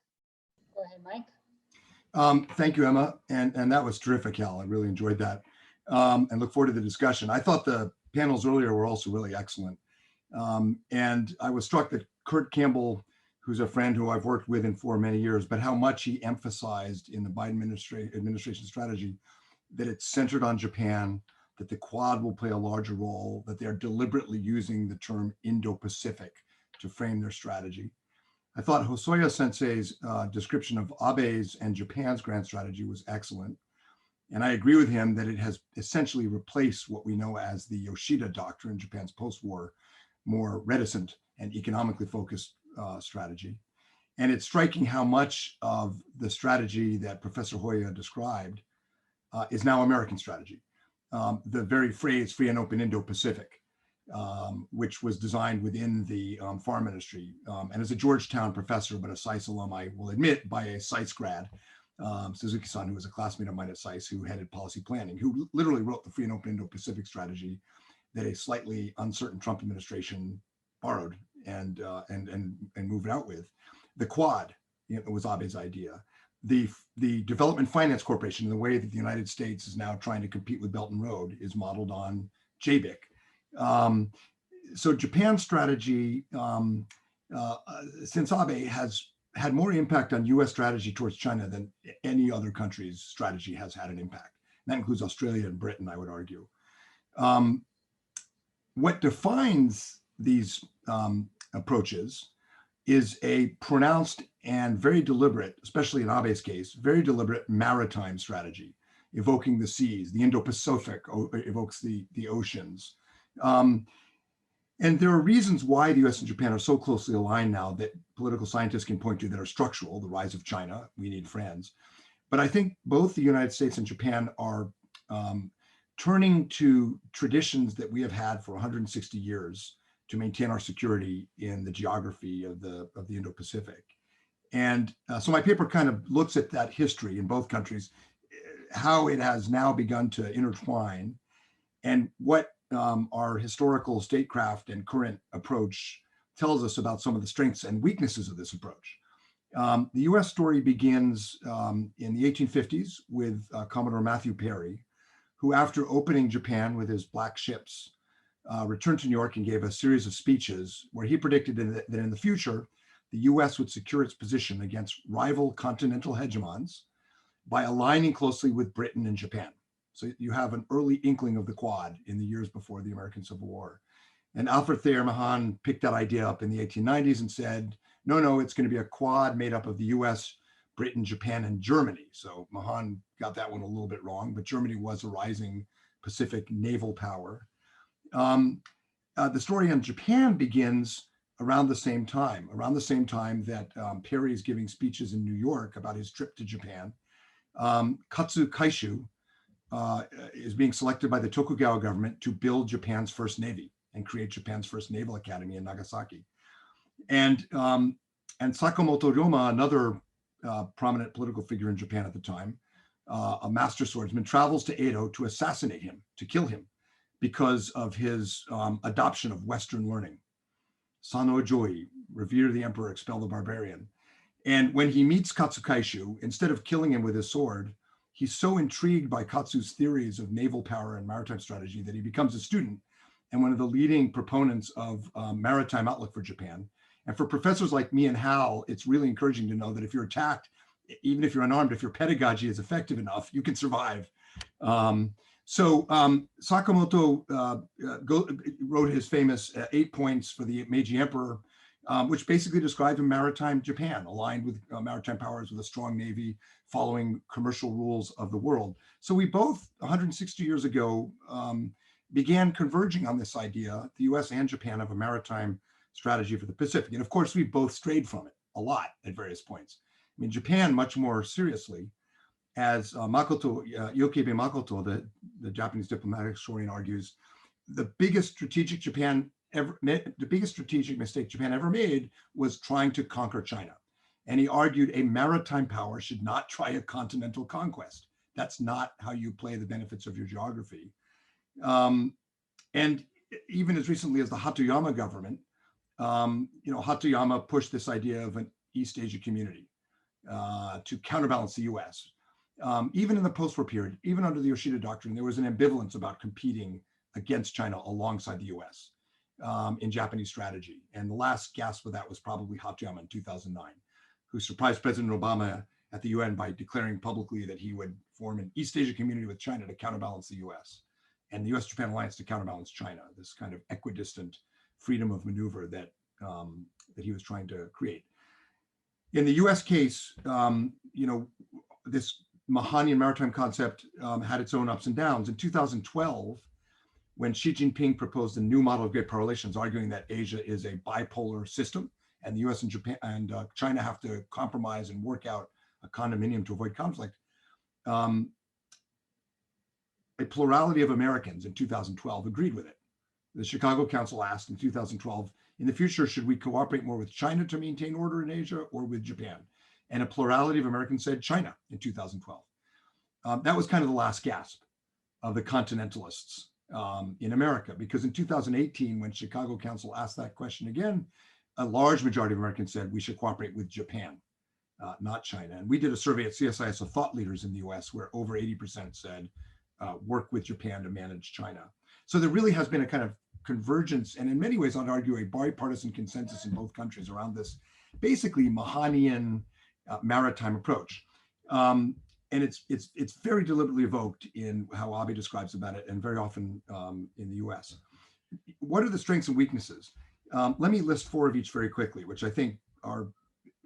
Speaker 7: Go ahead, Mike.
Speaker 9: Thank you, Emma. And that was terrific, Hal. I really enjoyed that. And look forward to the discussion. I thought the panels earlier were also really excellent. And I was struck that Kurt Campbell, who's a friend who I've worked with for many years, but how much he emphasized in the Biden administration strategy, that it's centered on Japan, that the Quad will play a larger role, that they're deliberately using the term Indo-Pacific to frame their strategy. I thought Hosoya Sensei's description of Abe's and Japan's grand strategy was excellent. And I agree with him that it has essentially replaced what we know as the Yoshida Doctrine, Japan's post-war, more reticent and economically focused strategy. And it's striking how much of the strategy that Professor Hoya described is now American strategy. The very phrase free and open Indo-Pacific, which was designed within the Foreign Ministry. And as a Georgetown professor, but a SAIS alum, I will admit, by a SAIS grad, Suzuki-san, who was a classmate of mine at SAIS, who headed policy planning, who literally wrote the free and open Indo-Pacific strategy that a slightly uncertain Trump administration borrowed and moved out with. The Quad, was Abe's idea. The Development Finance Corporation, the way that the United States is now trying to compete with Belt and Road, is modeled on JBIC. So Japan's strategy, since Abe, has had more impact on US strategy towards China than any other country's strategy has had an impact. And that includes Australia and Britain, I would argue. What defines these approaches is a pronounced and very deliberate, especially in Abe's case, very deliberate maritime strategy, evoking the seas. The Indo-Pacific evokes the oceans. And there are reasons why the US and Japan are so closely aligned now that political scientists can point to that are structural: the rise of China, we need friends. But I think both the United States and Japan are turning to traditions that we have had for 160 years to maintain our security in the geography of the Indo-Pacific. And so my paper kind of looks at that history in both countries, how it has now begun to intertwine, and what our historical statecraft and current approach tells us about some of the strengths and weaknesses of this approach. The US story begins in the 1850s with Commodore Matthew Perry, who, after opening Japan with his black ships, returned to New York and gave a series of speeches where he predicted that in the future, the US would secure its position against rival continental hegemons by aligning closely with Britain and Japan. So you have an early inkling of the Quad in the years before the American Civil War. And Alfred Thayer Mahan picked that idea up in the 1890s and said, no, it's going to be a Quad made up of the US, Britain, Japan, and Germany. So Mahan got that one a little bit wrong, but Germany was a rising Pacific naval power. The story on Japan begins around the same time that Perry is giving speeches in New York about his trip to Japan. Katsu Kaishu is being selected by the Tokugawa government to build Japan's first navy and create Japan's first naval academy in Nagasaki. And Sakamoto Ryoma, another prominent political figure in Japan at the time, a master swordsman, travels to Edo to assassinate him, to kill him, because of his adoption of Western learning. Sano Joi, revere the emperor, expel the barbarian. And when he meets Katsu Kaishu, instead of killing him with his sword, he's so intrigued by Katsu's theories of naval power and maritime strategy that he becomes a student and one of the leading proponents of maritime outlook for Japan. And for professors like me and Hal, it's really encouraging to know that if you're attacked, even if you're unarmed, if your pedagogy is effective enough, you can survive. So Sakamoto wrote his famous 8 points for the Meiji Emperor, which basically described a maritime Japan aligned with maritime powers with a strong navy, following commercial rules of the world. So we both, 160 years ago, began converging on this idea, the US and Japan, of a maritime strategy for the Pacific. And of course, we both strayed from it a lot at various points. I mean, Japan much more seriously, as Yokebe Makoto, the Japanese diplomatic historian, argues, the biggest strategic mistake Japan ever made was trying to conquer China. And he argued a maritime power should not try a continental conquest. That's not how you play the benefits of your geography. And even as recently as the Hatoyama government, Hatoyama pushed this idea of an East Asia community to counterbalance the US. Even in the post-war period, even under the Yoshida Doctrine, there was an ambivalence about competing against China alongside the US in Japanese strategy. And the last gasp of that was probably Hatoyama in 2009, who surprised President Obama at the UN by declaring publicly that he would form an East Asia community with China to counterbalance the US, and the US-Japan alliance to counterbalance China, this kind of equidistant freedom of maneuver that, that he was trying to create. In the US case, this Mahanian maritime concept had its own ups and downs. In 2012, when Xi Jinping proposed a new model of great power relations, arguing that Asia is a bipolar system and the US and Japan and China have to compromise and work out a condominium to avoid conflict, a plurality of Americans in 2012 agreed with it. The Chicago Council asked in 2012, in the future, should we cooperate more with China to maintain order in Asia or with Japan? And a plurality of Americans said China in 2012. That was kind of the last gasp of the continentalists in America, because in 2018, when Chicago Council asked that question again, a large majority of Americans said we should cooperate with Japan, not China. And we did a survey at CSIS of thought leaders in the US where over 80% said work with Japan to manage China. So there really has been a kind of convergence, and in many ways, I'd argue a bipartisan consensus in both countries around this basically Mahanian maritime approach. And it's very deliberately evoked in how Abe describes about it, and very often in the US. What are the strengths and weaknesses? Let me list 4 of each very quickly, which I think are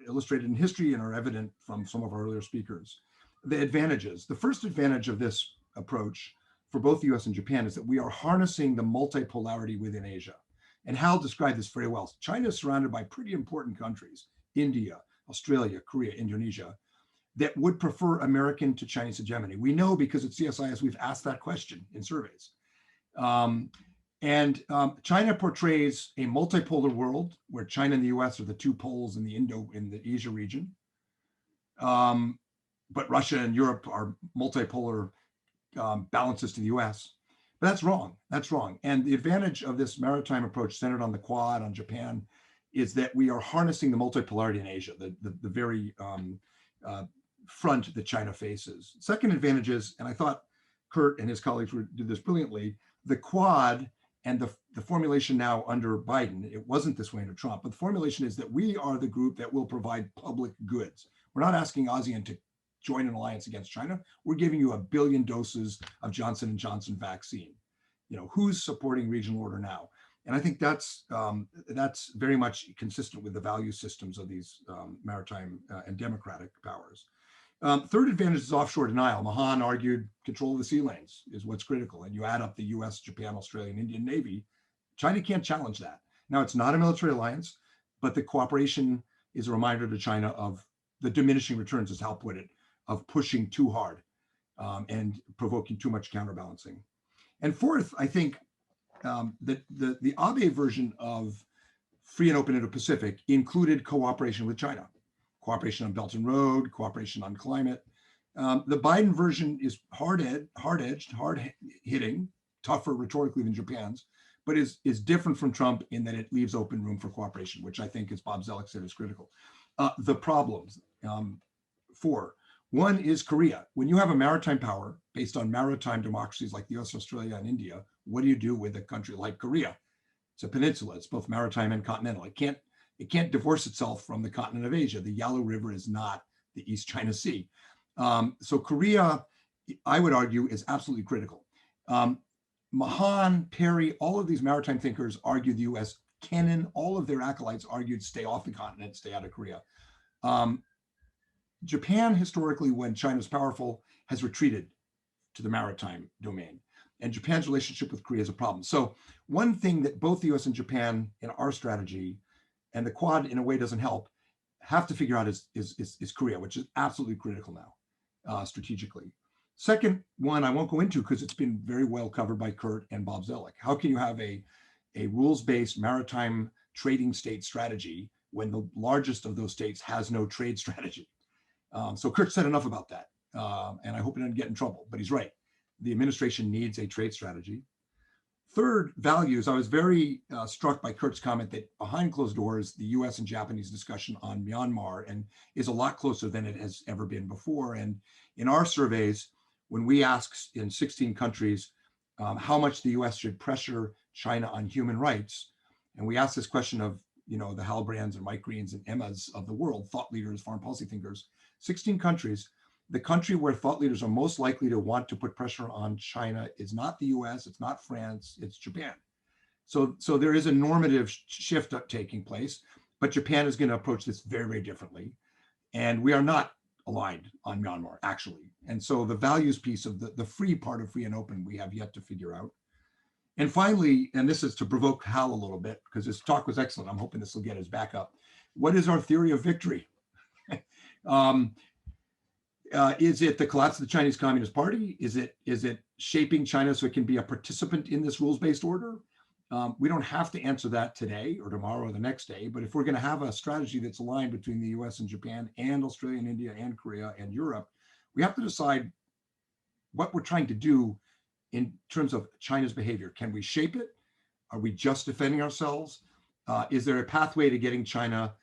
Speaker 9: illustrated in history and are evident from some of our earlier speakers. The advantages. The first advantage of this approach for both the US and Japan is that we are harnessing the multipolarity within Asia. And Hal described this very well. China is surrounded by pretty important countries, India, Australia, Korea, Indonesia, that would prefer American to Chinese hegemony. We know because at CSIS, we've asked that question in surveys. China portrays a multipolar world where China and the US are the 2 poles in the Asia region. But Russia and Europe are multipolar balances to the US. But that's wrong. That's wrong. And the advantage of this maritime approach centered on the Quad, on Japan, is that we are harnessing the multipolarity in Asia, the very front that China faces. Second advantage is, and I thought Kurt and his colleagues did this brilliantly, the Quad and the formulation now under Biden, it wasn't this way under Trump, but the formulation is that we are the group that will provide public goods. We're not asking ASEAN to join an alliance against China. We're giving you 1 billion doses of Johnson & Johnson vaccine. Who's supporting regional order now? And I think that's very much consistent with the value systems of these maritime and democratic powers. Third advantage is offshore denial. Mahan argued control of the sea lanes is what's critical. And you add up the US, Japan, Australia, and Indian Navy, China can't challenge that. Now, it's not a military alliance, but the cooperation is a reminder to China of the diminishing returns, as Hal put it, of pushing too hard and provoking too much counterbalancing. And fourth, I think that the Abe version of free and open Indo-Pacific included cooperation with China, cooperation on Belt and Road, cooperation on climate. The Biden version is hard-edged, hard-hitting, tougher rhetorically than Japan's, but is different from Trump in that it leaves open room for cooperation, which I think, as Bob Zelik said, is critical. The problems, 4. One is Korea. When you have a maritime power based on maritime democracies like the US, Australia, and India, what do you do with a country like Korea? It's a peninsula. It's both maritime and continental. It can't divorce itself from the continent of Asia. The Yalu River is not the East China Sea. So Korea, I would argue, is absolutely critical. Mahan, Perry, all of these maritime thinkers argued the US. Kennan, all of their acolytes argued stay off the continent, stay out of Korea. Japan, historically, when China's powerful, has retreated to the maritime domain. And Japan's relationship with Korea is a problem. So one thing that both the US and Japan in our strategy, and the Quad in a way doesn't help, have to figure out is Korea, which is absolutely critical now, strategically. Second one I won't go into because it's been very well covered by Kurt and Bob Zelik. How can you have a rules-based maritime trading state strategy when the largest of those states has no trade strategy? So Kurt said enough about that, and I hope he doesn't get in trouble, but he's right. The administration needs a trade strategy. Third, values. I was very struck by Kurt's comment that behind closed doors, the US and Japanese discussion on Myanmar and is a lot closer than it has ever been before. And in our surveys, when we asked in 16 countries how much the US should pressure China on human rights, and we asked this question of you know, the Halbrands and Mike Greens and Emmas of the world, thought leaders, foreign policy thinkers, 16 countries. The country where thought leaders are most likely to want to put pressure on China is not the US, it's not France, it's Japan. So there is a normative shift taking place, but Japan is going to approach this very, very differently. And we are not aligned on Myanmar, actually. And so the values piece of the free part of free and open, we have yet to figure out. And finally, and this is to provoke Hal a little bit, because his talk was excellent. I'm hoping this will get his back up. What is our theory of victory? Is it the collapse of the Chinese Communist Party? Is it shaping China so it can be a participant in this rules-based order? We don't have to answer that today or tomorrow or the next day, but if we're going to have a strategy that's aligned between the US and Japan and Australia and India and Korea and Europe, we have to decide what we're trying to do in terms of China's behavior. Can we shape it? Are we just defending ourselves? Is there a pathway to getting China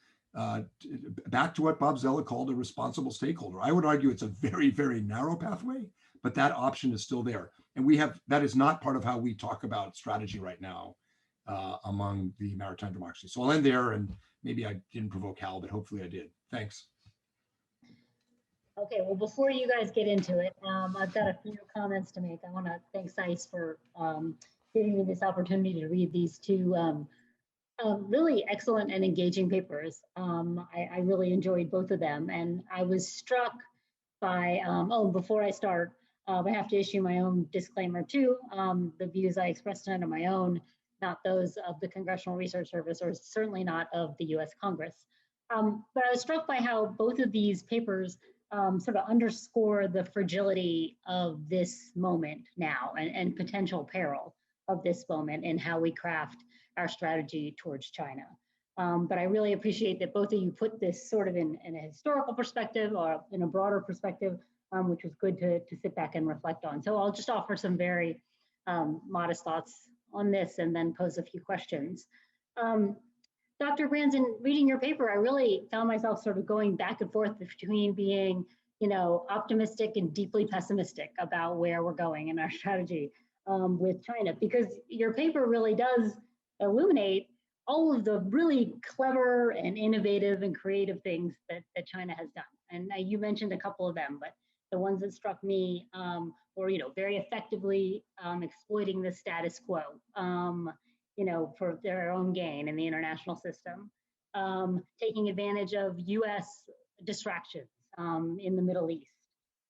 Speaker 9: back to what Bob Zelik called a responsible stakeholder? I would argue it's a very, very narrow pathway, but that option is still there. And that is not part of how we talk about strategy right now among the maritime democracies. So I'll end there, and maybe I didn't provoke Hal, but hopefully I did. Thanks.
Speaker 7: Okay, well, before you guys get into it, I've got a few comments to make. I want to thank SAIS for giving me this opportunity to read these two really excellent and engaging papers. I really enjoyed both of them, and I was struck by, before I start, I have to issue my own disclaimer too. The views I expressed tonight are my own, not those of the Congressional Research Service, or certainly not of the US Congress. But I was struck by how both of these papers sort of underscore the fragility of this moment now and potential peril of this moment and how we craft our strategy towards China. But I really appreciate that both of you put this sort of in a historical perspective or in a broader perspective, which was good to sit back and reflect on. So I'll just offer some very modest thoughts on this and then pose a few questions. Dr. Branson, reading your paper, I really found myself sort of going back and forth between being, optimistic and deeply pessimistic about where we're going in our strategy with China, because your paper really does illuminate all of the really clever and innovative and creative things that China has done. And you mentioned a couple of them, but the ones that struck me were, very effectively exploiting the status quo, for their own gain in the international system, taking advantage of US distractions in the Middle East,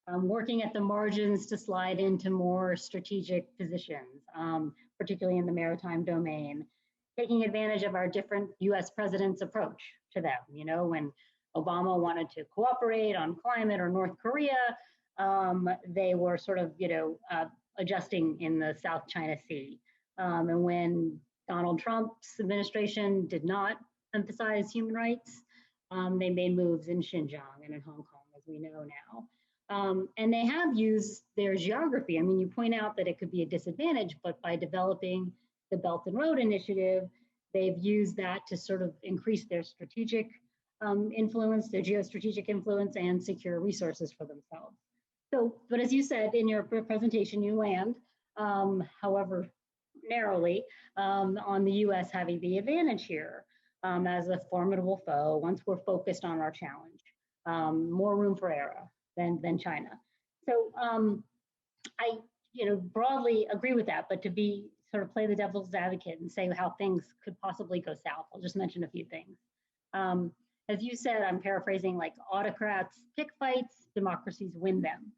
Speaker 7: working at the margins to slide into more strategic positions, particularly in the maritime domain, taking advantage of our different US presidents' approach to them. When Obama wanted to cooperate on climate or North Korea, they were sort of, adjusting in the South China Sea. And when Donald Trump's administration did not emphasize human rights, they made moves in Xinjiang and in Hong Kong, as we know now. And they have used their geography. I mean, you point out that it could be a disadvantage, but by developing the Belt and Road Initiative, they've used that to sort of increase their strategic influence, their geostrategic influence, and secure resources for themselves. So, but as you said in your presentation, you land, however narrowly, on the US having the advantage here as a formidable foe once we're focused on our challenge. More room for error than China. So I broadly agree with that, but to be sort of play the devil's advocate and say how things could possibly go south, I'll just mention a few things. As you said, I'm paraphrasing, like autocrats pick fights, democracies win them.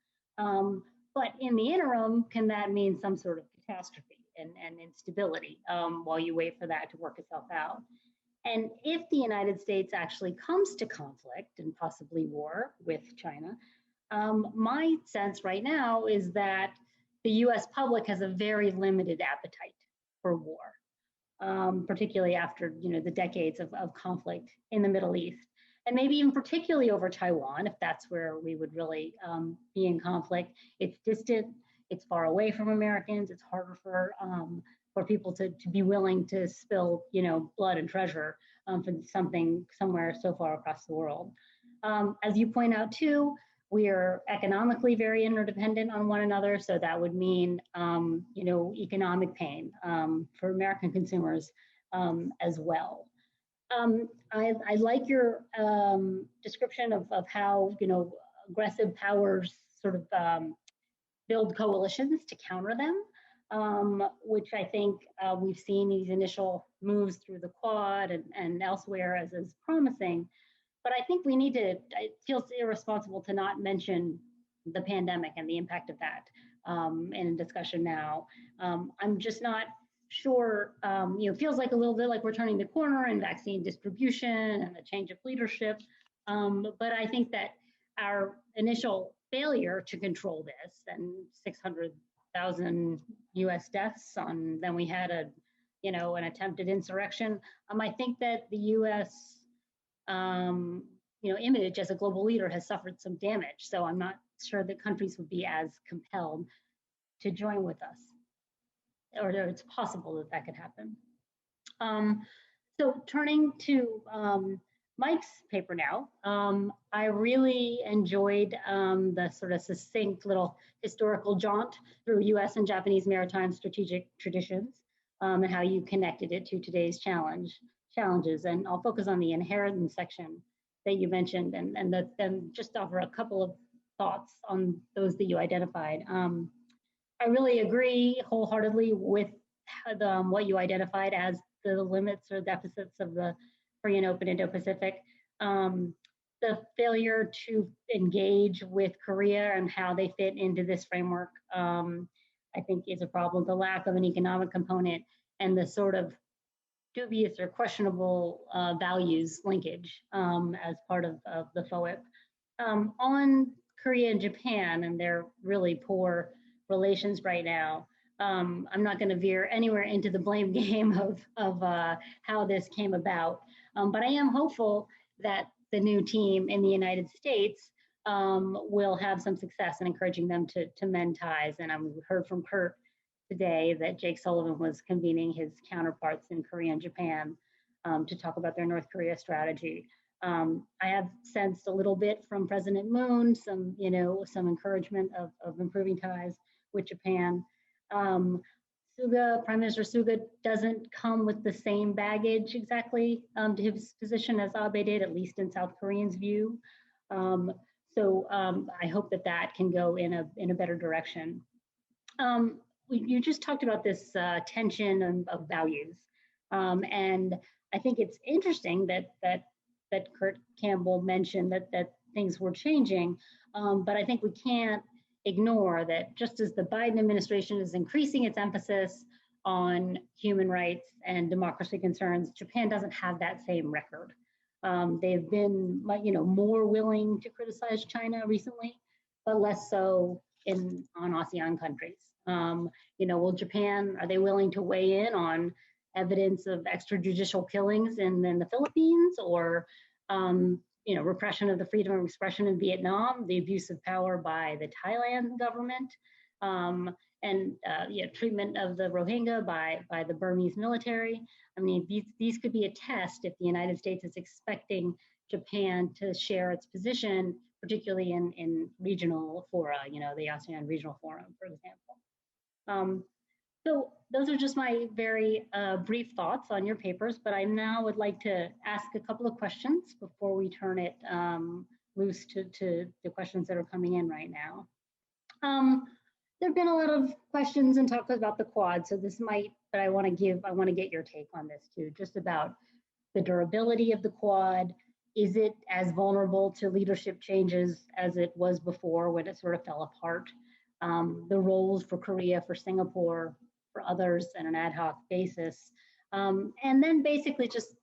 Speaker 7: But in the interim, can that mean some sort of catastrophe and instability while you wait for that to work itself out? And if the United States actually comes to conflict and possibly war with China, my sense right now is that the US public has a very limited appetite for war, particularly after the decades of conflict in the Middle East. And maybe even particularly over Taiwan, if that's where we would really be in conflict. It's distant, it's far away from Americans, it's harder for people to be willing to spill blood and treasure for something somewhere so far across the world. As you point out too, we are economically very interdependent on one another, so that would mean economic pain for American consumers as well. I like your description of how, aggressive powers sort of build coalitions to counter them, which I think we've seen these initial moves through the Quad and elsewhere as promising. But I think we need to, it feels irresponsible to not mention the pandemic and the impact of that in a discussion now. I'm just not sure, it feels like a little bit like we're turning the corner in vaccine distribution and the change of leadership. But I think that our initial failure to control this and 600,000 US deaths then we had an attempted insurrection. I think that the US image as a global leader has suffered some damage. So I'm not sure that countries would be as compelled to join with us, or it's possible that that could happen. So turning to Mike's paper now, I really enjoyed the sort of succinct little historical jaunt through US and Japanese maritime strategic traditions and how you connected it to today's challenges. And I'll focus on the inheritance section that you mentioned and then just offer a couple of thoughts on those that you identified. I really agree wholeheartedly with what you identified as the limits or deficits of the Korean Open Indo-Pacific. The failure to engage with Korea and how they fit into this framework, I think is a problem. The lack of an economic component and the sort of dubious or questionable values linkage as part of the FOIP. On Korea and Japan and their really poor relations right now, I'm not going to veer anywhere into the blame game of how this came about, but I am hopeful that the new team in the United States will have some success in encouraging them to mend ties. And I've heard from Kurt today that Jake Sullivan was convening his counterparts in Korea and Japan to talk about their North Korea strategy. I have sensed a little bit from President Moon, some encouragement of improving ties with Japan. Prime Minister Suga doesn't come with the same baggage exactly to his position as Abe did, at least in South Koreans' view. So I hope that that can go in a better direction. You just talked about this tension of values, and I think it's interesting that Kurt Campbell mentioned that things were changing, but I think we can't ignore that just as the Biden administration is increasing its emphasis on human rights and democracy concerns, Japan doesn't have that same record. They've been, more willing to criticize China recently, but less so on ASEAN countries. Will Japan, are they willing to weigh in on evidence of extrajudicial killings in the Philippines, or repression of the freedom of expression in Vietnam, the abuse of power by the Thailand government, and treatment of the Rohingya by the Burmese military? I mean, these could be a test if the United States is expecting Japan to share its position, particularly in regional fora, the ASEAN Regional Forum, for example. So those are just my very brief thoughts on your papers, but I now would like to ask a couple of questions before we turn it loose to the questions that are coming in right now. There have been a lot of questions and talk about the Quad, so this might, but I want to get your take on this too, just about the durability of the Quad. Is it as vulnerable to leadership changes as it was before when it sort of fell apart? The roles for Korea, for Singapore, for others on an ad hoc basis. And then basically just,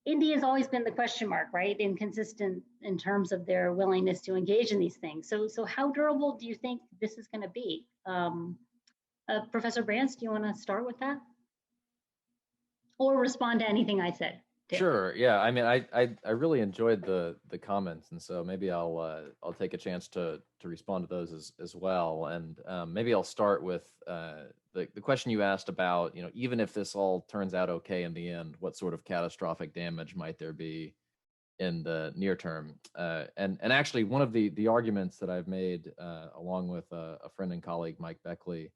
Speaker 7: India has always been the question mark, right? Inconsistent in terms of their willingness to engage in these things. So how durable do you think this is going to be? Professor Brance, do you want to start with that? Or respond to anything I said?
Speaker 8: Sure. Yeah. I mean, I really enjoyed the comments, and so maybe I'll take a chance to respond to those as well. And maybe I'll start with the question you asked about, even if this all turns out okay in the end, what sort of catastrophic damage might there be in the near term? And actually, one of the arguments that I've made along with a friend and colleague, Mike Beckley,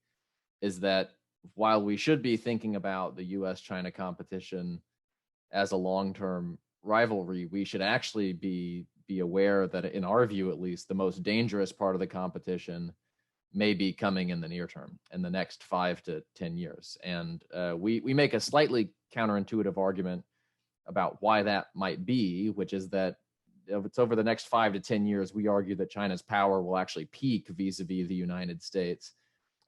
Speaker 8: is that while we should be thinking about the U.S.-China competition as a long-term rivalry, we should actually be aware that, in our view at least, the most dangerous part of the competition may be coming in the near term, in the next 5 to 10 years. And we make a slightly counterintuitive argument about why that might be, which is that if it's over the next 5 to 10 years, we argue that China's power will actually peak vis-a-vis the United States.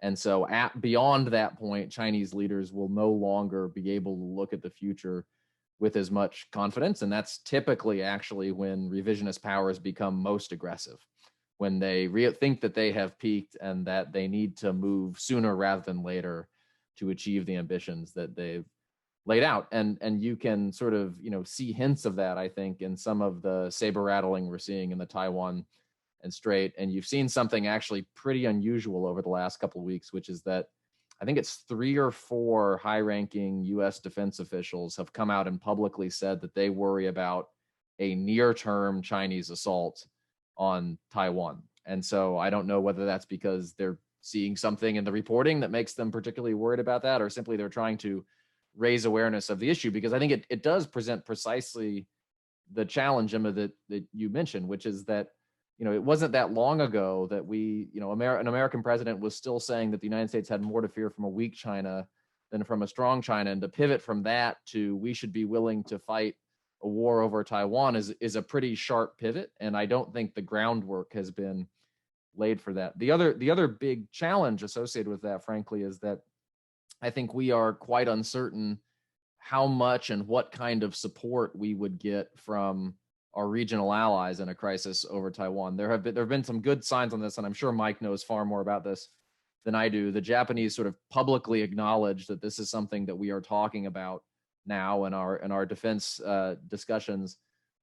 Speaker 8: And so beyond that point, Chinese leaders will no longer be able to look at the future with as much confidence. And that's typically actually when revisionist powers become most aggressive, when they think that they have peaked and that they need to move sooner rather than later to achieve the ambitions that they've laid out. And you can sort of, see hints of that, I think, in some of the saber rattling we're seeing in the Taiwan and Strait. And you've seen something actually pretty unusual over the last couple of weeks, which is that I think it's 3 or 4 high-ranking U.S. defense officials have come out and publicly said that they worry about a near-term Chinese assault on Taiwan. And so I don't know whether that's because they're seeing something in the reporting that makes them particularly worried about that, or simply they're trying to raise awareness of the issue, because I think it does present precisely the challenge, Emma, that you mentioned, which is that, it wasn't that long ago that an American president was still saying that the United States had more to fear from a weak China than from a strong China. And to pivot from that to we should be willing to fight a war over Taiwan is a pretty sharp pivot. And I don't think the groundwork has been laid for that. The other big challenge associated with that, frankly, is that I think we are quite uncertain how much and what kind of support we would get from our regional allies in a crisis over Taiwan. There have been some good signs on this, and I'm sure Mike knows far more about this than I do. The Japanese sort of publicly acknowledge that this is something that we are talking about now in our defense discussions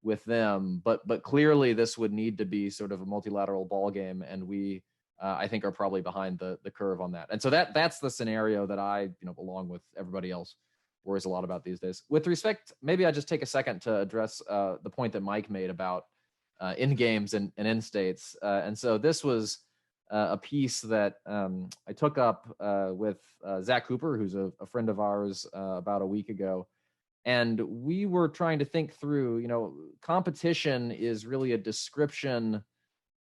Speaker 8: with them. But clearly this would need to be sort of a multilateral ball game, and we I think are probably behind the curve on that. And so that's the scenario that I, along with everybody else, worries a lot about these days. With respect, maybe I just take a second to address the point that Mike made about end games and end states. And so this was a piece that I took up with Zach Cooper, who's a friend of ours, about a week ago. And we were trying to think through, competition is really a description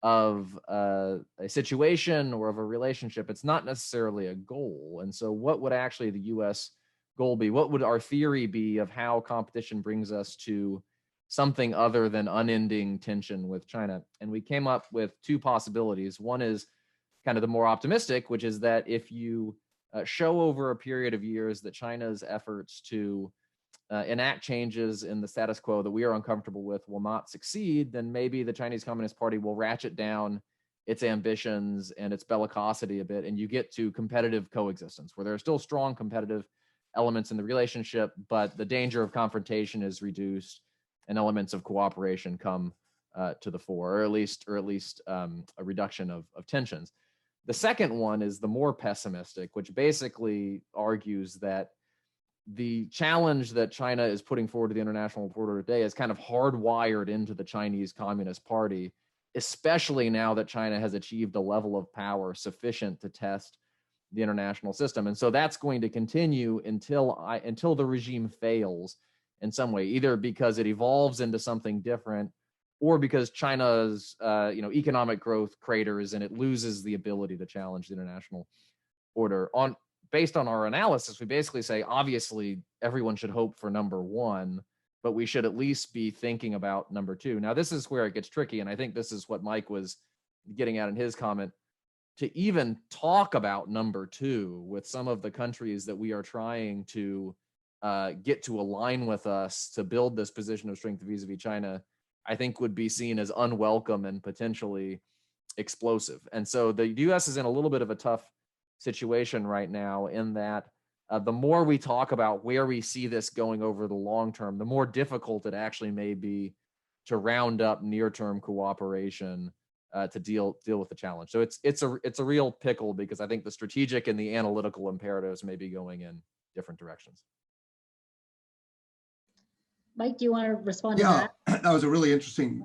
Speaker 8: of a situation or of a relationship. It's not necessarily a goal. And so what would actually the U.S. goal be? What would our theory be of how competition brings us to something other than unending tension with China? And we came up with 2 possibilities. One is kind of the more optimistic, which is that if you show over a period of years that China's efforts to enact changes in the status quo that we are uncomfortable with will not succeed, then maybe the Chinese Communist Party will ratchet down its ambitions and its bellicosity a bit, and you get to competitive coexistence, where there are still strong competitive elements in the relationship, but the danger of confrontation is reduced and elements of cooperation come to the fore, or at least a reduction of tensions. The second one is the more pessimistic, which basically argues that the challenge that China is putting forward to the international order today is kind of hardwired into the Chinese Communist Party, especially now that China has achieved a level of power sufficient to test the international system. And so that's going to continue until the regime fails in some way, either because it evolves into something different or because China's economic growth craters and it loses the ability to challenge the international order. Based on our analysis, we basically say, obviously, everyone should hope for number 1, but we should at least be thinking about number 2. Now, this is where it gets tricky, and I think this is what Mike was getting at in his comment. To even talk about number 2 with some of the countries that we are trying to get to align with us to build this position of strength vis-a-vis China, I think would be seen as unwelcome and potentially explosive. And so the U.S. is in a little bit of a tough situation right now, in that the more we talk about where we see this going over the long term, the more difficult it actually may be to round up near-term cooperation to deal with the challenge. So it's a real pickle, because I think the strategic and the analytical imperatives may be going in different directions.
Speaker 7: Mike, do you want to respond to that?
Speaker 9: Yeah, that was a really interesting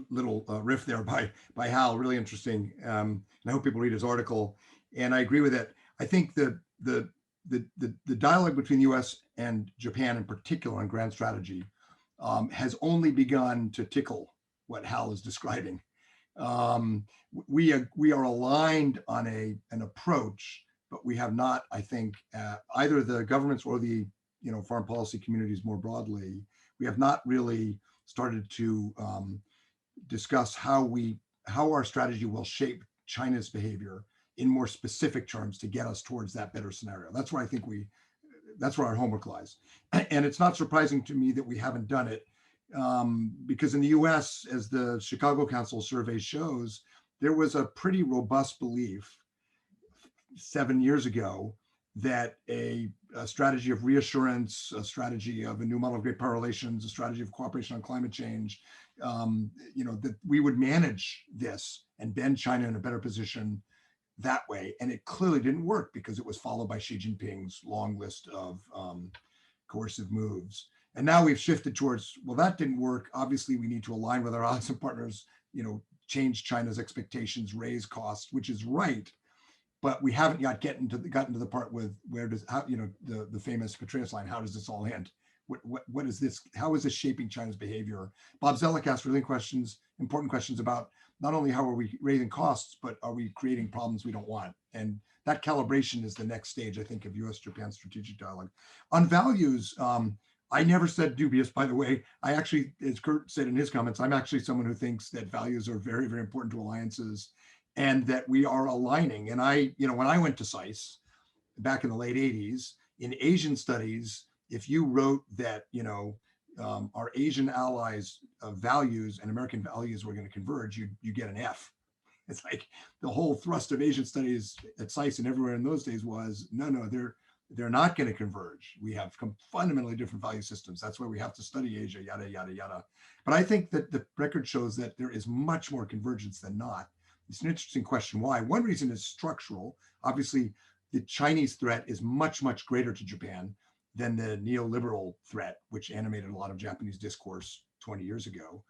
Speaker 9: little riff there by Hal, really interesting. And I hope people read his article. And I agree with it. I think the the dialogue between the US and Japan in particular on grand strategy has only begun to tickle what Hal is describing. We are aligned on an approach, but we have not, I think, either the governments or the foreign policy communities more broadly, we have not really started to discuss how our strategy will shape China's behavior in more specific terms to get us towards that better scenario. That's where I think that's where our homework lies. And it's not surprising to me that we haven't done it because in the US, as the Chicago Council survey shows, there was a pretty robust belief 7 years ago that a strategy of reassurance, a strategy of a new model of great power relations, a strategy of cooperation on climate change, that we would manage this and bend China in a better position that way. And it clearly didn't work because it was followed by Xi Jinping's long list of coercive moves. And now we've shifted towards, well, that didn't work. Obviously, we need to align with our allies and partners, change China's expectations, raise costs, which is right. But we haven't yet gotten to the part with the famous Petraeus line, how does this all end? What is this? How is this shaping China's behavior? Bob Zelik asked really important questions about not only how are we raising costs, but are we creating problems we don't want? And that calibration is the next stage, I think, of US-Japan strategic dialogue. On values, I never said dubious, by the way. I actually, as Kurt said in his comments, I'm actually someone who thinks that values are very, very important to alliances and that we are aligning. And when I went to SAIS back in the late 80s, in Asian studies, if you wrote that, our Asian allies' values and American values were going to converge, you get an F. It's like the whole thrust of Asian studies at SAIS and everywhere in those days was, no, they're not going to converge. We have fundamentally different value systems. That's why we have to study Asia, yada, yada, yada. But I think that the record shows that there is much more convergence than not. It's an interesting question. Why? One reason is structural. Obviously, the Chinese threat is much, much greater to Japan than the neoliberal threat, which animated a lot of Japanese discourse 20 years ago.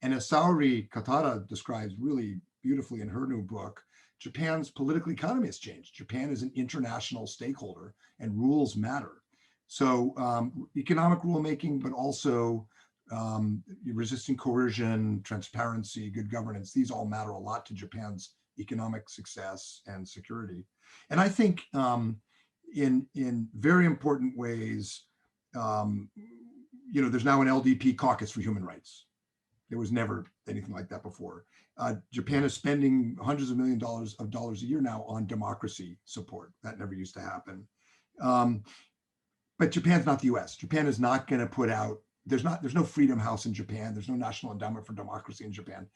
Speaker 9: And as Saori Katara describes really beautifully in her new book, Japan's political economy has changed. Japan is an international stakeholder and rules matter. So economic rulemaking, but also resisting coercion, transparency, good governance, these all matter a lot to Japan's economic success and security. And I think in very important ways, there's now an LDP caucus for human rights. There was never anything like that before. Japan is spending hundreds of millions of dollars a year now on democracy support. That never used to happen. But Japan's not the US. Japan is not going to put out, there's no Freedom House in Japan. There's no National Endowment for Democracy in Japan.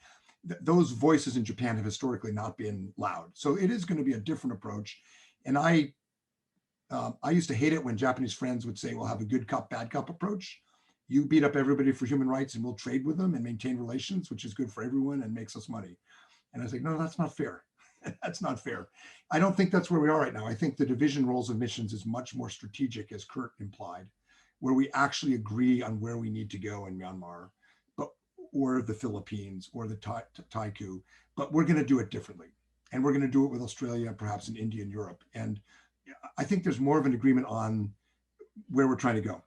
Speaker 9: Those voices in Japan have historically not been loud. So it is going to be a different approach. And I used to hate it when Japanese friends would say, we'll have a good cop, bad cop approach. You beat up everybody for human rights and we'll trade with them and maintain relations, which is good for everyone and makes us money. And I was like, no, that's not fair. That's not fair. I don't think that's where we are right now. I think the division roles of missions is much more strategic, as Kurt implied, where we actually agree on where we need to go in Myanmar, or the Philippines, or the Thai Coup, but we're going to do it differently. And we're going to do it with Australia, perhaps in India and Europe. And I think there's more of an agreement on where we're trying to go,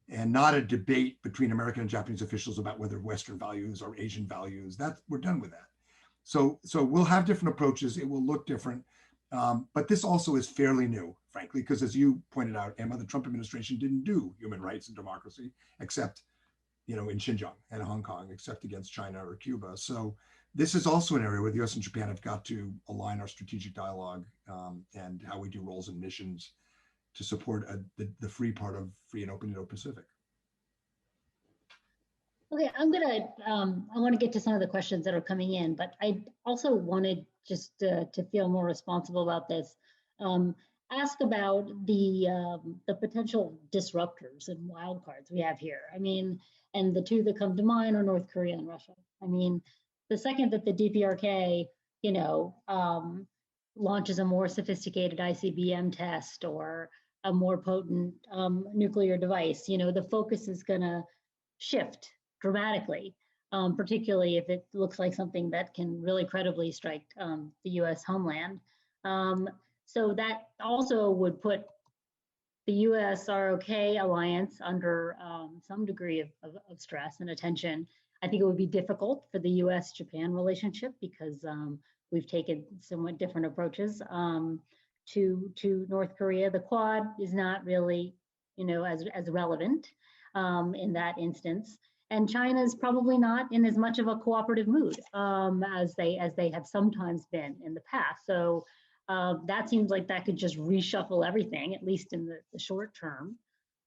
Speaker 9: and not a debate between American and Japanese officials about whether Western values or Asian values. We're done with that. So we'll have different approaches. It will look different. But this also is fairly new, frankly, because as you pointed out, Emma, the Trump administration didn't do human rights and democracy, except, in Xinjiang and Hong Kong, except against China or Cuba. So this is also an area where the US and Japan have got to align our strategic dialogue and how we do roles and missions to support the free part of free and open Indo-Pacific.
Speaker 7: Okay, I want to get to some of the questions that are coming in, but I also wanted just to feel more responsible about this. Ask about the potential disruptors and wild cards we have here. I mean, and the two that come to mind are North Korea and Russia. I mean, the second that the DPRK, launches a more sophisticated ICBM test or a more potent nuclear device, the focus is going to shift dramatically, particularly if it looks like something that can really credibly strike the US homeland. So that also would put the US ROK alliance under some degree of stress and attention, I think it would be difficult for the US-Japan relationship because we've taken somewhat different approaches to North Korea. The Quad is not really, as relevant in that instance. And China is probably not in as much of a cooperative mood as they have sometimes been in the past. So that seems like that could just reshuffle everything, at least in the short term.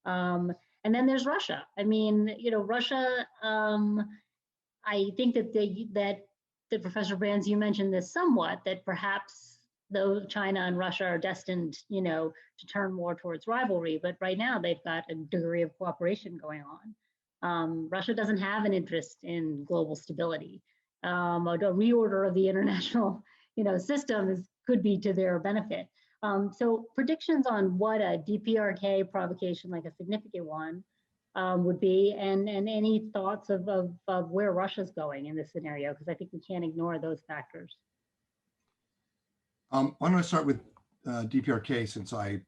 Speaker 7: And then there's Russia. I mean, Russia. I think that Professor Brands, you mentioned this somewhat, that perhaps though China and Russia are destined, to turn more towards rivalry, but right now they've got a degree of cooperation going on. Russia doesn't have an interest in global stability. A reorder of the international, system could be to their benefit. So predictions on what a DPRK provocation, like a significant one, would be, and any thoughts of where Russia's going in this scenario, because I think we can't ignore those factors.
Speaker 9: Why don't I start with DPRK, since I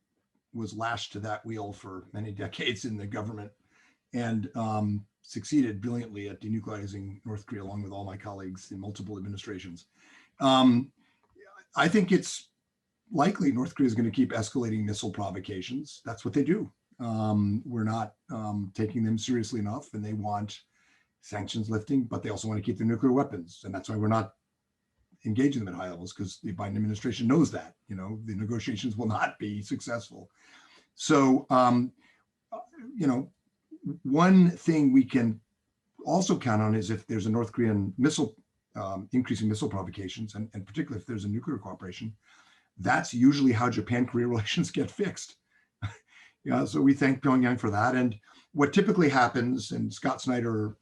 Speaker 9: was lashed to that wheel for many decades in the government and succeeded brilliantly at denuclearizing North Korea along with all my colleagues in multiple administrations. I think it's likely North Korea is going to keep escalating missile provocations. That's what they do. We're not taking them seriously enough, and they want sanctions lifting, but they also want to keep their nuclear weapons. And that's why we're not engaging them at high levels, because the Biden administration knows that, the negotiations will not be successful. So, one thing we can also count on is if there's a North Korean missile, increasing missile provocations, and particularly if there's a nuclear cooperation, that's usually how Japan-Korea relations get fixed. So we thank Pyongyang for that. And what typically happens, and Scott Snyder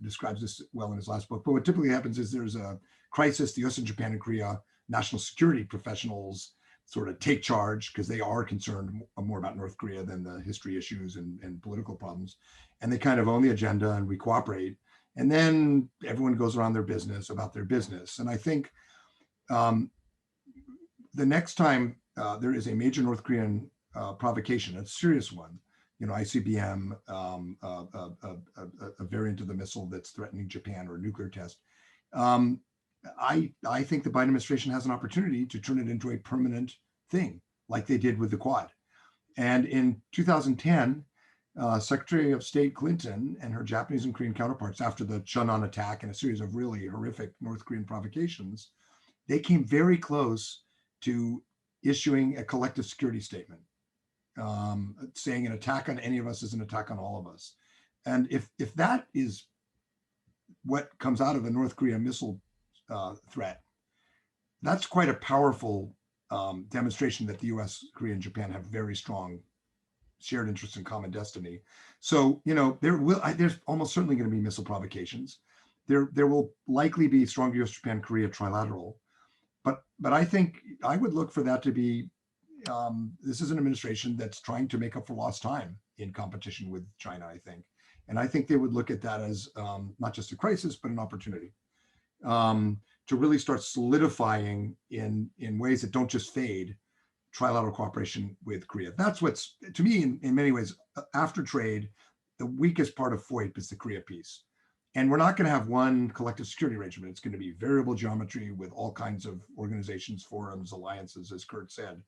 Speaker 9: describes this well in his last book, but what typically happens is there's a crisis, the US and Japan and Korea national security professionals sort of take charge because they are concerned more about North Korea than the history issues and political problems. And they kind of own the agenda, and we cooperate. And then everyone goes around their business about their business. And I think the next time there is a major North Korean provocation, a serious one, ICBM, a variant of the missile that's threatening Japan, or a nuclear test. I think the Biden administration has an opportunity to turn it into a permanent thing, like they did with the Quad. And in 2010, Secretary of State Clinton and her Japanese and Korean counterparts, after the Cheonan attack and a series of really horrific North Korean provocations, they came very close to issuing a collective security statement, saying an attack on any of us is an attack on all of us. And if that is what comes out of a North Korea missile threat, that's quite a powerful demonstration that the US, Korea, and Japan have very strong shared interests and common destiny. So, there's almost certainly going to be missile provocations. There will likely be strong US, Japan, Korea trilateral. But I think I would look for that to be, this is an administration that's trying to make up for lost time in competition with China, I think. And I think they would look at that as not just a crisis, but an opportunity to really start solidifying in ways that don't just fade trilateral cooperation with Korea. That's what's, to me, in many ways, after trade, the weakest part of FOIP is the Korea piece. And we're not going to have one collective security arrangement. It's going to be variable geometry with all kinds of organizations, forums, alliances, as Kurt said.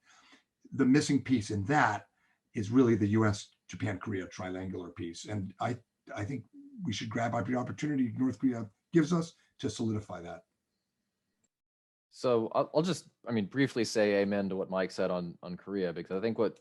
Speaker 9: The missing piece in that is really the US, Japan, Korea triangular piece. And I think we should grab every opportunity North Korea gives us to solidify that.
Speaker 8: So I'll just, briefly say amen to what Mike said on Korea, because I think what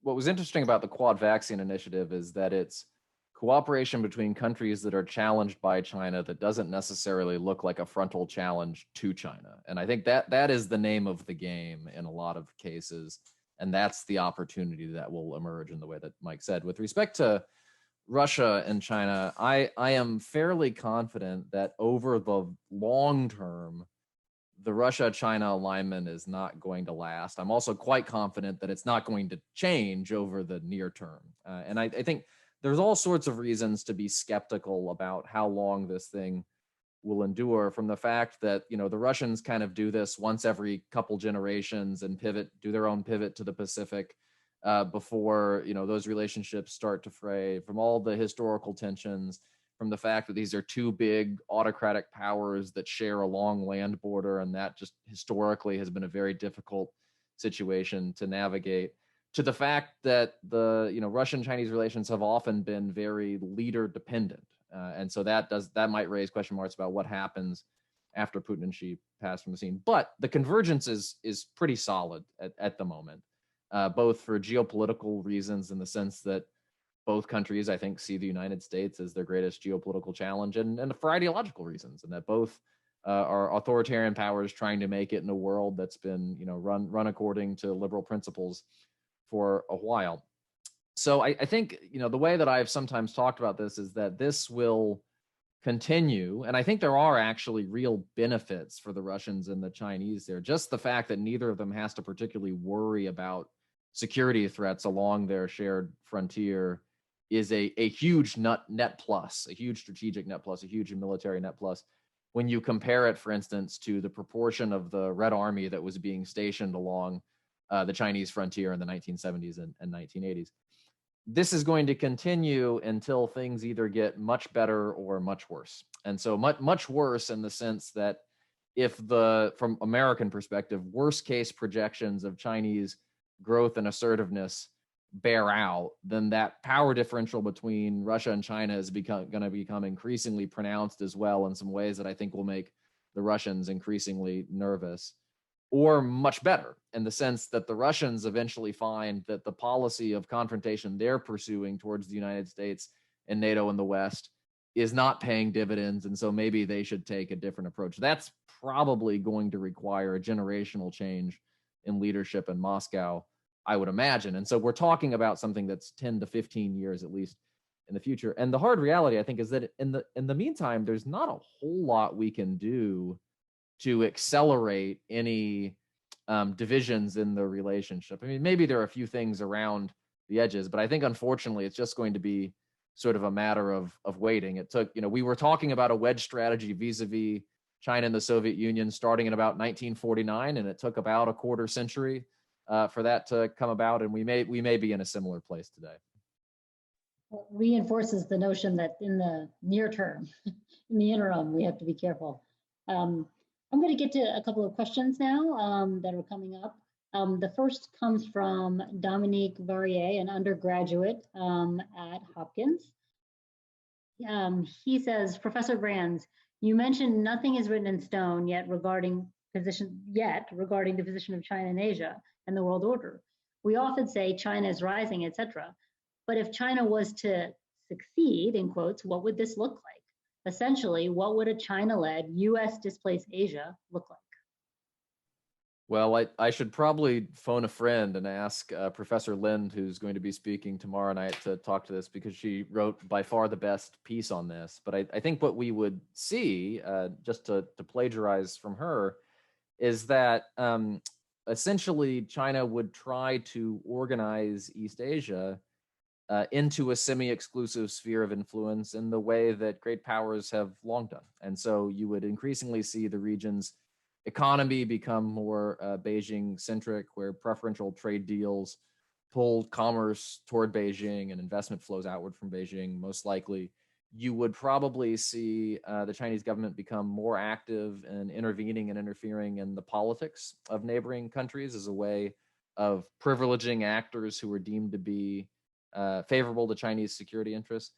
Speaker 8: was interesting about the Quad vaccine initiative is that it's cooperation between countries that are challenged by China that doesn't necessarily look like a frontal challenge to China. And I think that is the name of the game in a lot of cases. And that's the opportunity that will emerge in the way that Mike said. With respect to Russia and China, I am fairly confident that over the long term, the Russia-China alignment is not going to last. I'm also quite confident that it's not going to change over the near term. And I think there's all sorts of reasons to be skeptical about how long this thing will endure, from the fact that, the Russians kind of do this once every couple generations and do their own pivot to the Pacific. before those relationships start to fray, from all the historical tensions, from the fact that these are two big autocratic powers that share a long land border, and that just historically has been a very difficult situation to navigate, to the fact that the Russian-Chinese relations have often been very leader dependent, and so that might raise question marks about what happens after Putin and Xi pass from the scene. But the convergence is pretty solid at the moment, both for geopolitical reasons, in the sense that both countries, I think, see the United States as their greatest geopolitical challenge, and for ideological reasons, and that both are authoritarian powers trying to make it in a world that's been run according to liberal principles for a while. So I think the way that I've sometimes talked about this is that this will continue, and I think there are actually real benefits for the Russians and the Chinese there. Just the fact that neither of them has to particularly worry about security threats along their shared frontier is a huge net plus, a huge strategic net plus, a huge military net plus, when you compare it, for instance, to the proportion of the Red Army that was being stationed along the Chinese frontier in the 1970s and 1980s. This is going to continue until things either get much better or much worse. And so much worse in the sense that if from American perspective, worst case projections of Chinese growth and assertiveness bear out, then that power differential between Russia and China is going to become increasingly pronounced as well, in some ways that I think will make the Russians increasingly nervous. Or much better, in the sense that the Russians eventually find that the policy of confrontation they're pursuing towards the United States and NATO and the West is not paying dividends, and so maybe they should take a different approach. That's probably going to require a generational change in leadership in Moscow, I would imagine. And so we're talking about something that's 10 to 15 years at least in the future. And the hard reality, I think, is that in the meantime, there's not a whole lot we can do to accelerate any divisions in the relationship. I mean, maybe there are a few things around the edges, but I think unfortunately it's just going to be sort of a matter of waiting. It took, we were talking about a wedge strategy vis-a-vis China and the Soviet Union starting in about 1949, and it took about a quarter century for that to come about, and we may be in a similar place today.
Speaker 7: Well, reinforces the notion that in the near term, in the interim, we have to be careful. I'm going to get to a couple of questions now that are coming up. The first comes from Dominique Varier, an undergraduate at Hopkins. He says, Professor Brands, you mentioned nothing is written in stone yet regarding the position of China in Asia and the world order. We often say China is rising, etc. But if China was to succeed, in quotes, what would this look like? Essentially, what would a China-led US displaced Asia look like?
Speaker 8: Well, I should probably phone a friend and ask Professor Lind, who's going to be speaking tomorrow night, to talk to this, because she wrote by far the best piece on this. But I think what we would see, just to plagiarize from her, is that essentially China would try to organize East Asia into a semi-exclusive sphere of influence in the way that great powers have long done. And so you would increasingly see the region's economy become more Beijing-centric, where preferential trade deals pull commerce toward Beijing and investment flows outward from Beijing, most likely. You would probably see the Chinese government become more active in intervening and interfering in the politics of neighboring countries as a way of privileging actors who are deemed to be favorable to Chinese security interests.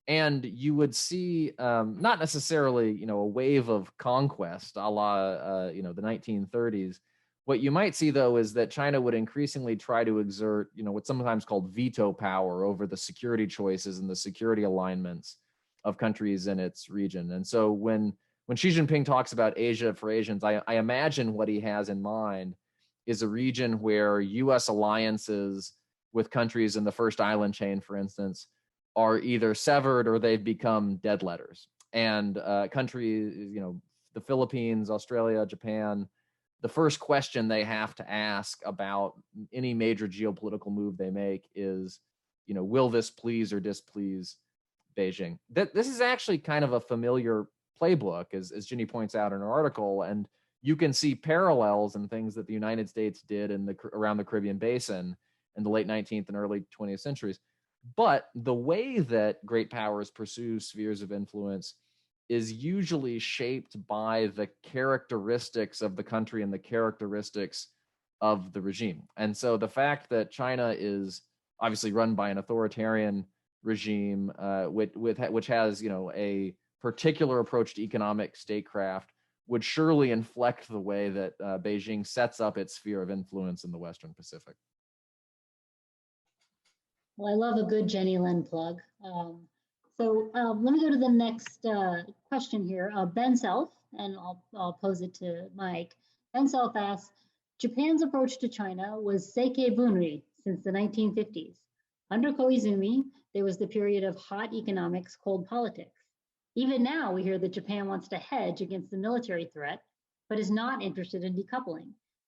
Speaker 8: And you would see not necessarily, a wave of conquest a la, the 1930s. What you might see, though, is that China would increasingly try to exert, what's sometimes called veto power over the security choices and the security alignments of countries in its region. And so when Xi Jinping talks about Asia for Asians, I imagine what he has in mind is a region where US alliances with countries in the first island chain, for instance, are either severed or they've become dead letters. And countries, the Philippines, Australia, Japan, the first question they have to ask about any major geopolitical move they make is, will this please or displease Beijing? This is actually kind of a familiar playbook, as Ginny points out in her article, and you can see parallels in things that the United States did around the Caribbean Basin in the late 19th and early 20th centuries. But the way that great powers pursue spheres of influence is usually shaped by the characteristics of the country and the characteristics of the regime. And so the fact that China is obviously run by an authoritarian regime, which has, you know, a particular approach to economic statecraft, would surely inflect the way that Beijing sets up its sphere of influence in the Western Pacific.
Speaker 7: Well, I love a good Jenny Lin plug. Let me go to the next question here. Ben Self, and I'll pose it to Mike. Ben Self asks, Japan's approach to China was seikei bunri since the 1950s. Under Koizumi, there was the period of hot economics, cold politics. Even now, we hear that Japan wants to hedge against the military threat, but is not interested in decoupling.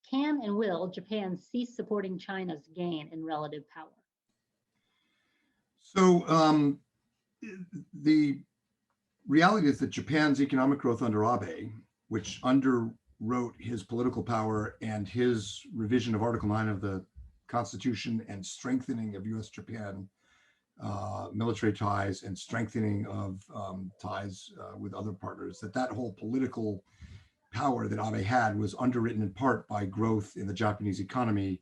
Speaker 7: Can and will Japan cease supporting China's gain in relative power?
Speaker 9: So the reality is that Japan's economic growth under Abe, which underwrote his political power and his revision of Article 9 of the Constitution and strengthening of US-Japan military ties and strengthening of ties with other partners, that whole political power that Abe had was underwritten in part by growth in the Japanese economy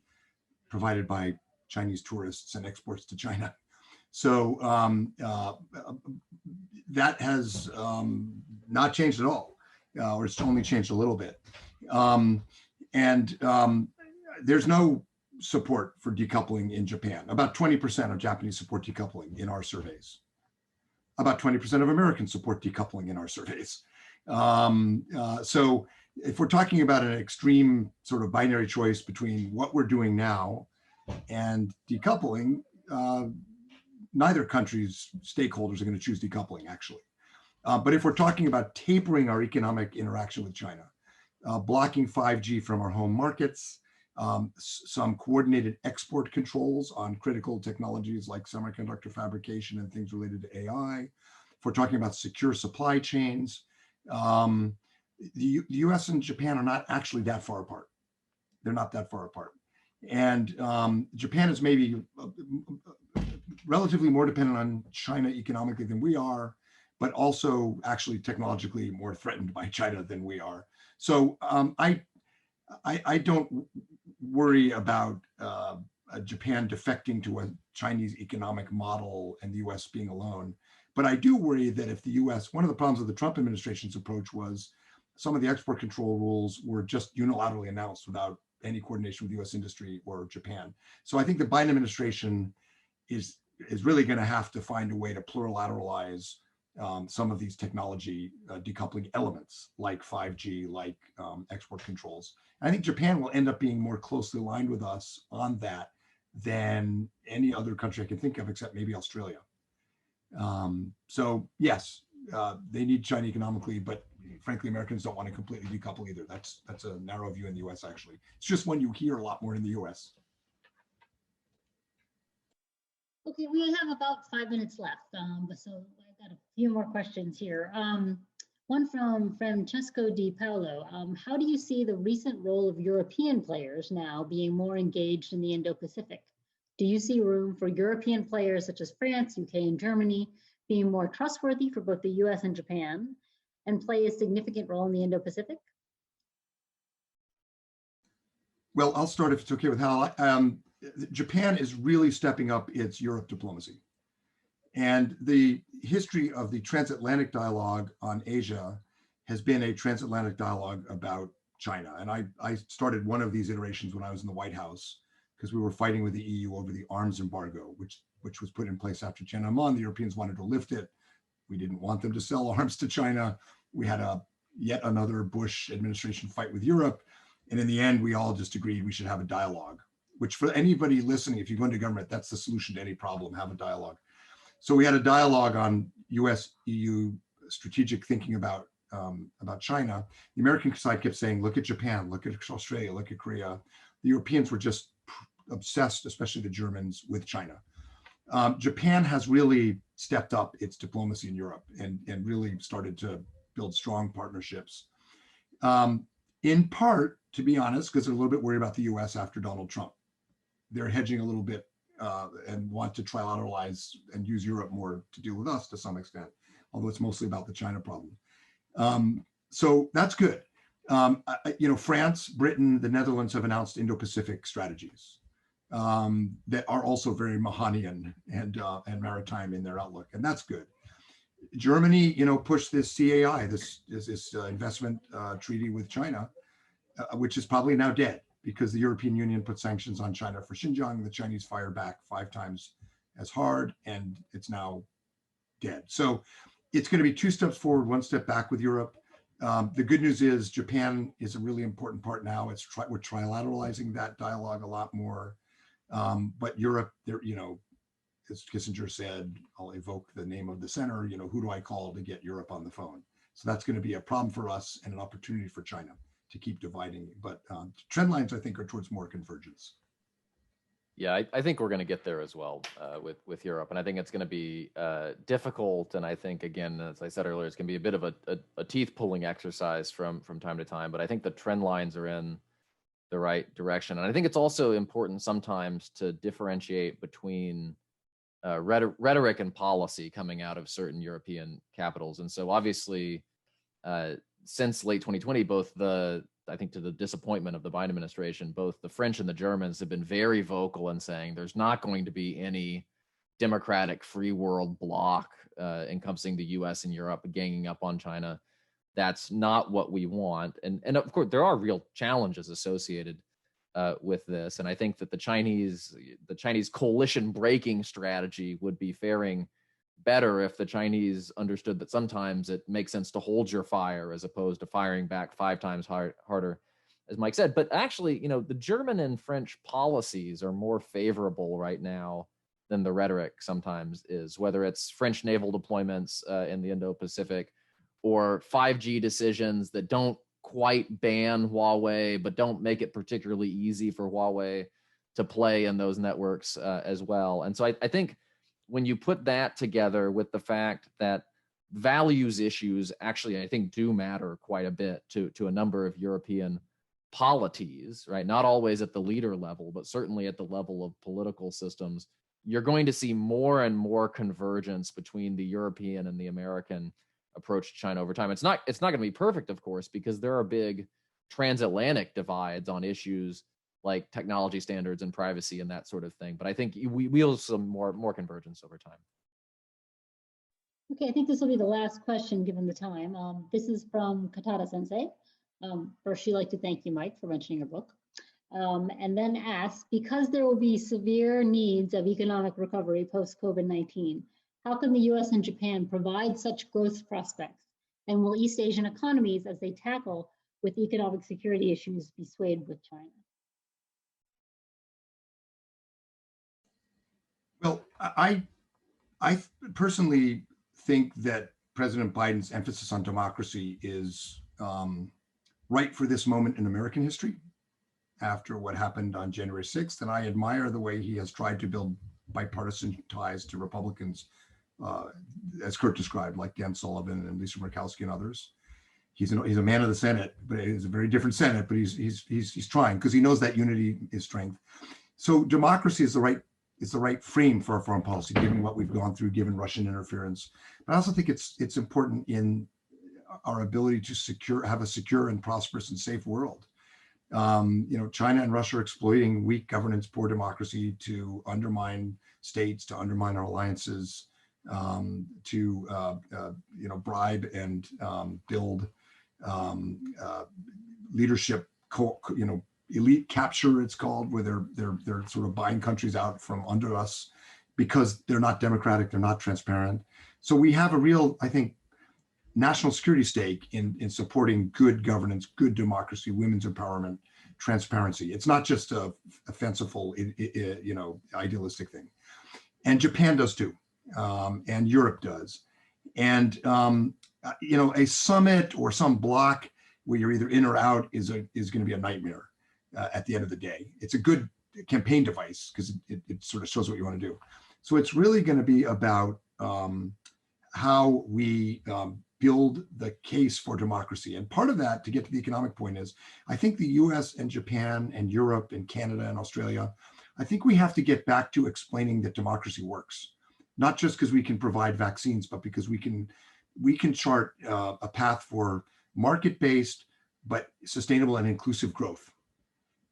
Speaker 9: provided by Chinese tourists and exports to China. So that has not changed at all, or it's only changed a little bit. There's no support for decoupling in Japan. About 20% of Japanese support decoupling in our surveys. About 20% of Americans support decoupling in our surveys. So if we're talking about an extreme sort of binary choice between what we're doing now and decoupling, neither country's stakeholders are going to choose decoupling, actually. But if we're talking about tapering our economic interaction with China, blocking 5G from our home markets, some coordinated export controls on critical technologies like semiconductor fabrication and things related to AI, if we're talking about secure supply chains, the US and Japan are not actually that far apart. They're not that far apart. And Japan is maybe relatively more dependent on China economically than we are, but also actually technologically more threatened by China than we are. So I don't worry about Japan defecting to a Chinese economic model and the US being alone. But I do worry that if the US, one of the problems with the Trump administration's approach was some of the export control rules were just unilaterally announced without any coordination with US industry or Japan. So I think the Biden administration is really going to have to find a way to plurilateralize some of these technology decoupling elements like 5G, like export controls. I think Japan will end up being more closely aligned with us on that than any other country I can think of, except maybe Australia. So yes, they need China economically, but frankly, Americans don't want to completely decouple either. That's a narrow view in the US, actually. It's just one you hear a lot more in the US.
Speaker 7: Okay, we have about 5 minutes left, so I got a few more questions here. One from Francesco Di Paolo. How do you see the recent role of European players now being more engaged in the Indo-Pacific? Do you see room for European players such as France, UK, and Germany being more trustworthy for both the US and Japan and play a significant role in the Indo-Pacific?
Speaker 9: Well, I'll start if it's okay with Hal. Japan is really stepping up its Europe diplomacy. And the history of the transatlantic dialogue on Asia has been a transatlantic dialogue about China. And I started one of these iterations when I was in the White House, because we were fighting with the EU over the arms embargo, which was put in place after Tiananmen. The Europeans wanted to lift it. We didn't want them to sell arms to China. We had yet another Bush administration fight with Europe. And in the end, we all just agreed we should have a dialogue, which for anybody listening, if you go into government, that's the solution to any problem, have a dialogue. So we had a dialogue on US-EU strategic thinking about China. The American side kept saying, look at Japan, look at Australia, look at Korea. The Europeans were just obsessed, especially the Germans, with China. Japan has really stepped up its diplomacy in Europe and really started to build strong partnerships. In part, to be honest, because they're a little bit worried about the US after Donald Trump. they're hedging a little bit and want to trilateralize and use Europe more to deal with us to some extent, although it's mostly about the China problem. So that's good. France, Britain, the Netherlands have announced Indo-Pacific strategies that are also very Mahanian and maritime in their outlook, and that's good. Germany, pushed this CAI, this investment treaty with China, which is probably now dead because the European Union put sanctions on China for Xinjiang. The Chinese fired back 5 times as hard, and it's now dead. So it's going to be 2 steps forward, 1 step back with Europe. The good news is Japan is a really important part now. We're trilateralizing that dialogue a lot more. But Europe, as Kissinger said, I'll evoke the name of the center, who do I call to get Europe on the phone? So that's going to be a problem for us and an opportunity for China to keep dividing. But trend lines, I think, are towards more convergence.
Speaker 8: Yeah, I think we're going to get there as well with Europe. And I think it's going to be difficult. And I think, again, as I said earlier, it's going to be a bit of a teeth-pulling exercise from time to time. But I think the trend lines are in the right direction. And I think it's also important sometimes to differentiate between rhetoric and policy coming out of certain European capitals. And so obviously, since late 2020, I think to the disappointment of the Biden administration, both the French and the Germans have been very vocal in saying there's not going to be any democratic free world bloc encompassing the US and Europe ganging up on China. That's not what we want. And of course, there are real challenges associated with this. And I think that the Chinese coalition breaking strategy would be faring better if the Chinese understood that sometimes it makes sense to hold your fire as opposed to firing back 5 times harder, as Mike said. But actually, the German and French policies are more favorable right now than the rhetoric sometimes is, whether it's French naval deployments in the Indo-Pacific or 5G decisions that don't quite ban Huawei, but don't make it particularly easy for Huawei to play in those networks as well. And so I think when you put that together with the fact that values issues actually, I think, do matter quite a bit to a number of European polities, right? Not always at the leader level, but certainly at the level of political systems, you're going to see more and more convergence between the European and the American approach to China over time. It's not going to be perfect, of course, because there are big transatlantic divides on issues like technology standards and privacy and that sort of thing. But I think we'll see some more convergence over time.
Speaker 7: Okay, I think this will be the last question given the time. This is from Katada Sensei. First, she'd like to thank you, Mike, for mentioning her book. And then ask, because there will be severe needs of economic recovery post-COVID-19, how can the US and Japan provide such growth prospects? And will East Asian economies, as they tackle with economic security issues, be swayed with China?
Speaker 9: Well, I personally think that President Biden's emphasis on democracy is right for this moment in American history after what happened on January 6th. And I admire the way he has tried to build bipartisan ties to Republicans, as Kurt described, like Dan Sullivan and Lisa Murkowski and others. He's a man of the Senate, but it is a very different Senate, but he's trying because he knows that unity is strength. So democracy is the right frame for our foreign policy, given what we've gone through, given Russian interference. But I also think it's important in our ability to have a secure and prosperous and safe world. China and Russia are exploiting weak governance, poor democracy to undermine states, to undermine our alliances, to bribe and build leadership, elite capture, it's called, where they're sort of buying countries out from under us because they're not democratic, they're not transparent. So we have a real, I think, national security stake in supporting good governance, good democracy, women's empowerment, transparency. It's not just a fanciful, idealistic thing. And Japan does too, and Europe does. And a summit or some bloc where you're either in or out is going to be a nightmare at the end of the day. It's a good campaign device because it sort of shows what you want to do. So it's really going to be about how we build the case for democracy. And part of that, to get to the economic point, is I think the US and Japan and Europe and Canada and Australia, I think we have to get back to explaining that democracy works, not just because we can provide vaccines, but because we can chart a path for market-based but sustainable and inclusive growth.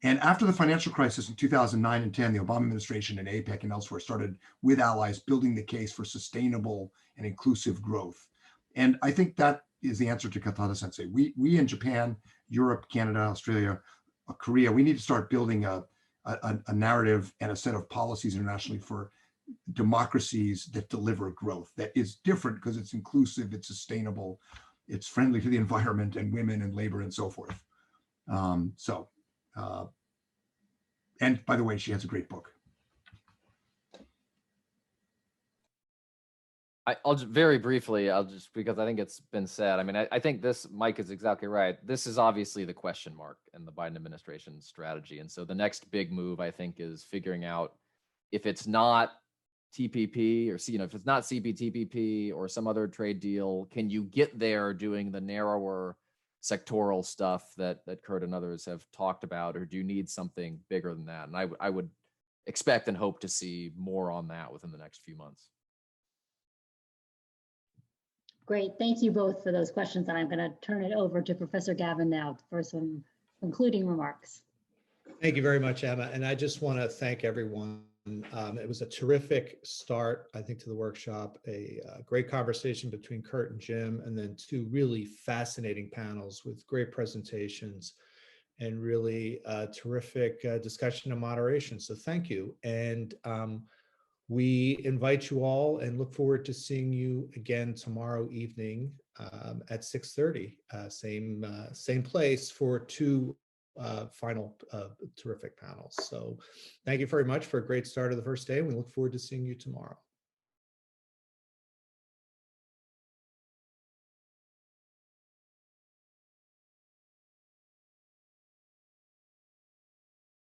Speaker 9: And after the financial crisis in 2009 and 10, the Obama administration and APEC and elsewhere started with allies building the case for sustainable and inclusive growth. And I think that is the answer to Katada Sensei. We in Japan, Europe, Canada, Australia, Korea, we need to start building a narrative and a set of policies internationally for democracies that deliver growth that is different because it's inclusive, it's sustainable, it's friendly to the environment and women and labor and so forth. And by the way, she has a great book.
Speaker 8: I'll just very briefly, because I think it's been said. I mean, I think this, Mike is exactly right. This is obviously the question mark in the Biden administration strategy. And so the next big move, I think, is figuring out if it's not TPP or, if it's not CPTPP or some other trade deal, can you get there doing the narrower sectoral stuff that Kurt and others have talked about, or do you need something bigger than that? And I would expect and hope to see more on that within the next few months.
Speaker 7: Great, thank you both for those questions. And I'm going to turn it over to Professor Gavin now for some concluding remarks.
Speaker 1: Thank you very much, Emma. And I just want to thank everyone. It was a terrific start, I think, to the workshop, a great conversation between Kurt and Jim, and then two really fascinating panels with great presentations and really terrific discussion and moderation. So thank you. And we invite you all and look forward to seeing you again tomorrow evening at 6:30, same place for two final terrific panels. So thank you very much for a great start of the first day. We look forward to seeing you tomorrow.